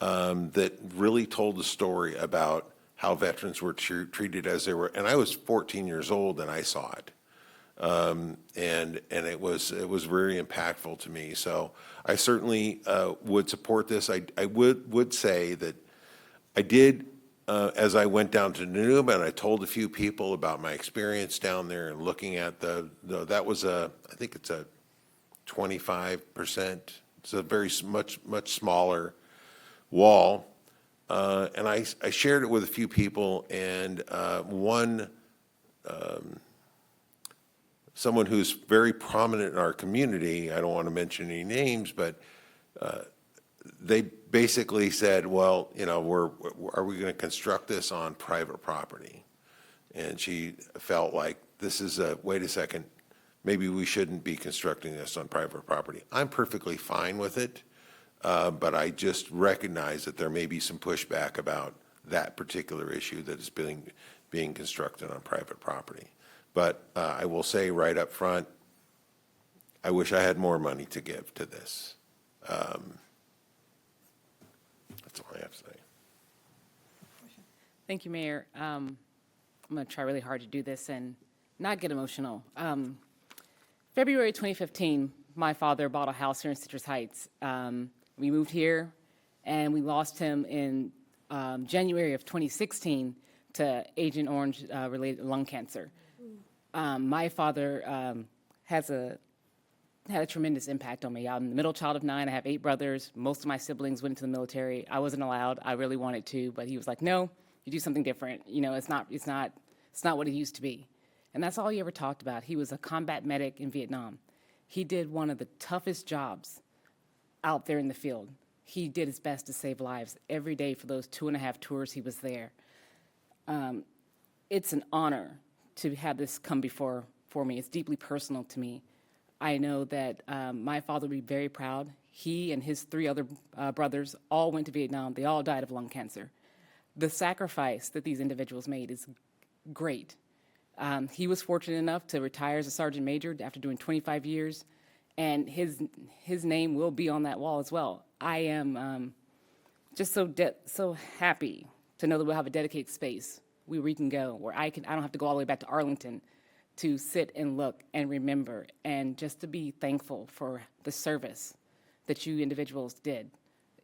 That really told the story about how veterans were treated as they were. And I was 14 years old and I saw it. And it was very impactful to me. So I certainly would support this. I would say that I did, as I went down to Danuba, and I told a few people about my experience down there and looking at that was I think it's a 25%. It's a very much smaller wall. And I shared it with a few people, and someone who's very prominent in our community, I don't want to mention any names, but they basically said, well, are we going to construct this on private property? And she felt like wait a second, maybe we shouldn't be constructing this on private property. I'm perfectly fine with it, but I just recognize that there may be some pushback about that particular issue that is being constructed on private property. But I will say right up front, I wish I had more money to give to this. That's all I have to say.
Thank you, Mayor. I'm going to try really hard to do this and not get emotional. February 2015, my father bought a house here in Citrus Heights. We moved here, and we lost him in January of 2016 to Agent Orange-related lung cancer. My father had a tremendous impact on me. I'm the middle child of 9. I have 8 brothers. Most of my siblings went into the military. I wasn't allowed. I really wanted to, but he was like, no, you do something different. You know, it's not what it used to be. And that's all he ever talked about. He was a combat medic in Vietnam. He did one of the toughest jobs out there in the field. He did his best to save lives every day for those 2.5 tours he was there. It's an honor to have this come for me. It's deeply personal to me. I know that my father would be very proud. He and his 3 other brothers all went to Vietnam. They all died of lung cancer. The sacrifice that these individuals made is great. He was fortunate enough to retire as a sergeant major after doing 25 years, and his name will be on that wall as well. I am just so happy to know that we'll have a dedicated space where we can go, where I don't have to go all the way back to Arlington to sit and look and remember, and just to be thankful for the service that you individuals did.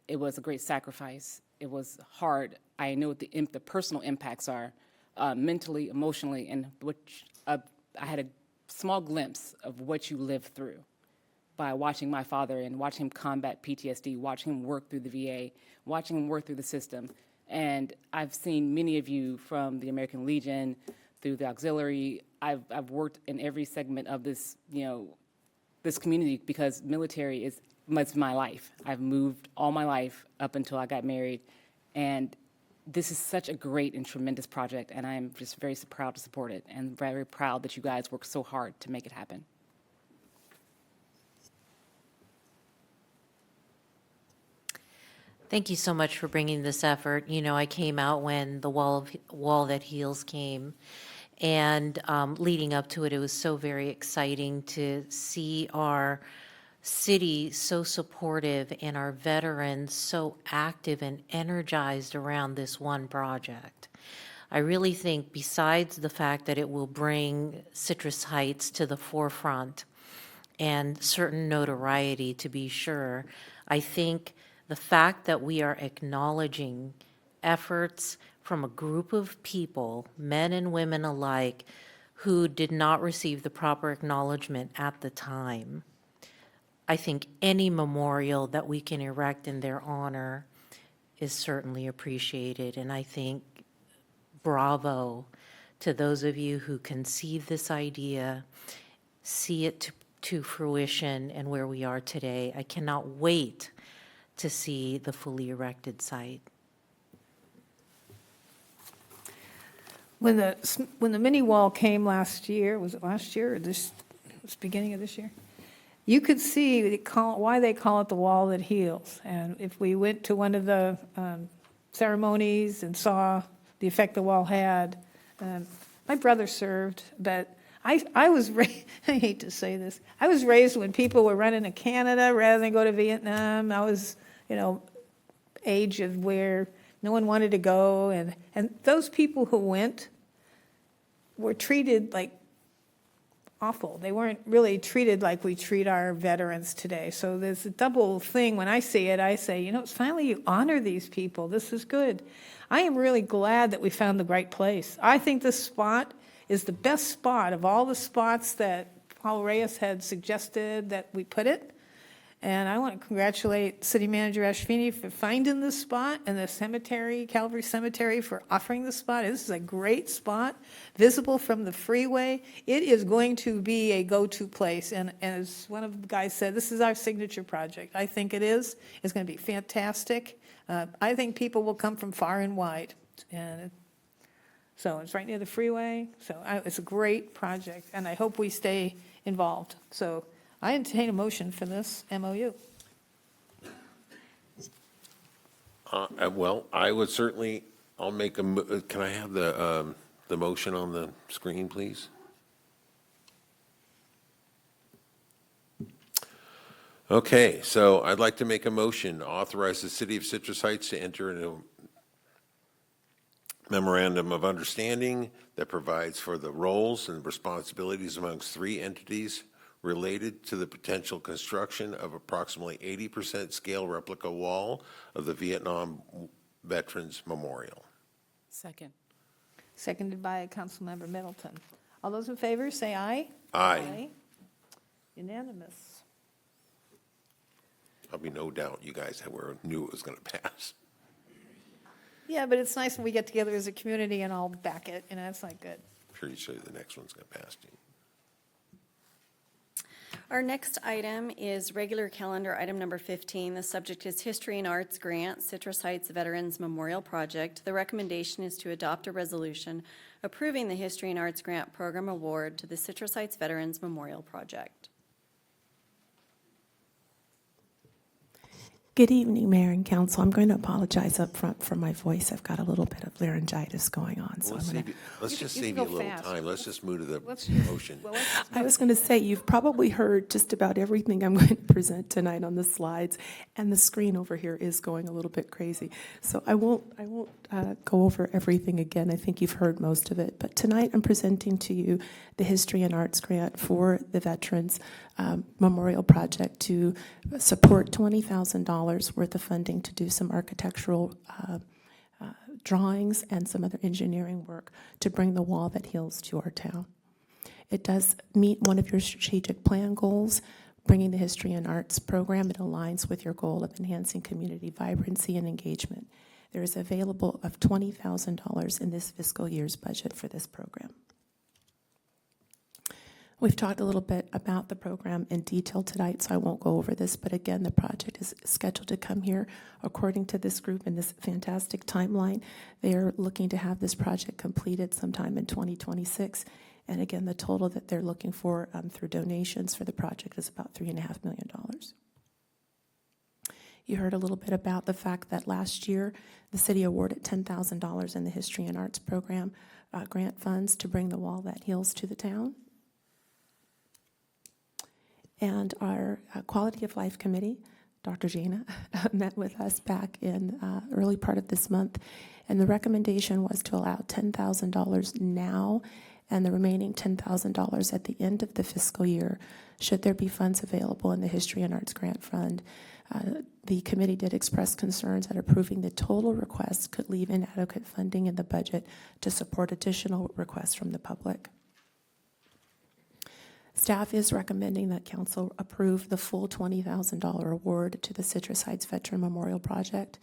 It was a great sacrifice. It was hard. I know what the personal impacts are, mentally, emotionally, and I had a small glimpse of what you lived through by watching my father and watching him combat PTSD, watching him work through the VA, watching him work through the system. And I've seen many of you from the American Legion, through the auxiliary. I've worked in every segment of this, this community, because military is my life. I've moved all my life up until I got married, and this is such a great and tremendous project, and I'm just very proud to support it, and very proud that you guys worked so hard to make it happen.
Thank you so much for bringing this effort. You know, I came out when the Wall That Heals came, and leading up to it, it was so very exciting to see our city so supportive and our veterans so active and energized around this one project. I really think, besides the fact that it will bring Citrus Heights to the forefront and certain notoriety, to be sure, I think the fact that we are acknowledging efforts from a group of people, men and women alike, who did not receive the proper acknowledgement at the time. I think any memorial that we can erect in their honor is certainly appreciated, and I think bravo to those of you who conceived this idea, see it to fruition and where we are today. I cannot wait to see the fully erected site.
When the mini wall came last year, was it last year or it was beginning of this year? You could see why they call it the Wall That Heals. And if we went to one of the ceremonies and saw the effect the wall had, my brother served, but I was raised, I hate to say this, I was raised when people were running to Canada rather than go to Vietnam. I was, age of where no one wanted to go, and those people who went were treated like awful. They weren't really treated like we treat our veterans today. So there's a double thing. When I see it, I say, it's finally you honor these people. This is good. I am really glad that we found the right place. I think this spot is the best spot of all the spots that Paul Reyes had suggested that we put it. And I want to congratulate City Manager Ashfini for finding this spot, and the cemetery, Calvary Cemetery, for offering this spot. This is a great spot, visible from the freeway. It is going to be a go-to place. And as one of the guys said, this is our signature project. I think it is. It's going to be fantastic. I think people will come from far and wide. And so it's right near the freeway. So it's a great project, and I hope we stay involved. So I entertain a motion for this MOU.
Well, I would certainly, I'll make can I have the motion on the screen, please? Okay, so I'd like to make a motion to authorize the City of Citrus Heights to enter into a memorandum of understanding that provides for the roles and responsibilities amongst 3 entities related to the potential construction of approximately 80% scale replica wall of the Vietnam Veterans Memorial.
Second.
Seconded by Councilmember Middleton. All those in favor, say aye.
Aye.
Unanimous.
There'll be no doubt you guys knew it was going to pass.
Yeah, but it's nice when we get together as a community and all back it, you know, it's like good.
Pretty sure the next one's going to pass, too.
Our next item is regular calendar item number 15. The subject is History and Arts Grant, Citrus Heights Veterans Memorial Project. The recommendation is to adopt a resolution approving the History and Arts Grant Program Award to the Citrus Heights Veterans Memorial Project.
Good evening, Mayor and Council. I'm going to apologize up front for my voice. I've got a little bit of laryngitis going on. So
Let's
I'm gonna,
just
you
save
can
you a
go
little
fast.
time. Let's just move to the motion.
Well,
I was going to say, you've probably heard just about everything I'm going to present tonight on the slides, and the screen over here is going a little bit crazy. So I won't go over everything again. I think you've heard most of it. But tonight I'm presenting to you the History and Arts Grant for the Veterans Memorial Project to support $20,000 worth of funding to do some architectural drawings and some other engineering work to bring the wall that heals to our town. It does meet one of your strategic plan goals, bringing the History and Arts program. It aligns with your goal of enhancing community vibrancy and engagement. There is available of $20,000 in this fiscal year's budget for this program. We've talked a little bit about the program in detail tonight, so I won't go over this, but again, the project is scheduled to come here according to this group in this fantastic timeline. They are looking to have this project completed sometime in 2026, and again, the total that they're looking for through donations for the project is about $3.5 million. You heard a little bit about the fact that last year, the city awarded $10,000 in the History and Arts Program grant funds to bring the wall that heals to the town. And our Quality of Life Committee, Dr. Jana, met with us back in early part of this month, and the recommendation was to allow $10,000 now and the remaining $10,000 at the end of the fiscal year, should there be funds available in the History and Arts Grant Fund. The committee did express concerns that approving the total request could leave inadequate funding in the budget to support additional requests from the public. Staff is recommending that council approve the full $20,000 award to the Citrus Heights Veteran Memorial Project.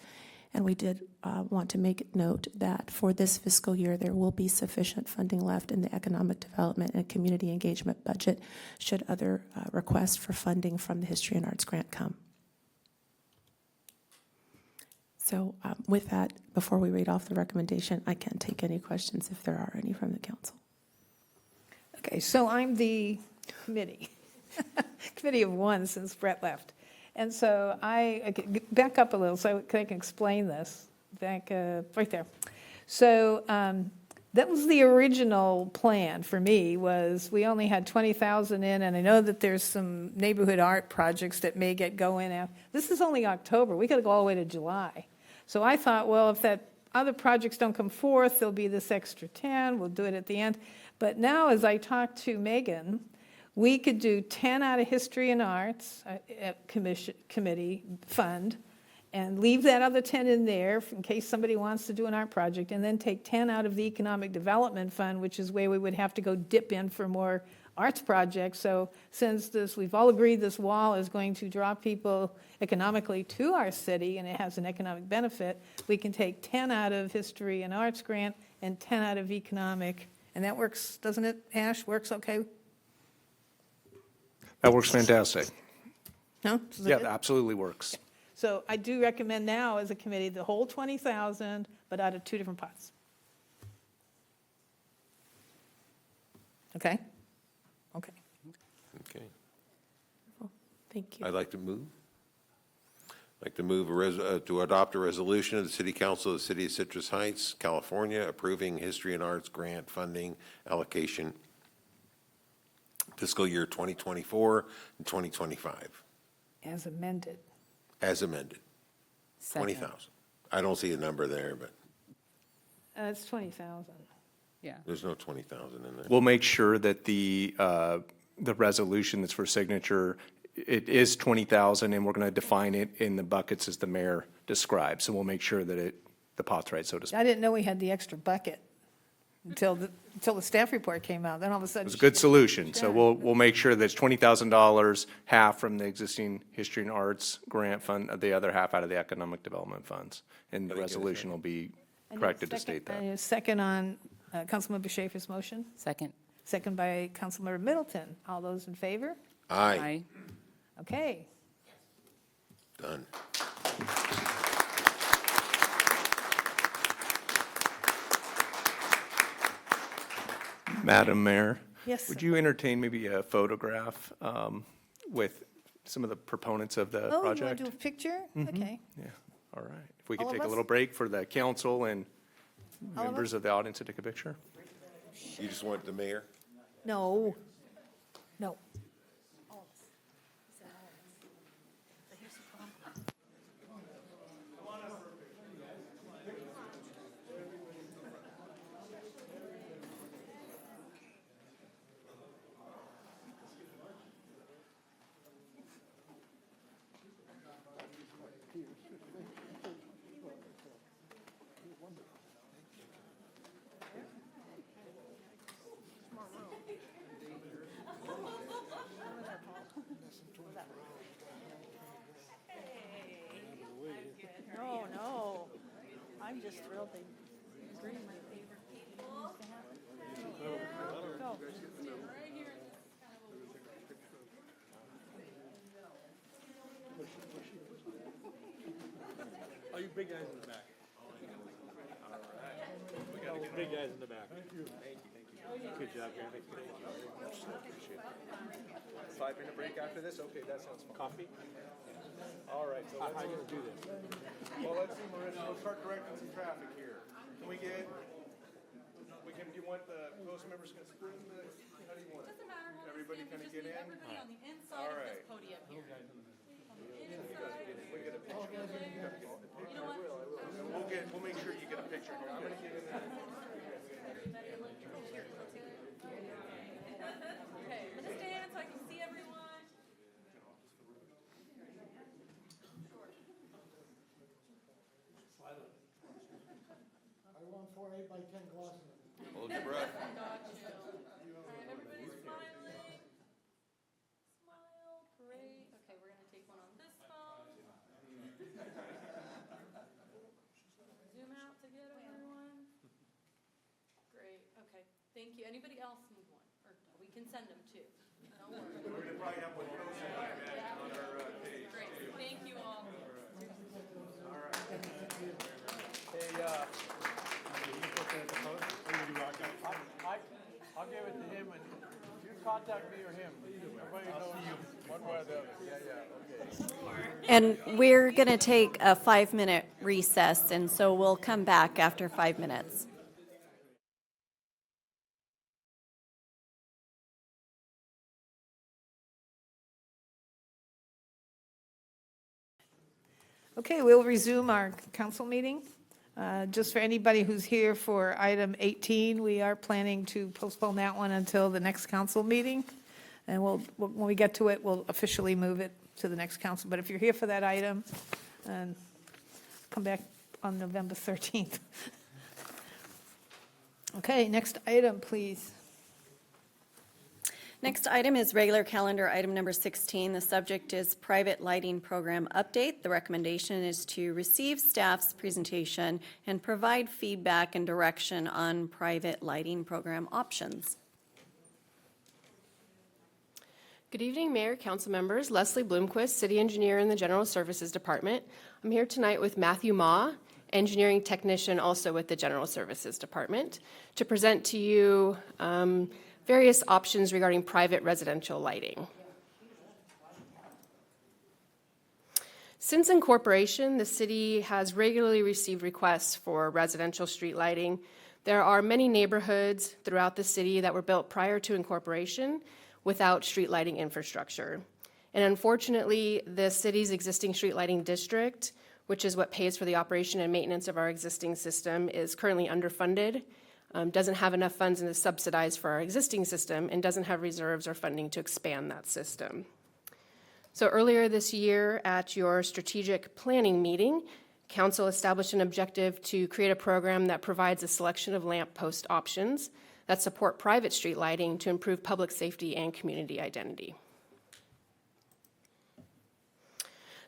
And we did want to make note that for this fiscal year, there will be sufficient funding left in the economic development and community engagement budget should other requests for funding from the History and Arts Grant come. So with that, before we read off the recommendation, I can take any questions if there are any from the council.
Okay, so I'm the committee, committee of one since Brett left. And so I back up a little so I can explain this. Back right there. So that was the original plan for me, was we only had 20,000 in, and I know that there's some neighborhood art projects that may get going now. This is only October. We got to go all the way to July. So I thought, well, if that other projects don't come forth, there'll be this extra 10. We'll do it at the end. But now, as I talked to Megan, we could do 10 out of History and Arts committee fund and leave that other 10 in there in case somebody wants to do an art project, and then take 10 out of the Economic Development Fund, which is where we would have to go dip in for more arts projects. So since we've all agreed this wall is going to draw people economically to our city and it has an economic benefit, we can take 10 out of History and Arts grant and 10 out of economic. And that works, doesn't it, Ash? Works okay?
That works fantastic.
No?
Yeah, that absolutely works.
So I do recommend now as a committee the whole 20,000, but out of two different pots. Okay? Okay.
Okay.
Thank you.
I'd like to move. To adopt a resolution of the City Council of the City of Citrus Heights, California, approving History and Arts grant funding allocation fiscal year 2024 and 2025,
As amended.
as amended. 20,000. I don't see a number there, but
It's 20,000.
Yeah.
there's no 20,000 in there.
We'll make sure that the resolution that's for signature, it is 20,000, and we're going to define it in the buckets as the mayor described. So we'll make sure that the pot's right, so to speak.
I didn't know we had the extra bucket. until the staff report came out. Then all of a
It
sudden.
was a good solution, so we'll make sure that's $20,000, half from the existing History and Arts grant fund, the other half out of the Economic Development funds. And the resolution will be corrected to state that.
And a second on Councilmember Schaefer's motion?
Second.
Second by Councilmember Middleton. All those in favor?
Aye.
Okay.
Done.
Madam Mayor?
Yes,
Would
sir.
you entertain maybe a photograph with some of the proponents of the
Oh, you want
project?
to do a picture?
Mhm.
Okay.
Yeah, all right. If we could
All of
take a
us?
little break for the council and
All of
members
us?
of the audience to take a picture?
You just want the mayor?
No. No.
No, no, I'm just thrilled they agreed. Go.
Oh, you big guys in the back. All right. We got the big guys in the back. Thank you. Thank you. Good job, Gary. Thank you very much. So appreciate it. 5-minute break after this? Okay, that sounds fun. Coffee? All right, so let's do this. Well, let's see, Marissa, we'll start directing some traffic here. Can we get, do you want the close members to split the, how do you want it? Doesn't matter. Everybody kind of get in? Everybody on the inside of this podium here. We get a picture. You know what? We'll make sure you get a picture here. I'm gonna get in there. Okay, let's stand so I can see everyone.
I want 4 8x10 glasses.
Hold your breath.
Everybody's smiling. Smile, great. Okay, we're gonna take one on this phone. Zoom out to get everyone. Great, okay, thank you. Anybody else need one? Or we can send them too. Don't worry.
We're gonna probably have one posted on our page.
Great, thank you all.
All right. Hey, I'll give it to him, and you contact me or him. Everybody knows one way or the other. Yeah, okay.
And we're going to take a 5-minute recess, and so we'll come back after 5 minutes.
Okay, we'll resume our council meeting. Just for anybody who's here for item 18, we are planning to postpone that one until the next council meeting. And when we get to it, we'll officially move it to the next council. But if you're here for that item, come back on November 13th. Okay, next item, please.
Next item is regular calendar item number 16. The subject is private lighting program update. The recommendation is to receive staff's presentation and provide feedback and direction on private lighting program options.
Good evening, Mayor, council members. Leslie Bloomquist, City Engineer in the General Services Department. I'm here tonight with Matthew Ma, Engineering Technician also with the General Services Department, to present to you various options regarding private residential lighting. Since incorporation, the city has regularly received requests for residential street lighting. There are many neighborhoods throughout the city that were built prior to incorporation without street lighting infrastructure. And unfortunately, the city's existing street lighting district, which is what pays for the operation and maintenance of our existing system, is currently underfunded, doesn't have enough funds to subsidize for our existing system, and doesn't have reserves or funding to expand that system. So earlier this year at your strategic planning meeting, Council established an objective to create a program that provides a selection of lamp post options that support private street lighting to improve public safety and community identity.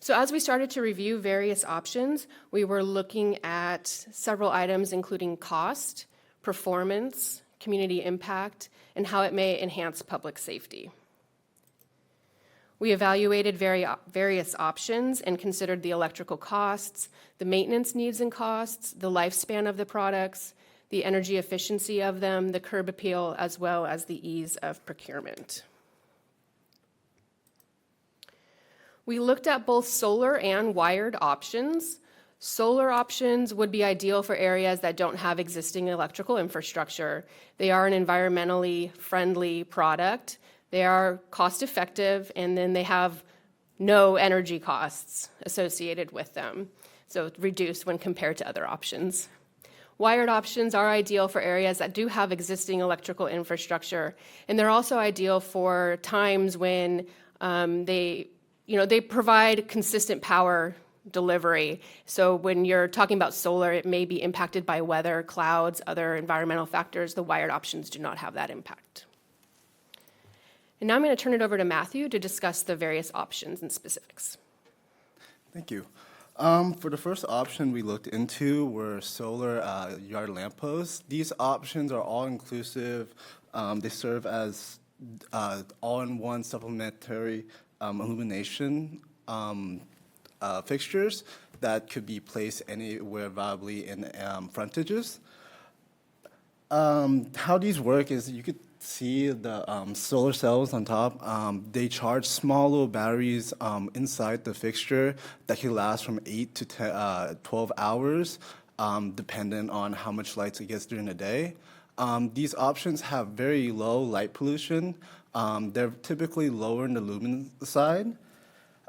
So as we started to review various options, we were looking at several items including cost, performance, community impact, and how it may enhance public safety. We evaluated various options and considered the electrical costs, the maintenance needs and costs, the lifespan of the products, the energy efficiency of them, the curb appeal, as well as the ease of procurement. We looked at both solar and wired options. Solar options would be ideal for areas that don't have existing electrical infrastructure. They are an environmentally friendly product. They are cost effective, and then they have no energy costs associated with them, so reduced when compared to other options. Wired options are ideal for areas that do have existing electrical infrastructure, and they're also ideal for times when they provide consistent power delivery. So when you're talking about solar, it may be impacted by weather, clouds, other environmental factors. The wired options do not have that impact. And now I'm going to turn it over to Matthew to discuss the various options and specifics.
Thank you. For the first option we looked into were solar yard lamp posts. These options are all-inclusive. They serve as all-in-one supplementary illumination fixtures that could be placed anywhere viably in frontages. How these work is you could see the solar cells on top. They charge small little batteries inside the fixture that can last from 8 to 12 hours, dependent on how much light it gets during the day. These options have very low light pollution. They're typically lower in the lumen side,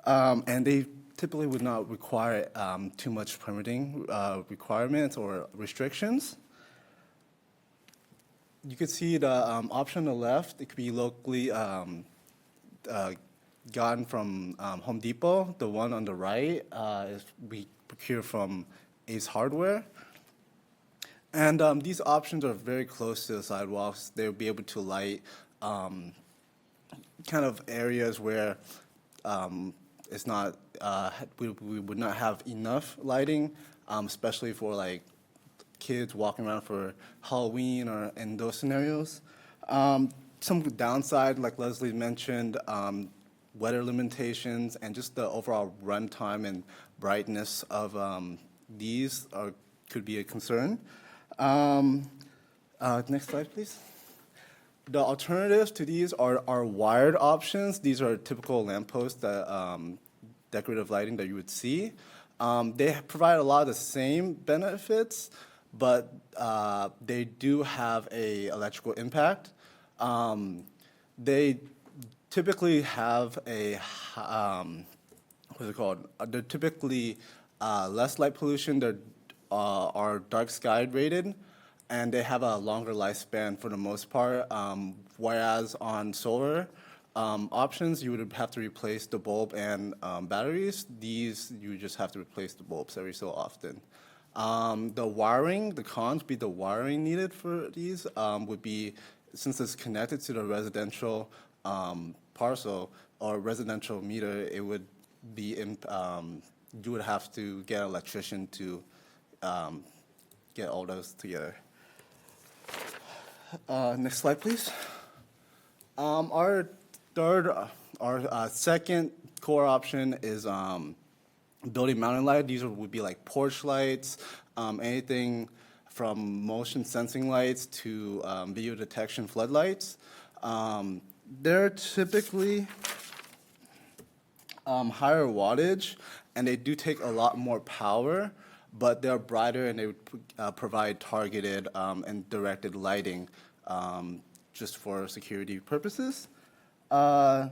and they typically would not require too much permitting requirements or restrictions. You could see the option on the left. It could be locally gotten from Home Depot. The one on the right is we procure from Ace Hardware. And these options are very close to the sidewalks. They'll be able to light kind of areas where it's not, we would not have enough lighting, especially for like kids walking around for Halloween or in those scenarios. Some downside, like Leslie mentioned, weather limitations and just the overall runtime and brightness of these could be a concern. Next slide, please. The alternatives to these are wired options. These are typical lampposts that decorative lighting that you would see. They provide a lot of the same benefits, but they do have a electrical impact. They typically have a, what's it called? They're typically less light pollution. They're are dark sky rated, and they have a longer lifespan for the most part. Whereas on solar options, you would have to replace the bulb and batteries. These, you just have to replace the bulbs every so often. The wiring, the cons be the wiring needed for these would be, since it's connected to the residential parcel or residential meter, it would be, you would have to get an electrician to get all those together. Next slide, please. Our second core option is building mounted light. These would be like porch lights, anything from motion sensing lights to video detection floodlights. They're typically higher wattage, and they do take a lot more power, but they're brighter and they would provide targeted and directed lighting just for security purposes. The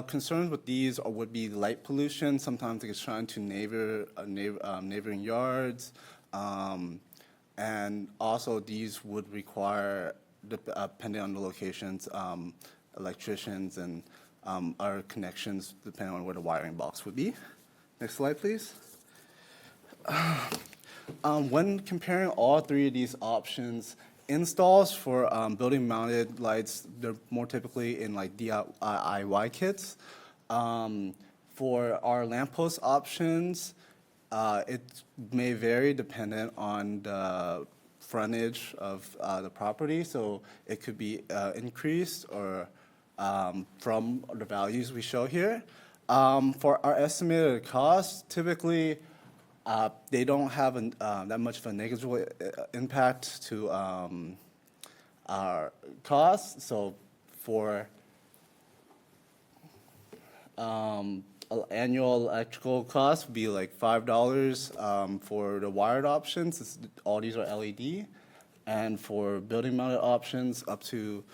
concerns with these would be light pollution. Sometimes it's trying to neighboring yards. And also these would require, depending on the locations, electricians and our connections, depending on where the wiring box would be. Next slide, please. When comparing all three of these options, installs for building-mounted lights, they're more typically in like DIY kits. For our lamppost options, it may vary dependent on the frontage of the property, so it could be increased or from the values we show here. For our estimated cost, typically they don't have that much of a negative impact to our costs. So for annual electrical cost would be like $5 for the wired options. All these are LED. And for building mounted options, up to,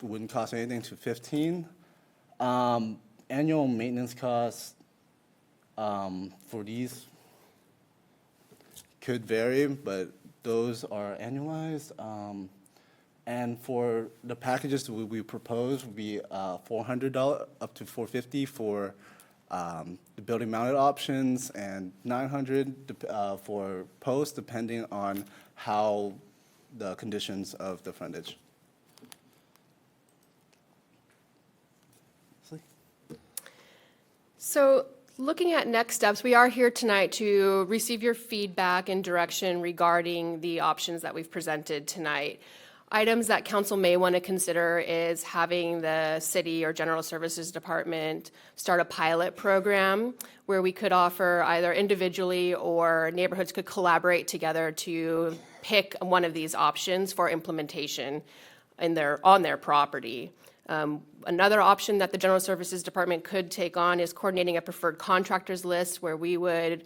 wouldn't cost anything to 15. Annual maintenance costs for these could vary, but those are annualized. And for the packages that we propose would be $400 up to $450 for the building mounted options, and $900 for post, depending on how the conditions of the frontage.
So looking at next steps, we are here tonight to receive your feedback and direction regarding the options that we've presented tonight. Items that council may want to consider is having the city or general services department start a pilot program where we could offer either individually or neighborhoods could collaborate together to pick one of these options for implementation on their property. Another option that the General Services Department could take on is coordinating a preferred contractors list where we would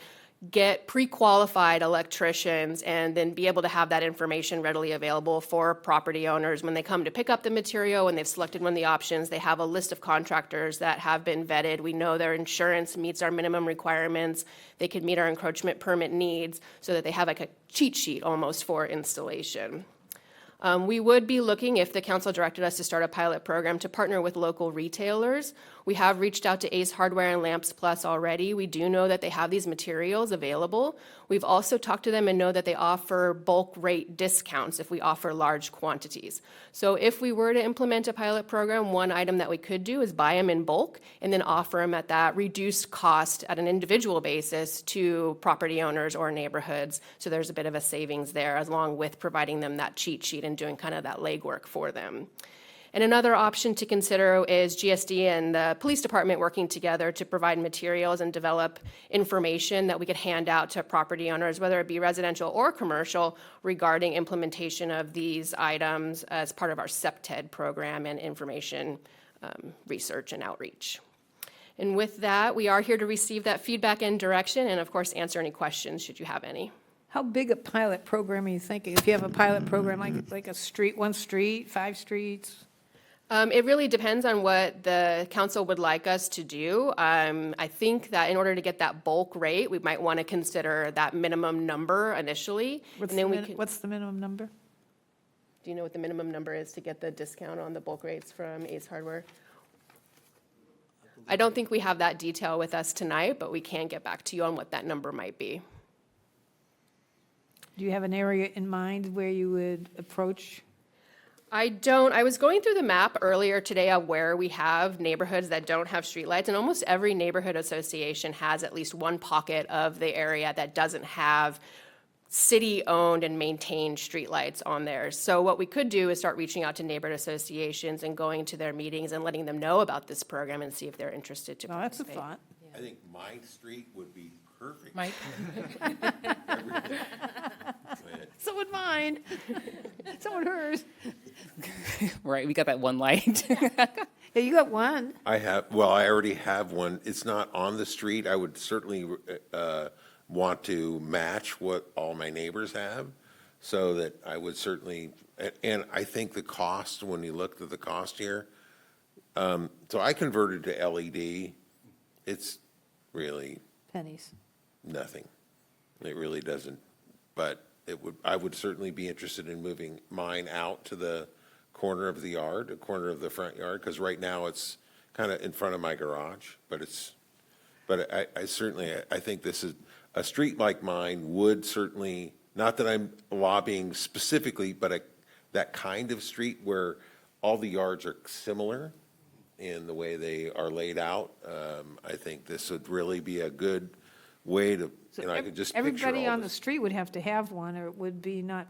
get pre-qualified electricians and then be able to have that information readily available for property owners. When they come to pick up the material and they've selected one of the options, they have a list of contractors that have been vetted. We know their insurance meets our minimum requirements. They could meet our encroachment permit needs so that they have like a cheat sheet almost for installation. We would be looking, if the council directed us to start a pilot program, to partner with local retailers. We have reached out to Ace Hardware and Lamps Plus already. We do know that they have these materials available. We've also talked to them and know that they offer bulk rate discounts if we offer large quantities. So if we were to implement a pilot program, one item that we could do is buy them in bulk and then offer them at that reduced cost at an individual basis to property owners or neighborhoods. So there's a bit of a savings there, along with providing them that cheat sheet and doing kind of that legwork for them. And another option to consider is GSD and the police department working together to provide materials and develop information that we could hand out to property owners, whether it be residential or commercial, regarding implementation of these items as part of our CEPTED program and information research and outreach. And with that, we are here to receive that feedback and direction, and of course, answer any questions should you have any.
How big a pilot program are you thinking? If you have a pilot program like a street, 1 street, 5 streets?
It really depends on what the council would like us to do. I think that in order to get that bulk rate, we might want to consider that minimum number initially.
What's the minimum number?
Do you know what the minimum number is to get the discount on the bulk rates from Ace Hardware? I don't think we have that detail with us tonight, but we can get back to you on what that number might be.
Do you have an area in mind where you would approach?
I don't. I was going through the map earlier today of where we have neighborhoods that don't have streetlights, and almost every neighborhood association has at least one pocket of the area that doesn't have city-owned and maintained streetlights on there. So what we could do is start reaching out to neighborhood associations and going to their meetings and letting them know about this program and see if they're interested to participate.
That's a thought.
I think my street would be perfect.
Mike?
So would mine. So would hers.
Right, we got that one light.
Yeah, you got one.
I already have one. It's not on the street. I would certainly want to match what all my neighbors have, so that I would certainly, and I think the cost, when you looked at the cost here, so I converted to LED. It's really
Pennies.
nothing. It really doesn't, but I would certainly be interested in moving mine out to the corner of the yard, a corner of the front yard, because right now it's kind of in front of my garage, but it's But I certainly, I think this is, a street like mine would certainly, not that I'm lobbying specifically, but that kind of street where all the yards are similar in the way they are laid out, I think this would really be a good way to, I could just picture
Everybody
all
on the
this.
street would have to have one, or it would be not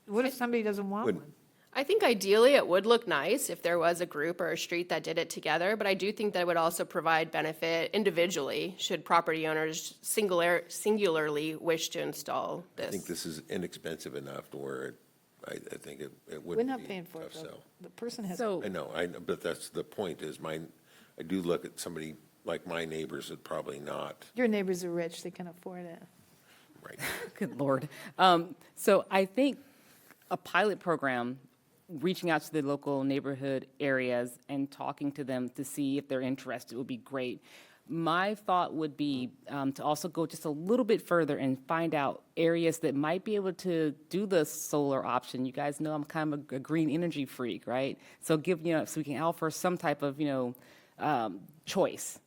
what if somebody doesn't want
Wouldn't-
one?
I think ideally it would look nice if there was a group or a street that did it together, but I do think that it would also provide benefit individually should property owners singularly wish to install
I think
this.
this is inexpensive enough to where I think it
We're
wouldn't
not
be
paying for
a
it,
tough
though.
sell.
The person has.
So,
I know, but that's the point is I do look at somebody like my neighbors would probably not,
Your neighbors are rich, they can afford it.
right?
good Lord. So I think a pilot program, reaching out to the local neighborhood areas and talking to them to see if they're interested would be great. My thought would be to also go just a little bit further and find out areas that might be able to do the solar option. You guys know I'm kind of a green energy freak, right? So so we can offer some type of, choice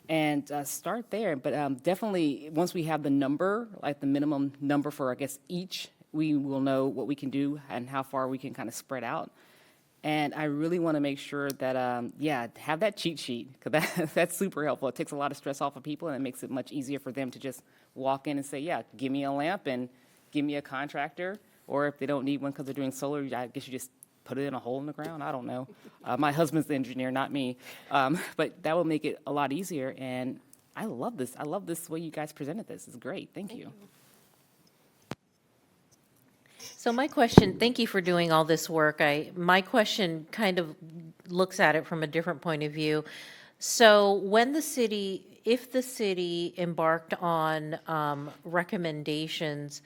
and start there. But definitely, once we have the number, like the minimum number for, I guess, each, we will know what we can do and how far we can kind of spread out. And I really want to make sure that, have that cheat sheet, because that's super helpful. It takes a lot of stress off of people, and it makes it much easier for them to just walk in and say, yeah, give me a lamp and give me a contractor. Or if they don't need one because they're doing solar, I guess you just put it in a hole in the ground. I don't know. My husband's the engineer, not me. But that will make it a lot easier. And I love this. I love this way you guys presented this. It's great. Thank you.
So my question, thank you for doing all this work. My question kind of looks at it from a different point of view. So if the city embarked on recommendations,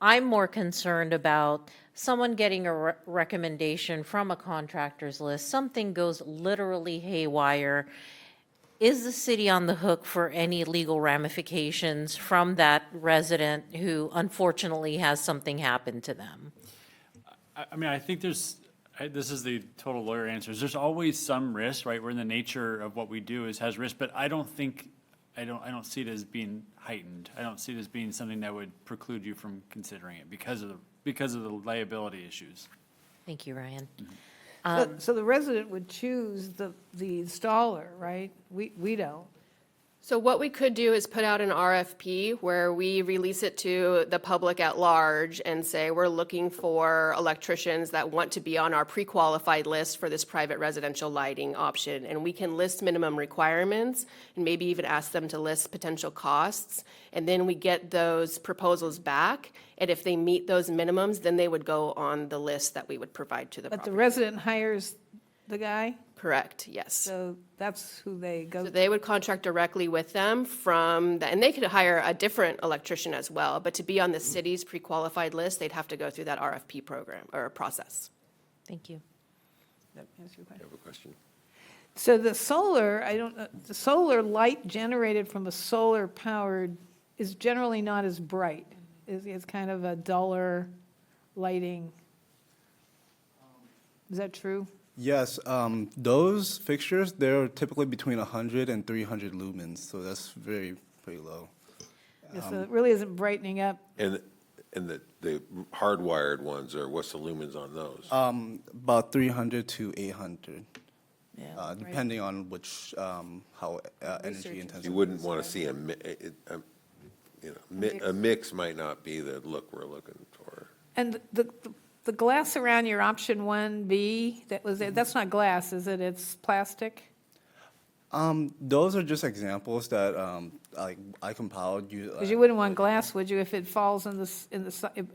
I'm more concerned about someone getting a recommendation from a contractor's list, something goes literally haywire. Is the city on the hook for any legal ramifications from that resident who unfortunately has something happen to them?
I mean, I think this is the total lawyer answers. There's always some risk, right? We're in the nature of what we do has risk, but I don't see it as being heightened. I don't see it as being something that would preclude you from considering it because of the liability issues.
Thank you, Ryan.
So the resident would choose the installer, right? We don't.
So what we could do is put out an RFP where we release it to the public at large and say, we're looking for electricians that want to be on our pre-qualified list for this private residential lighting option. And we can list minimum requirements and maybe even ask them to list potential costs. And then we get those proposals back. And if they meet those minimums, then they would go on the list that we would provide to the
But the
property.
resident hires the guy,
Correct, yes.
so that's who they go
So
to.
they would contract directly with them and they could hire a different electrician as well, but to be on the city's pre-qualified list, they'd have to go through that RFP program or process.
Thank you.
That answers your
I
question.
have a question.
So the solar, the solar light generated from a solar powered is generally not as bright. It's kind of a duller lighting. Is that true?
Yes, those fixtures, they're typically between 100 and 300 lumens, so that's pretty low.
So it really isn't brightening up.
And the hardwired ones are, what's the lumens on those?
About 300 to 800,
Yeah,
depending on which, how energy intensive.
You wouldn't want to see a mix might not be the look we're looking for.
And the glass around your option 1B, that's not glass, is it? It's plastic?
Those are just examples that I compiled.
Because you wouldn't want glass, would you, if it falls if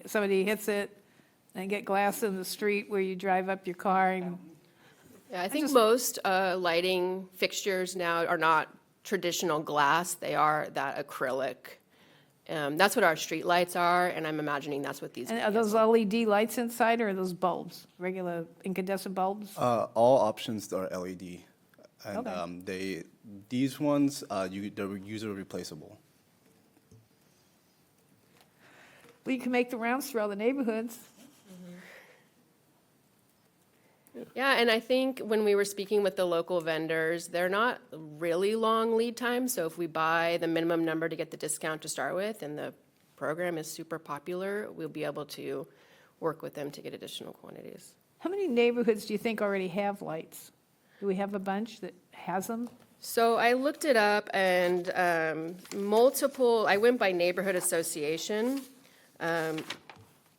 somebody hits it and get glass in the street where you drive up your car and
Yeah, I think most lighting fixtures now are not traditional glass, they are that acrylic. That's what our street lights are, and I'm imagining that's what these.
And are those LED lights inside, or are those bulbs, regular incandescent bulbs?
All options are LED, and
Okay.
these ones they're user replaceable.
Well, you can make the rounds through all the neighborhoods.
Yeah, and I think when we were speaking with the local vendors, they're not really long lead times. So if we buy the minimum number to get the discount to start with, and the program is super popular, we'll be able to work with them to get additional quantities.
How many neighborhoods do you think already have lights? Do we have a bunch that has them?
So I looked it up, and I went by neighborhood association.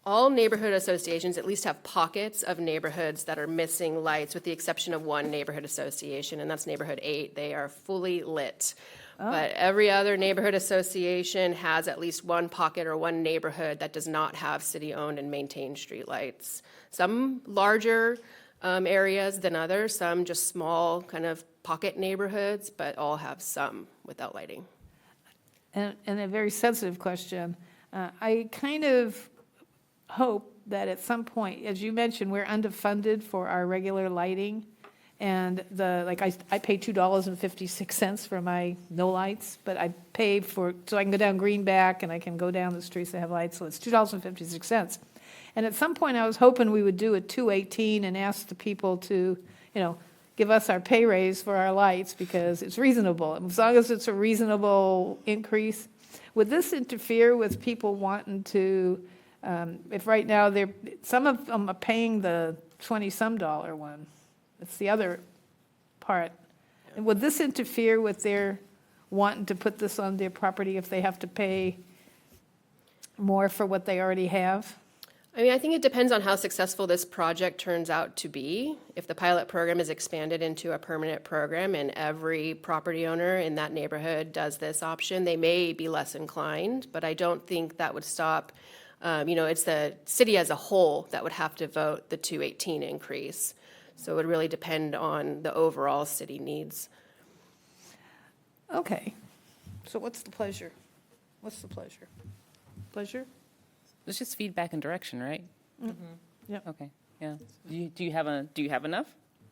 All neighborhood associations at least have pockets of neighborhoods that are missing lights, with the exception of one neighborhood association, and that's neighborhood 8. They are fully lit. But every other neighborhood association has at least one pocket or one neighborhood that does not have city-owned and maintained streetlights. Some larger areas than others, some just small kind of pocket neighborhoods, but all have some without lighting.
And a very sensitive question. I kind of hope that at some point, as you mentioned, we're underfunded for our regular lighting. And I pay $2.56 for my no lights, but I pay for, so I can go down Greenback and I can go down the streets that have lights, so it's $2.56. And at some point, I was hoping we would do a 218 and ask the people to, give us our pay raise for our lights, because it's reasonable. As long as it's a reasonable increase. Would this interfere with people wanting to, if right now some of them are paying the $20-some one? It's the other part. And would this interfere with their wanting to put this on their property if they have to pay more for what they already have?
I mean, I think it depends on how successful this project turns out to be. If the pilot program is expanded into a permanent program and every property owner in that neighborhood does this option, they may be less inclined, but I don't think that would stop. It's the city as a whole that would have to vote the 218 increase. So it would really depend on the overall city needs.
Okay. So what's the pleasure? What's the pleasure? Pleasure?
It's just feedback and direction, right?
Yep.
Okay, yeah. Do you have enough?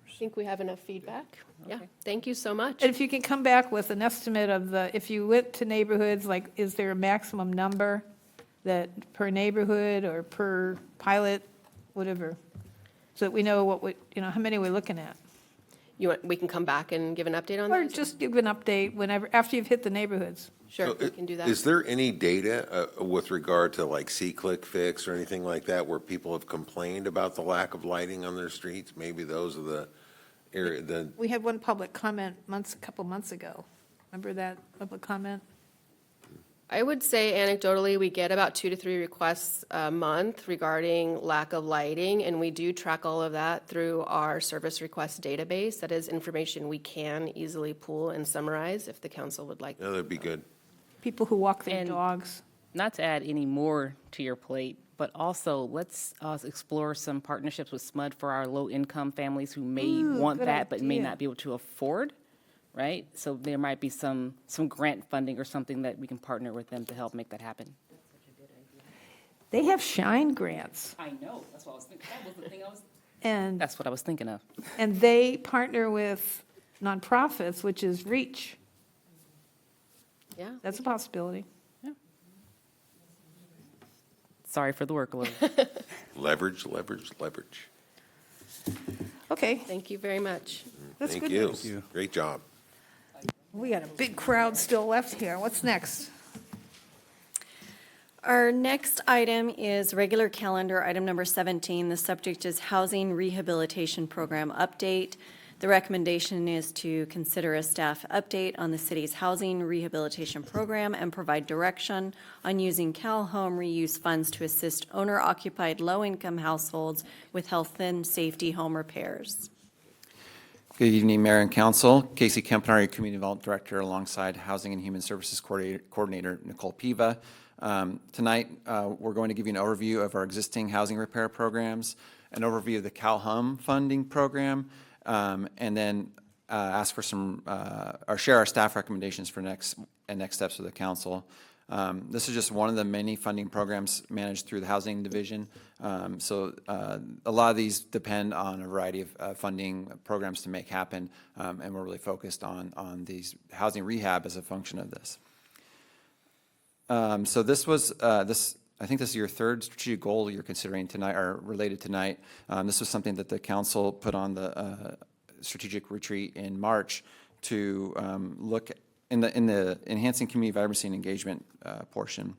I think we have enough feedback. Yeah, thank you so much.
And if you can come back with an estimate of if you went to neighborhoods, like, is there a maximum number that per neighborhood or per pilot, whatever, so that we know how many we're looking at?
We can come back and give an update on
Or
this?
just give an update after you've hit the neighborhoods.
Sure, we can do that.
Is there any data with regard to like See-Click Fix or anything like that where people have complained about the lack of lighting on their streets? Maybe those are the area,
We had one public comment a couple months ago. Remember that public comment?
I would say anecdotally, we get about 2 to 3 requests a month regarding lack of lighting, and we do track all of that through our service request database. That is information we can easily pull and summarize if the council would like.
Yeah, that'd be good.
People who walk their dogs.
Not to add any more to your plate, but also let's explore some partnerships with SMUD for our low-income families who may want
good
that but may
idea.
not be able to afford, right? So there might be some grant funding or something that we can partner with them to help make that happen.
They have Shine grants.
I know, that's what I was thinking. That was the thing
That's
what I was thinking of.
And they partner with nonprofits, which is Reach.
Yeah.
That's a possibility.
Sorry for the workload.
Leverage.
Okay.
Thank you very much.
That's
Thank
good
you.
news.
Great job.
We got a big crowd still left here. What's next?
Our next item is regular calendar, item number 17. The subject is Housing Rehabilitation Program Update. The recommendation is to consider a staff update on the city's housing rehabilitation program and provide direction on using Cal Home reuse funds to assist owner-occupied low-income households with health and safety home repairs.
Good evening, Mayor and Council. Casey Kempenari, Community Development Director, alongside Housing and Human Services Coordinator Nicole Piva. Tonight, we're going to give you an overview of our existing housing repair programs, an overview of the Cal Home funding program, and then ask for or share our staff recommendations for next steps with the council. This is just one of the many funding programs managed through the Housing Division. So a lot of these depend on a variety of funding programs to make happen, and we're really focused on these housing rehab as a function of this. So this was this I think this is your third strategic goal you're considering tonight, or related tonight. This was something that the council put on the strategic retreat in March to look in the enhancing community vibrancy and engagement portion.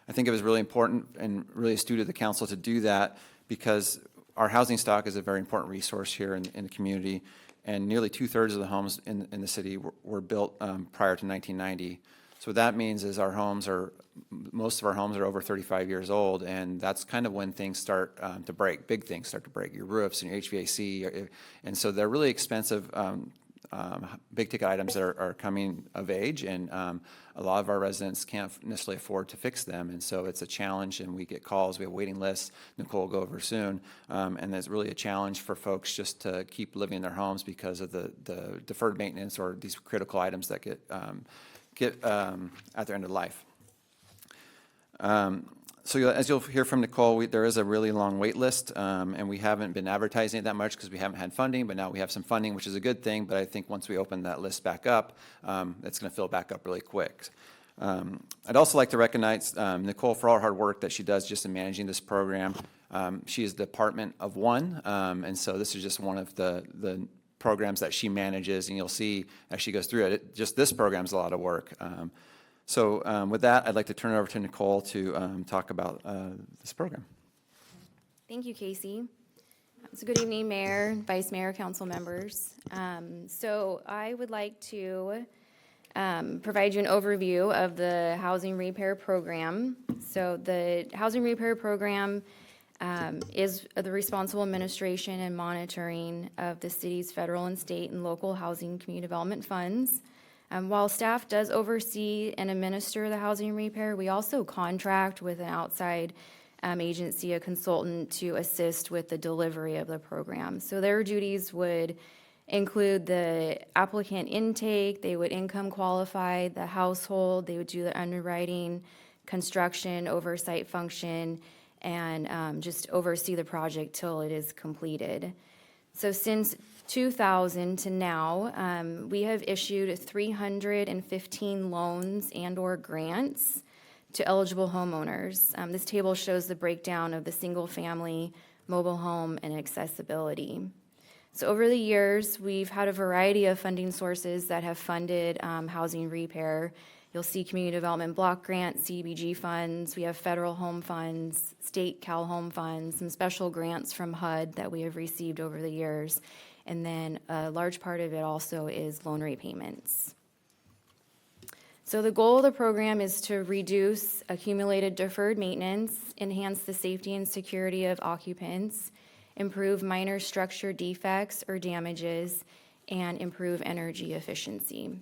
I think it was really important and really astute of the council to do that because our housing stock is a very important resource here in the community, and nearly 2/3 of the homes in the city were built prior to 1990. So what that means is most of our homes are over 35 years old, and that's kind of when things start to break, big things start to break, your roofs and your HVAC, and so they're really expensive big-ticket items that are coming of age, and a lot of our residents can't necessarily afford to fix them, and so it's a challenge, and we get calls, we have waiting lists, Nicole will go over soon, and it's really a challenge for folks just to keep living in their homes because of the deferred maintenance or these critical items that get at their end of life. So as you'll hear from Nicole, there is a really long wait list, and we haven't been advertising it that much because we haven't had funding, but now we have some funding, which is a good thing, but I think once we open that list back up, it's going to fill back up really quick. I'd also like to recognize Nicole for all her hard work that she does just in managing this program. She is the department of one, and so this is just one of the programs that she manages, and you'll see as she goes through it, just this program is a lot of work. So with that, I'd like to turn it over to Nicole to talk about this program.
Thank you, Casey. So good evening, Mayor, Vice Mayor, Council members. So I would like to provide you an overview of the Housing Repair Program. So the Housing Repair Program is the responsible administration and monitoring of the city's federal and state and local housing community development funds. While staff does oversee and administer the housing repair, we also contract with an outside agency, a consultant, to assist with the delivery of the program. So their duties would include the applicant intake, they would income qualify the household, they would do the underwriting, construction, oversight function, and just oversee the project till it is completed. So since 2000 to now, we have issued 315 loans and/or grants to eligible homeowners. This table shows the breakdown of the single-family, mobile home, and accessibility. So over the years, we've had a variety of funding sources that have funded housing repair. You'll see community development block grants, CDBG funds, we have federal home funds, state Cal Home funds, some special grants from HUD that we have received over the years. And then a large part of it also is loan repayments. So the goal of the program is to reduce accumulated deferred maintenance, enhance the safety and security of occupants, improve minor structure defects or damages, and improve energy efficiency.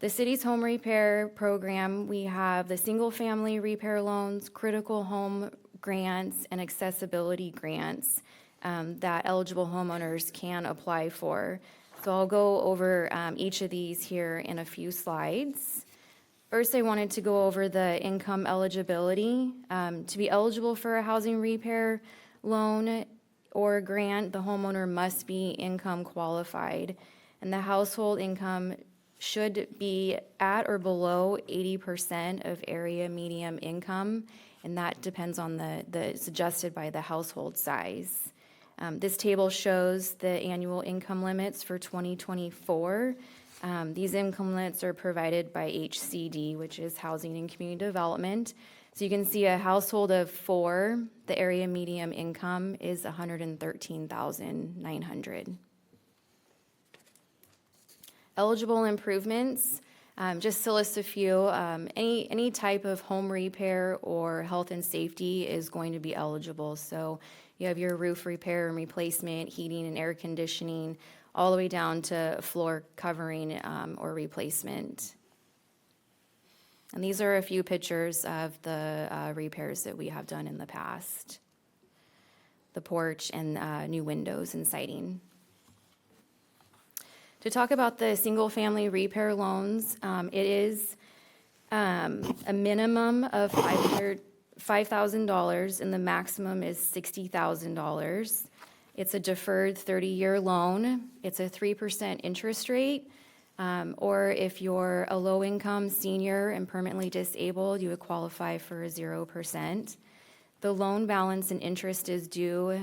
The city's home repair program, we have the single-family repair loans, critical home grants, and accessibility grants that eligible homeowners can apply for. So I'll go over each of these here in a few slides. First, I wanted to go over the income eligibility. To be eligible for a housing repair loan or grant, the homeowner must be income qualified, and the household income should be at or below 80% of area median income, and that depends on it's adjusted by the household size. This table shows the annual income limits for 2024. These income limits are provided by HCD, which is Housing and Community Development. So you can see a household of 4, the area median income is $113,900. Eligible improvements, just to list a few, any type of home repair or health and safety is going to be eligible. So you have your roof repair and replacement, heating and air conditioning, all the way down to floor covering or replacement. And these are a few pictures of the repairs that we have done in the past. The porch and new windows and siding. To talk about the single-family repair loans, it is a minimum of $5,000 and the maximum is $60,000. It's a deferred 30-year loan. It's a 3% interest rate. Or if you're a low-income senior and permanently disabled, you would qualify for 0%. The loan balance and interest is due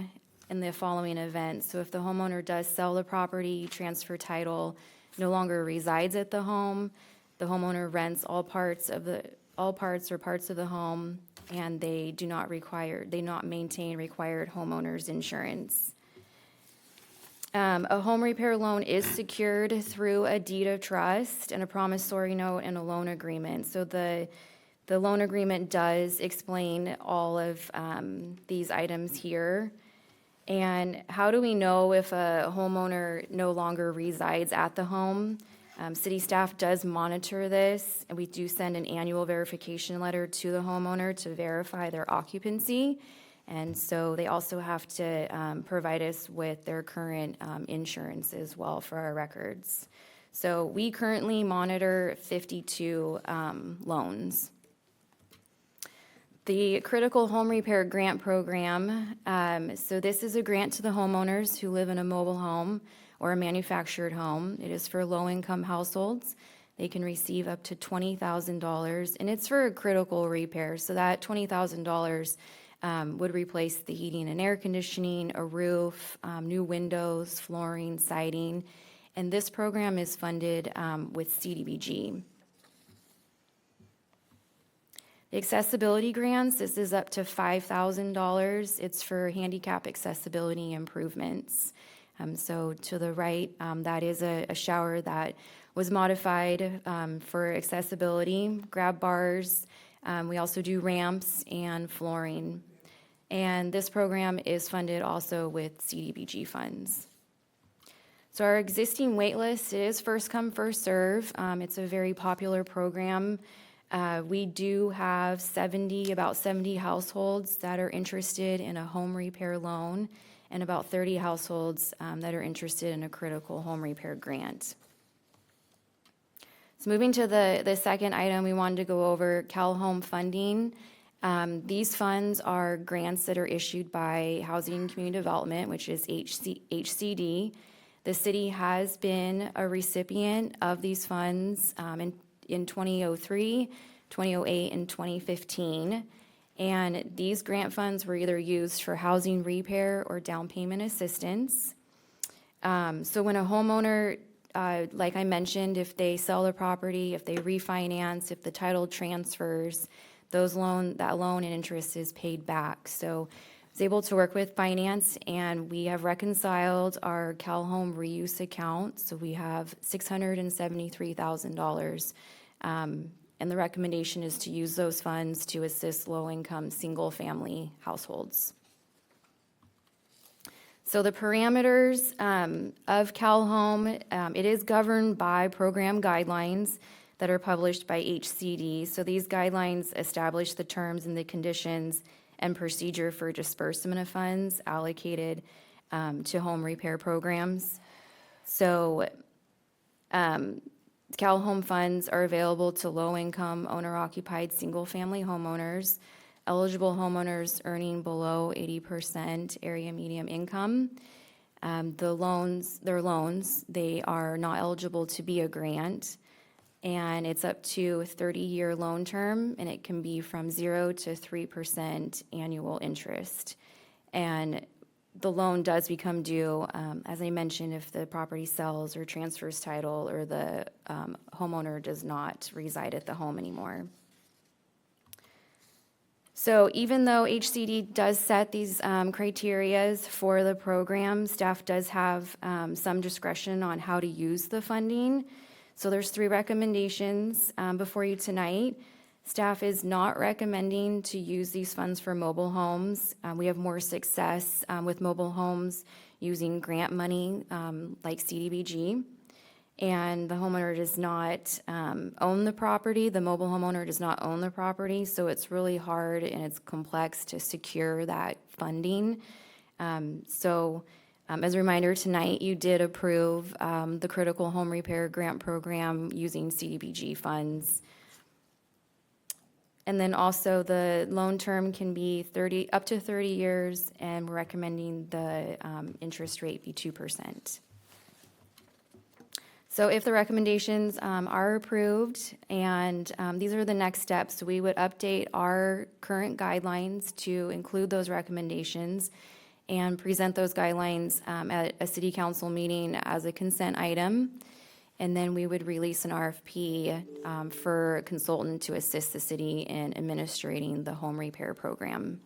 in the following events. So if the homeowner does sell the property, transfer title, no longer resides at the home, the homeowner rents all parts or parts of the home, and they do not maintain required homeowners insurance. A home repair loan is secured through a deed of trust and a promissory note and a loan agreement. So the loan agreement does explain all of these items here. And how do we know if a homeowner no longer resides at the home? City staff does monitor this, and we do send an annual verification letter to the homeowner to verify their occupancy. And so they also have to provide us with their current insurance as well for our records. So we currently monitor 52 loans. The Critical Home Repair Grant Program, so this is a grant to the homeowners who live in a mobile home or a manufactured home. It is for low-income households. They can receive up to $20,000, and it's for a critical repair. So that $20,000 would replace the heating and air conditioning, a roof, new windows, flooring, siding, and this program is funded with CDBG. The accessibility grants, this is up to $5,000. It's for handicap accessibility improvements. So to the right, that is a shower that was modified for accessibility, grab bars. We also do ramps and flooring. And this program is funded also with CDBG funds. So our existing wait list is first come, first serve. It's a very popular program. We do have about 70 households that are interested in a home repair loan and about 30 households that are interested in a critical home repair grant. So moving to the second item, we wanted to go over Cal Home funding. These funds are grants that are issued by Housing and Community Development, which is HCD. The city has been a recipient of these funds in 2003, 2008, and 2015. And these grant funds were either used for housing repair or down payment assistance. So when a homeowner, like I mentioned, if they sell the property, if they refinance, if the title transfers, that loan and interest is paid back. So I was able to work with finance, and we have reconciled our Cal Home reuse account. So we have $673,000. And the recommendation is to use those funds to assist low-income single-family households. So the parameters of Cal Home, it is governed by program guidelines that are published by HCD. So these guidelines establish the terms and the conditions and procedure for disbursement of funds allocated to home repair programs. So Cal Home funds are available to low-income, owner-occupied, single-family homeowners, eligible homeowners earning below 80% area median income. Their loans, they are not eligible to be a grant, and it's up to a 30-year loan term, and it can be from 0 to 3% annual interest. And the loan does become due, as I mentioned, if the property sells or transfers title or the homeowner does not reside at the home anymore. So even though HCD does set these criteria for the program, staff does have some discretion on how to use the funding. So there's 3 recommendations before you tonight. Staff is not recommending to use these funds for mobile homes. We have more success with mobile homes using grant money like CDBG. And the homeowner does not own the property. The mobile homeowner does not own the property, so it's really hard and it's complex to secure that funding. As a reminder, tonight you did approve the Critical Home Repair Grant Program using CDBG funds. And then also the loan term can be up to 30 years, and we're recommending the interest rate be 2%. So if the recommendations are approved, and these are the next steps, we would update our current guidelines to include those recommendations and present those guidelines at a city council meeting as a consent item. And then we would release an RFP for a consultant to assist the city in administrating the home repair program.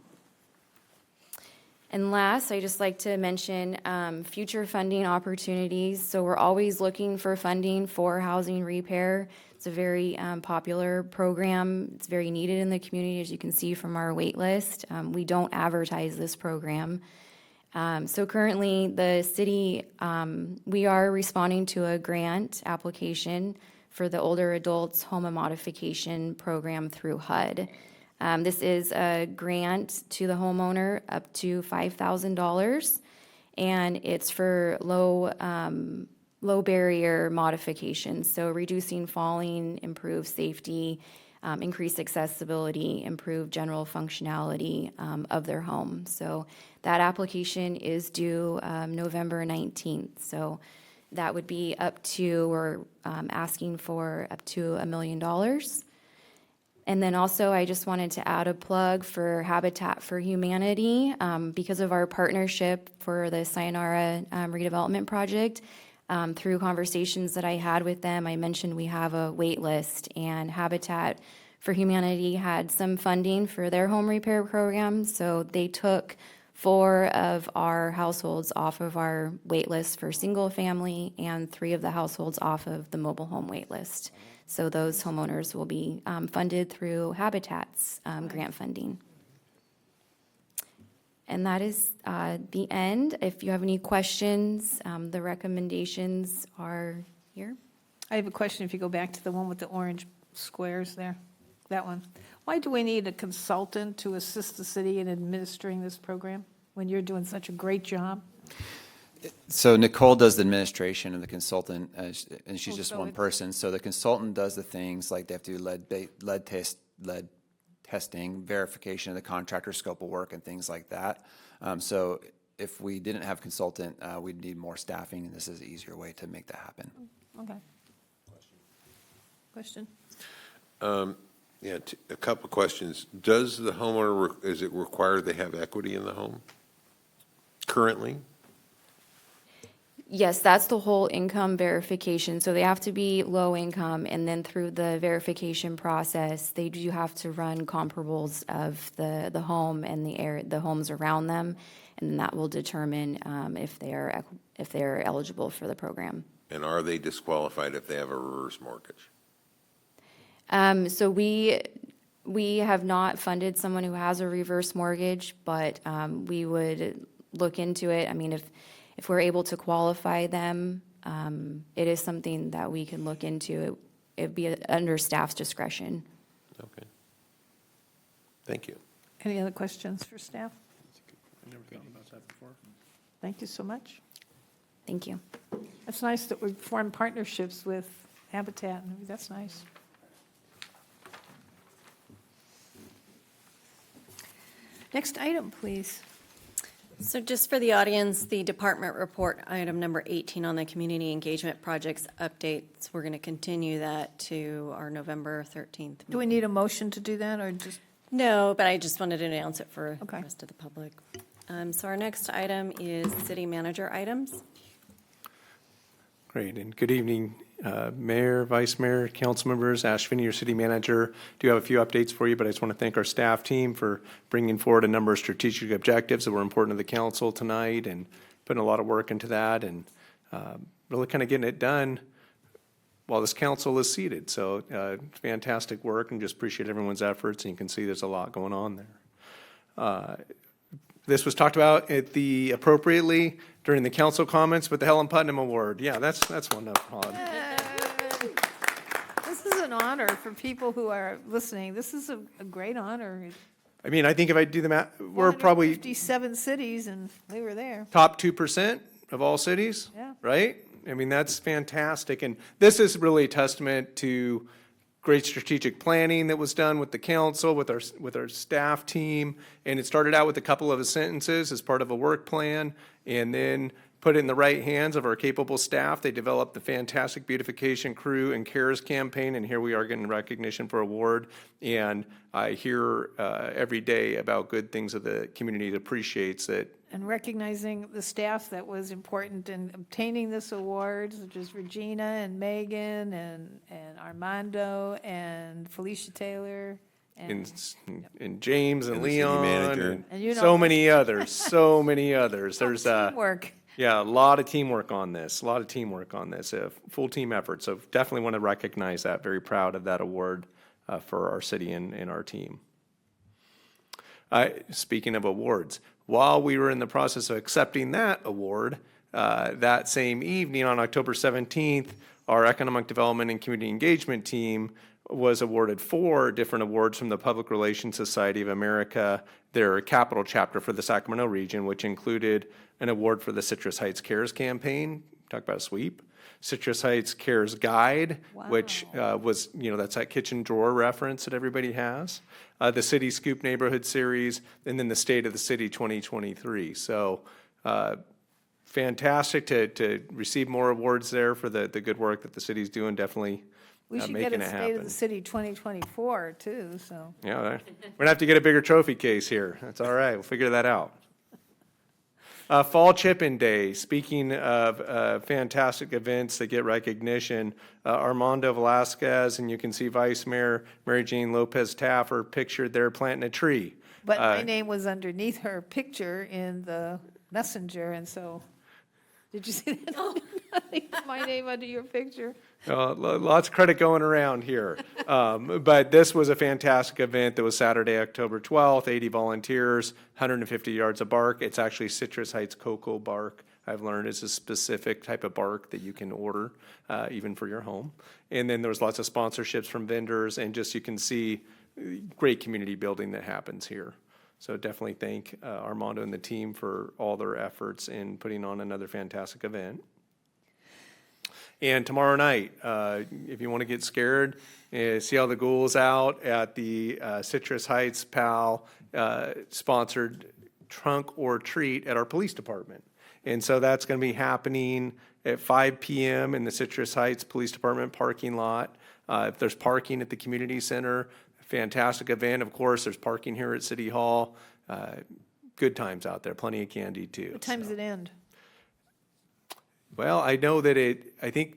And last, I just like to mention future funding opportunities. So we're always looking for funding for housing repair. It's a very popular program. It's very needed in the community, as you can see from our wait list. We don't advertise this program. So currently, the city, we are responding to a grant application for the Older Adults Home Modification Program through HUD. This is a grant to the homeowner up to $5,000, and it's for low barrier modifications, so reducing falling, improve safety, increase accessibility, improve general functionality of their home. So that application is due November 19th. So that would be up to, we're asking for up to $1 million. And then also, I just wanted to add a plug for Habitat for Humanity. Because of our partnership for the Sayonara redevelopment project, through conversations that I had with them, I mentioned we have a wait list, and Habitat for Humanity had some funding for their home repair program, so they took 4 of our households off of our wait list for single family and 3 of the households off of the mobile home wait list. So those homeowners will be funded through Habitat's grant funding. And that is the end. If you have any questions, the recommendations are here.
I have a question if you go back to the one with the orange squares there, that one. Why do we need a consultant to assist the city in administering this program when you're doing such a great job?
So Nicole does the administration, and the consultant, and she's just
so
one
it's-
person. So the consultant does the things like they have to do lead testing, verification of the contractor scope of work, and things like that. So if we didn't have consultant, we'd need more staffing, and this is an easier way to make that happen.
Okay. Question?
Yeah, a couple of questions. Does the homeowner, is it required they have equity in the home currently?
Yes, that's the whole income verification. So they have to be low income, and then through the verification process, they do have to run comparables of the home and the homes around them, and then that will determine if they are eligible for the program.
And are they disqualified if they have a reverse mortgage?
So we have not funded someone who has a reverse mortgage, but we would look into it. I mean, if we're able to qualify them, it is something that we can look into. It'd be under staff's discretion.
Okay. Thank you.
Any other questions for staff?
I never thought about that before.
Thank you so much.
Thank you.
It's nice that we form partnerships with Habitat. That's nice. Next item, please.
So just for the audience, the department report, item number 18 on the community engagement projects updates, we're going to continue that to our November 13th.
Do we need a motion to do that, or just?
No, but I just wanted to announce it for the
Okay.
rest of the public. So our next item is city manager items.
Great, and good evening, Mayor, Vice Mayor, council members. Ash Finney, your city manager. Do have a few updates for you, but I just want to thank our staff team for bringing forward a number of strategic objectives that were important to the council tonight, and putting a lot of work into that, and really kind of getting it done while this council is seated. So fantastic work, and just appreciate everyone's efforts, and you can see there's a lot going on there. This was talked about appropriately during the council comments with the Helen Putnam Award. Yeah, that's one up.
This is an honor for people who are listening. This is a great honor.
I mean, I think if I do the math, we're probably
57 cities, and we were there.
top 2% of all cities,
Yeah.
right? I mean, that's fantastic. And this is really a testament to great strategic planning that was done with the council, with our staff team. And it started out with a couple of sentences as part of a work plan, and then put it in the right hands of our capable staff. They developed the fantastic beautification crew and CARES campaign, and here we are getting recognition for award. And I hear every day about good things that the community appreciates that.
And recognizing the staff that was important in obtaining this award, such as Regina and Megan and Armando and Felicia Taylor.
And James and
And the city
Leon
manager.
And you know
so
this.
many others, so many others. There's
Teamwork.
yeah, a lot of teamwork on this, a full team effort. So definitely want to recognize that. Very proud of that award for our city and our team. Speaking of awards, while we were in the process of accepting that award, that same evening on October 17th, our Economic Development and Community Engagement team was awarded 4 different awards from the Public Relations Society of America, their capital chapter for the Sacramento region, which included an award for the Citrus Heights CARES campaign. Talk about a sweep. Citrus Heights CARES Guide, which was, that's that kitchen drawer reference that everybody has. The City Scoop Neighborhood Series, and then the State of the City 2023. So fantastic to receive more awards there for the good work that the city's doing. Definitely
We should
making
get a
it
State
happen.
of the City 2024 too, so.
Yeah, we're gonna have to get a bigger trophy case here. That's all right. We'll figure that out. Fall Chip-In Day. Speaking of fantastic events that get recognition, Armando Velasquez, and you can see Vice Mayor Mary Jane Lopez Taft are pictured there planting a tree.
But my name was underneath her picture in the messenger, and so, did you see that? My name under your picture.
Lots of credit going around here. But this was a fantastic event that was Saturday, October 12th, 80 volunteers, 150 yards of bark. It's actually Citrus Heights cocoa bark. I've learned it's a specific type of bark that you can order even for your home. And then there was lots of sponsorships from vendors, and just you can see great community building that happens here. So definitely thank Armando and the team for all their efforts in putting on another fantastic event. And tomorrow night, if you want to get scared, see how the ghouls out at the Citrus Heights PAL sponsored Trunk or Treat at our police department. And so that's going to be happening at 5 p.m. in the Citrus Heights Police Department parking lot. If there's parking at the community center, fantastic event. Of course, there's parking here at City Hall. Good times out there, plenty of candy too.
What time does it end?
Well, I know that I think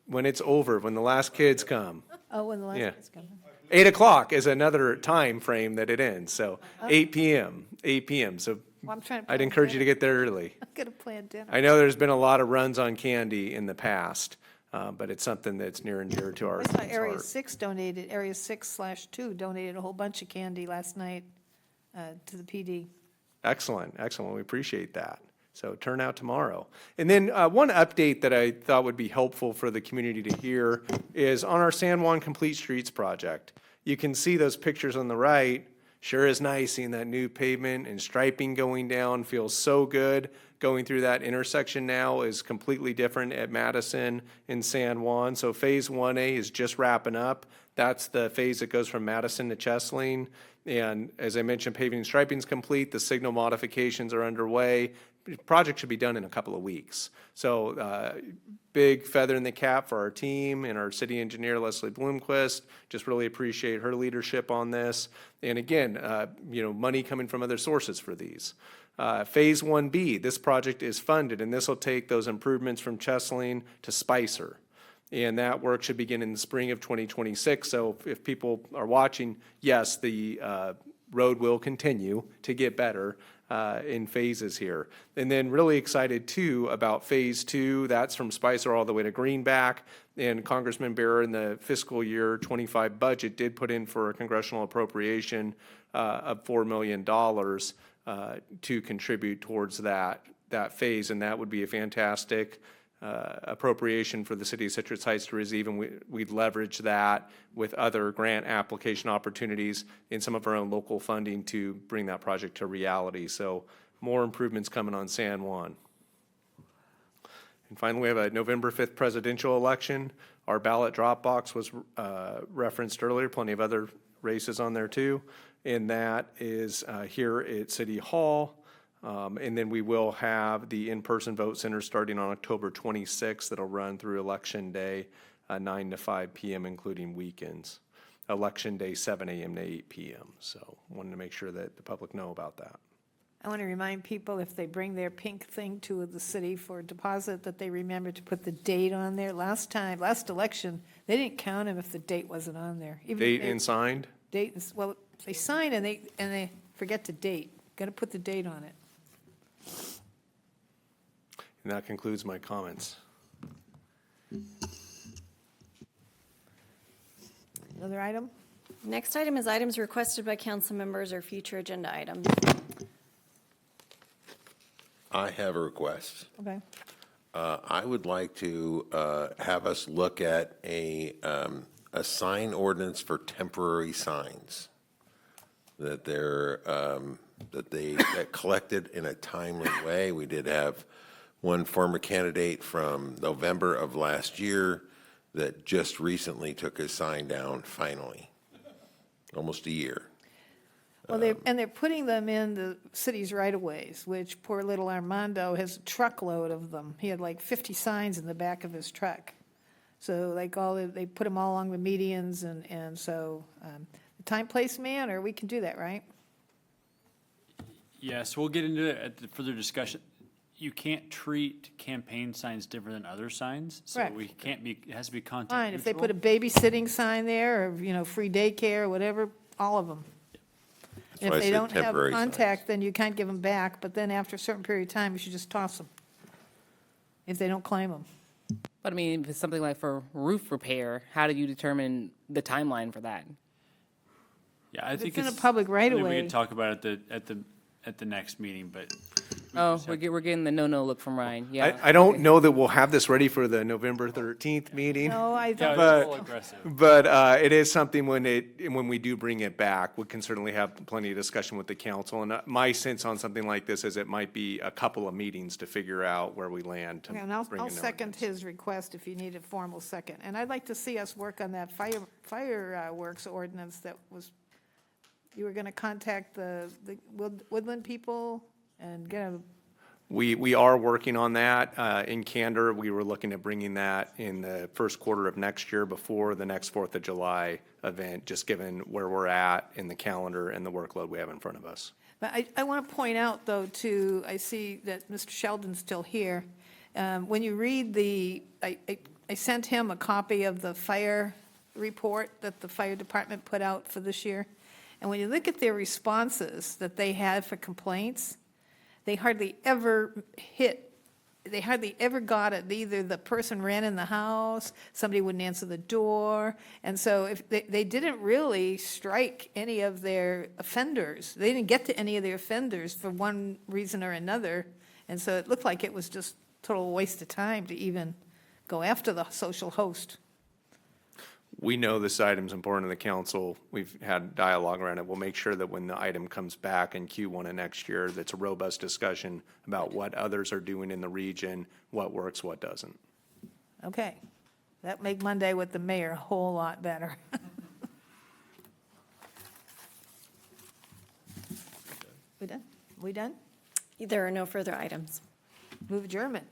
when it's over, when the last kids come.
Oh, when the last
Yeah.
is coming.
8 o'clock is another time frame that it ends, so 8 p.m., 8 p.m. So
Well, I'm trying to
I'd
plan
encourage you to
dinner.
get there early.
I'm gonna plan dinner.
I know there's been a lot of runs on candy in the past, but it's something that's near and dear to our
I saw
team's
Area
heart.
6 donated, Area 6/2 donated a whole bunch of candy last night to the PD.
Excellent, excellent. We appreciate that. So turn out tomorrow. And then one update that I thought would be helpful for the community to hear is on our San Juan Complete Streets project. You can see those pictures on the right. Sure is nice seeing that new pavement and striping going down. Feels so good. Going through that intersection now is completely different at Madison and San Juan. So Phase 1A is just wrapping up. That's the phase that goes from Madison to Chesaling. And as I mentioned, paving and striping is complete. The signal modifications are underway. The project should be done in a couple of weeks. So big feather in the cap for our team and our city engineer, Leslie Bloomquist. Just really appreciate her leadership on this. And again, money coming from other sources for these. Phase 1B, this project is funded, and this will take those improvements from Chesaling to Spicer. And that work should begin in the spring of 2026. So if people are watching, yes, the road will continue to get better in phases here. And then really excited too about Phase 2. That's from Spicer all the way to Greenback. And Congressman Bearer in the fiscal year 25 budget did put in for a congressional appropriation of $4 million to contribute towards that phase. And that would be a fantastic appropriation for the city of Citrus Heights to receive, and we'd leverage that with other grant application opportunities in some of our own local funding to bring that project to reality. So more improvements coming on San Juan. And finally, we have a November 5th presidential election. Our ballot drop box was referenced earlier, plenty of other races on there too. And that is here at City Hall And then we will have the in-person vote center starting on October 26th. That'll run through Election Day, 9 to 5 p.m., including weekends. Election Day, 7 a.m. to 8 p.m. So wanted to make sure that the public know about that.
I want to remind people, if they bring their pink thing to the city for deposit, that they remember to put the date on there. Last election, they didn't count them if the date wasn't on there. Even if
Date
they-
and signed?
Date, well, they sign and they forget the date. Got to put the date on it.
And that concludes my comments.
Another item?
Next item is items requested by council members or future agenda items.
I have a request.
Okay.
I would like to have us look at a sign ordinance for temporary signs that that collected in a timely way. We did have one former candidate from November of last year that just recently took his sign down, finally, almost a year.
Well, they're putting them in the city's right-of-ways, which poor little Armando has a truckload of them. He had like 50 signs in the back of his truck. So like they put them all along the medians, and so time, place, manner, we can do that, right?
Yes, we'll get into it at the further discussion. You can't treat campaign signs different than other signs, so
Correct.
we can't be, it has to be content
Fine, if they
neutral.
put a babysitting sign there, or, free daycare, or whatever, all of them.
why
If
I
they
said
don't have
temporary signs.
contact, then you can't give them back, but then after a certain period of time, you should just toss them, if they don't claim them.
But I mean, if it's something like for roof repair, how do you determine the timeline for that?
Yeah, I
If
think
it's in a public
I think
right-of-way.
we could talk about it at the next meeting, but.
Oh, we're getting the no look from Ryan, yeah.
I don't know that we'll have this ready for the November 13th meeting.
No, I
Yeah,
don't.
it's a
But-
little aggressive.
But it is something when we do bring it back, we can certainly have plenty of discussion with the council. And my sense on something like this is it might be a couple of meetings to figure out where we land to
Okay, and I'll
bring in the
second
ordinance.
his request if you need a formal second. And I'd like to see us work on that fireworks ordinance that was, you were going to contact the Woodland people and get a,
We are working on that. In candor, we were looking at bringing that in the first quarter of next year before the next 4th of July event, just given where we're at in the calendar and the workload we have in front of us.
but I want to point out, though, too, I see that Mr. Sheldon's still here. When you read I sent him a copy of the fire report that the fire department put out for this year. And when you look at their responses that they had for complaints, they hardly ever got it. Either the person ran in the house, somebody wouldn't answer the door. And so if they didn't really strike any of their offenders. They didn't get to any of their offenders for one reason or another. And so it looked like it was just total waste of time to even go after the social host.
We know this item's important to the council. We've had dialogue around it. We'll make sure that when the item comes back in Q1 of next year, that's a robust discussion about what others are doing in the region, what works, what doesn't.
Okay. That make Monday with the mayor a whole lot better. We done? We done?
There are no further items.
Move adjournment.